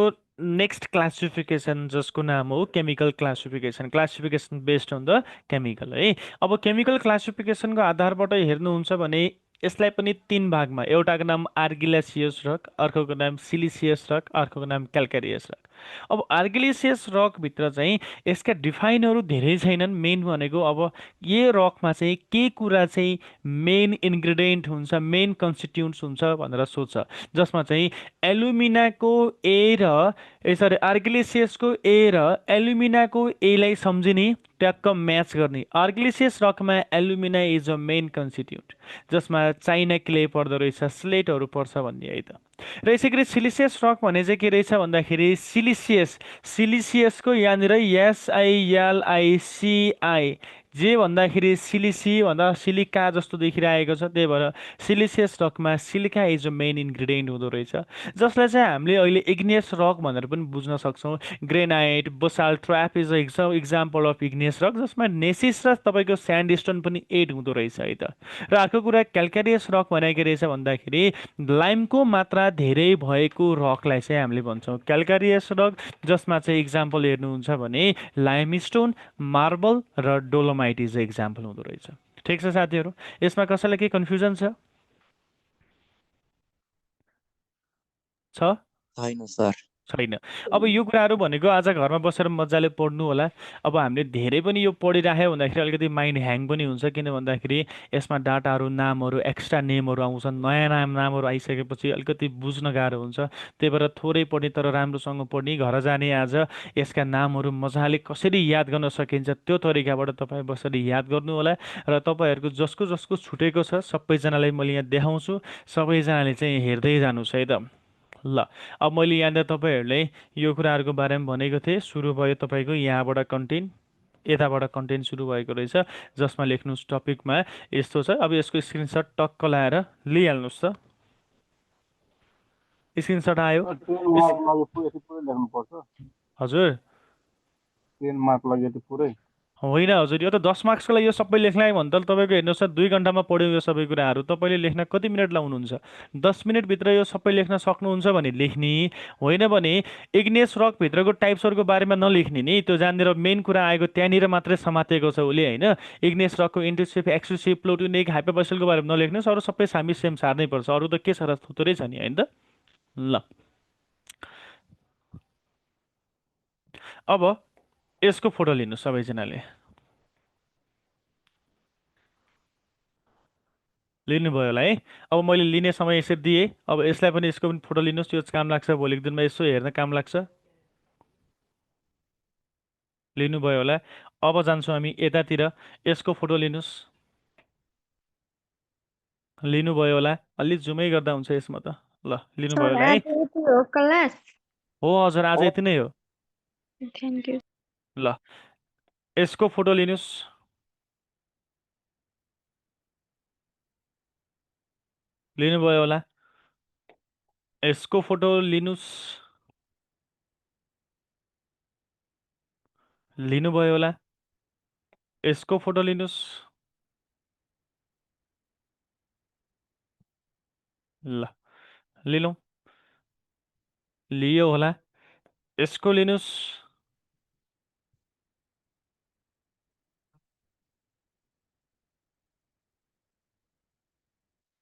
नेक्स्ट क्लासिफिकेसन जसको नाम हो chemical classification based on the chemical है। अब केमिकल क्लासिफिकेसनको आधारबाट हेर्नुहुन्छ भने यसलाई पनि तीन भागमा, एउटाको नाम आर्गिलेसियस रक, अर्कोको नाम सिलिसियस रक, अर्कोको नाम क्याल्कारियस रक। अब आर्गिलेसियस रकभित्र चाहिँ यसका डिफाइनहरू धेरै छैनन्। मेन भनेको अब यो रकमा चाहिँ के कुरा चाहिँ मेन इन्ग्रिडियन्ट हुन्छ, मेन कन्स्टिट्युन्ट्स हुन्छ भनेर सोध्छ, जसमा चाहिँ एलुमिनाको ए र सरी आर्गिलेसियसको ए र एलुमिनाको एलाई सम्झिने, ट्याक्क म्याच गर्ने। आर्गिलेसियस रकमा alumina is a main constituent, जसमा चाइना क्ले पर्दो रहेछ, स्लेटहरू पर्छ भन्ने है त। र यसै गरी सिलिसियस रक भने चाहिँ के रहेछ भन्दाखेरि सिलिसियसको यहाँनिर SILICI जे भन्दाखेरि सिलिसी भन्दा सिलिका जस्तो देखिरहेको छ, त्यही भएर सिलिसियस रकमा silica is a main ingredient हुँदो रहेछ, जसलाई चाहिँ हामीले अहिले इग्नियस रक भनेर पनि बुझ्न सक्छौँ। Granite, basalt, trap is example of igneous rock, जसमा नेसिस र तपाईँको स्यान्डस्टोन पनि एड हुँदो रहेछ है त। र अर्को कुरा क्याल्कारियस रक भनेको रहेछ भन्दाखेरि लाइमको मात्रा धेरै भएको रकलाई चाहिँ हामीले भन्छौँ क्याल्कारियस रक, जसमा चाहिँ इक्जाम्पल हेर्नुहुन्छ भने लाइमस्टोन, मार्बल र डोलोमाइट इज इक्जाम्पल हुँदो रहेछ। ठिक छ साथीहरू, यसमा कसैलाई केही कन्फ्युजन छ? छैन सर। छैन। अब यो कुराहरू भनेको आज घरमा बसेर मजाले पढ्नु होला। अब हामीले धेरै पनि यो पढिराख्यो भन्दाखेरि अलिकति माइन्ड ह्याङ पनि हुन्छ, किन भन्दाखेरि यसमा डाटाहरू, नामहरू, एक्स्ट्रा नेमहरू आउँछन्। नयाँ नामहरू आइसकेपछि अलिकति बुझ्न गाह्रो हुन्छ। त्यही भएर थोरै पढ्ने तर राम्रोसँग पढ्ने, घर जाने आज यसका नामहरू मजाले कसरी याद गर्न सकिन्छ त्यो तरिकाबाट तपाईँ बसेर याद गर्नु होला। र तपाईँहरूको जसको जसको छुटेको छ सबैजनालाई मैले यहाँ देखाउँछु, सबैजनाले चाहिँ हेर्दै जानुहोस् है त। ल अब मैले यहाँनिर तपाईँहरूले यो कुराहरूको बारेमा भनेको थिएँ। सुरु भयो तपाईँको यहाँबाट कन्टेन्ट, यताबाट कन्टेन्ट सुरु भएको रहेछ, जसमा लेख्नुहोस् टपिकमा यस्तो छ। अब यसको स्क्रिनसट टक्क लाएर लिइहाल्नुहोस् त। स्क्रिनसट आयो? हजुर 10 मार्क लागि यति पुरै होइन हजुर, यो त 10 मार्क्सको लागि यो सबै लेख्नलाई भने त तपाईँको हेर्नुहोस् त 2 घन्टामा पढ्यो यो सबै कुराहरू। तपाईँले लेख्न कति मिनट लाउनुहुन्छ? 10 मिनटभित्र यो सबै लेख्न सक्नुहुन्छ भने लेख्ने, होइन भने इग्नियस रकभित्रको टाइप्सहरूको बारेमा नलेख्ने नि। त्यो जहाँनिर मेन कुरा आएको त्यहाँनिर मात्रै समातेको छ उसले, होइन। इग्नियस रकको इन्ट्रुसिभ, एक्सक्लुसिभ, प्लुटोनिक, हाइपरबसलको बारेमा नलेख्नुहोस्। अरू सबै हामी सेम सार्नै पर्छ, अरू त के छ र, थुत्रै छ नि, होइन त। ल अब यसको फोटो लिनु सबैजनाले। लिनुभयो होला है। अब मैले लिने समय यसरी दिएँ, अब यसलाई पनि, यसको पनि फोटो लिनुहोस्। यो काम लाग्छ, भोलिको दिनमा यसो हेर्न काम लाग्छ। लिनुभयो होला। अब जान्छौँ हामी यतातिर, यसको फोटो लिनुहोस्। लिनुभयो होला, अलि जुमै गर्दा हुन्छ यसमा त। ल लिनुभयो होला है। क्लास हो हजुर, आज यति नै हो। Thank you. ल यसको फोटो लिनुहोस्। लिनुभयो होला। यसको फोटो लिनुहोस्। लिनुभयो होला। यसको फोटो लिनुहोस्। ल लिलौँ, लियो होला। यसको लिनुहोस्।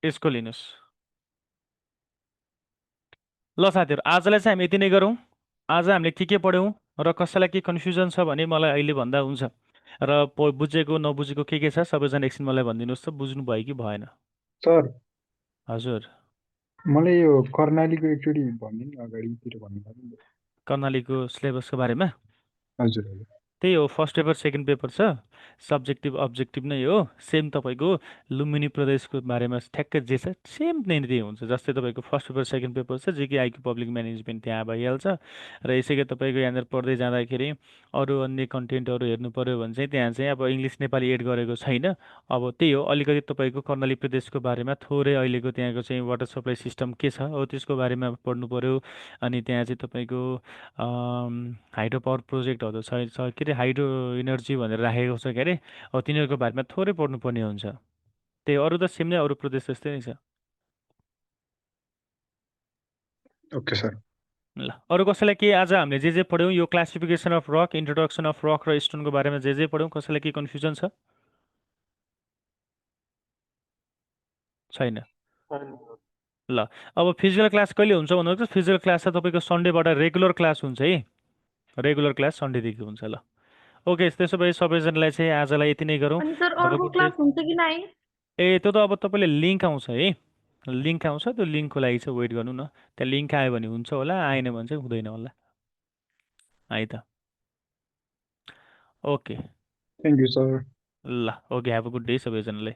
यसको लिनुहोस्। ल साथीहरू, आजलाई चाहिँ हामी यति नै गरौँ। आज हामीले के पढ्यौँ र कसैलाई के कन्फ्युजन छ भने मलाई अहिले भन्दा हुन्छ। र बुझेको नबुझेको के छ सबैजना एकछिन मलाई भनिदिनुहोस् त, बुझ्नु भयो कि भएन? सर हजुर, मलाई यो कर्णालीको एकचोटि भनिदिनु अगाडितिर भन्नु। कर्णालीको सिलेबसको बारेमा हजुर हजुर। त्यही हो, फर्स्ट पेपर सेकेन्ड पेपर छ, सब्जेक्टिभ अब्जेक्टिभ नै हो। सेम तपाईँको लुम्बिनी प्रदेशको बारेमा ठ्याक्कै जे छ सेम नै त्यही हुन्छ। जस्तै तपाईँको फर्स्ट पेपर सेकेन्ड पेपर छ, जेके आइक्यू पब्लिक म्यानेजमेन्ट त्यहाँ भइहाल्छ। र यसैको तपाईँको यहाँनिर पढ्दै जाँदाखेरि अरू अन्य कन्टेन्टहरू हेर्नु पऱ्यो भने चाहिँ त्यहाँ चाहिँ अब इङ्ग्लिस नेपाली एड गरेको छैन। अब त्यही हो, अलिकति तपाईँको कर्णाली प्रदेशको बारेमा थोरै अहिलेको त्यहाँको चाहिँ वाटर सप्लाई सिस्टम के छ हो त्यसको बारेमा पढ्नु पऱ्यो। अनि त्यहाँ चाहिँ तपाईँको हाइड्रो पावर प्रोजेक्टहरू छ के अरे हाइड्रो इनर्जी भनेर राखेको आउँछ के अरे हो तिनीहरूको बारेमा थोरै पढ्नुपर्ने हुन्छ त्यही अरू त सेम नै अरू प्रदेश जस्तै नै छ ओके सर ल अरू कसैलाई के आज हामीले जे पढ्यौँ यो classification of rock introduction of rock र स्टोनको बारेमा जे पढ्यौँ कसैलाई के कन्फ्युजन छ छैन ल अब फिजिकल क्लास कहिले हुन्छ भन्नुहुन्छ फिजिकल क्लास चाहिँ तपाईँको सन्डेबाट रेगुलर क्लास हुन्छ है रेगुलर क्लास सन्डेदेखि हुन्छ ल ओके त्यसो भए सबैजनालाई चाहिँ आजलाई यति नै गरौँ अनि सर अब अर्को गुड डे क्लास हुन्छ कि नै ए त्यो त अब तपाईँले लिङ्क आउँछ है लिङ्क आउँछ त्यो लिङ्कको लागि चाहिँ वेट गर्नु न त्यहाँ लिङ्क आयो भने हुन्छ होला आएन भने चाहिँ हुँदैन होला है त ओके थ्याङ्क यू सर ल okay have a good day सबैजनालाई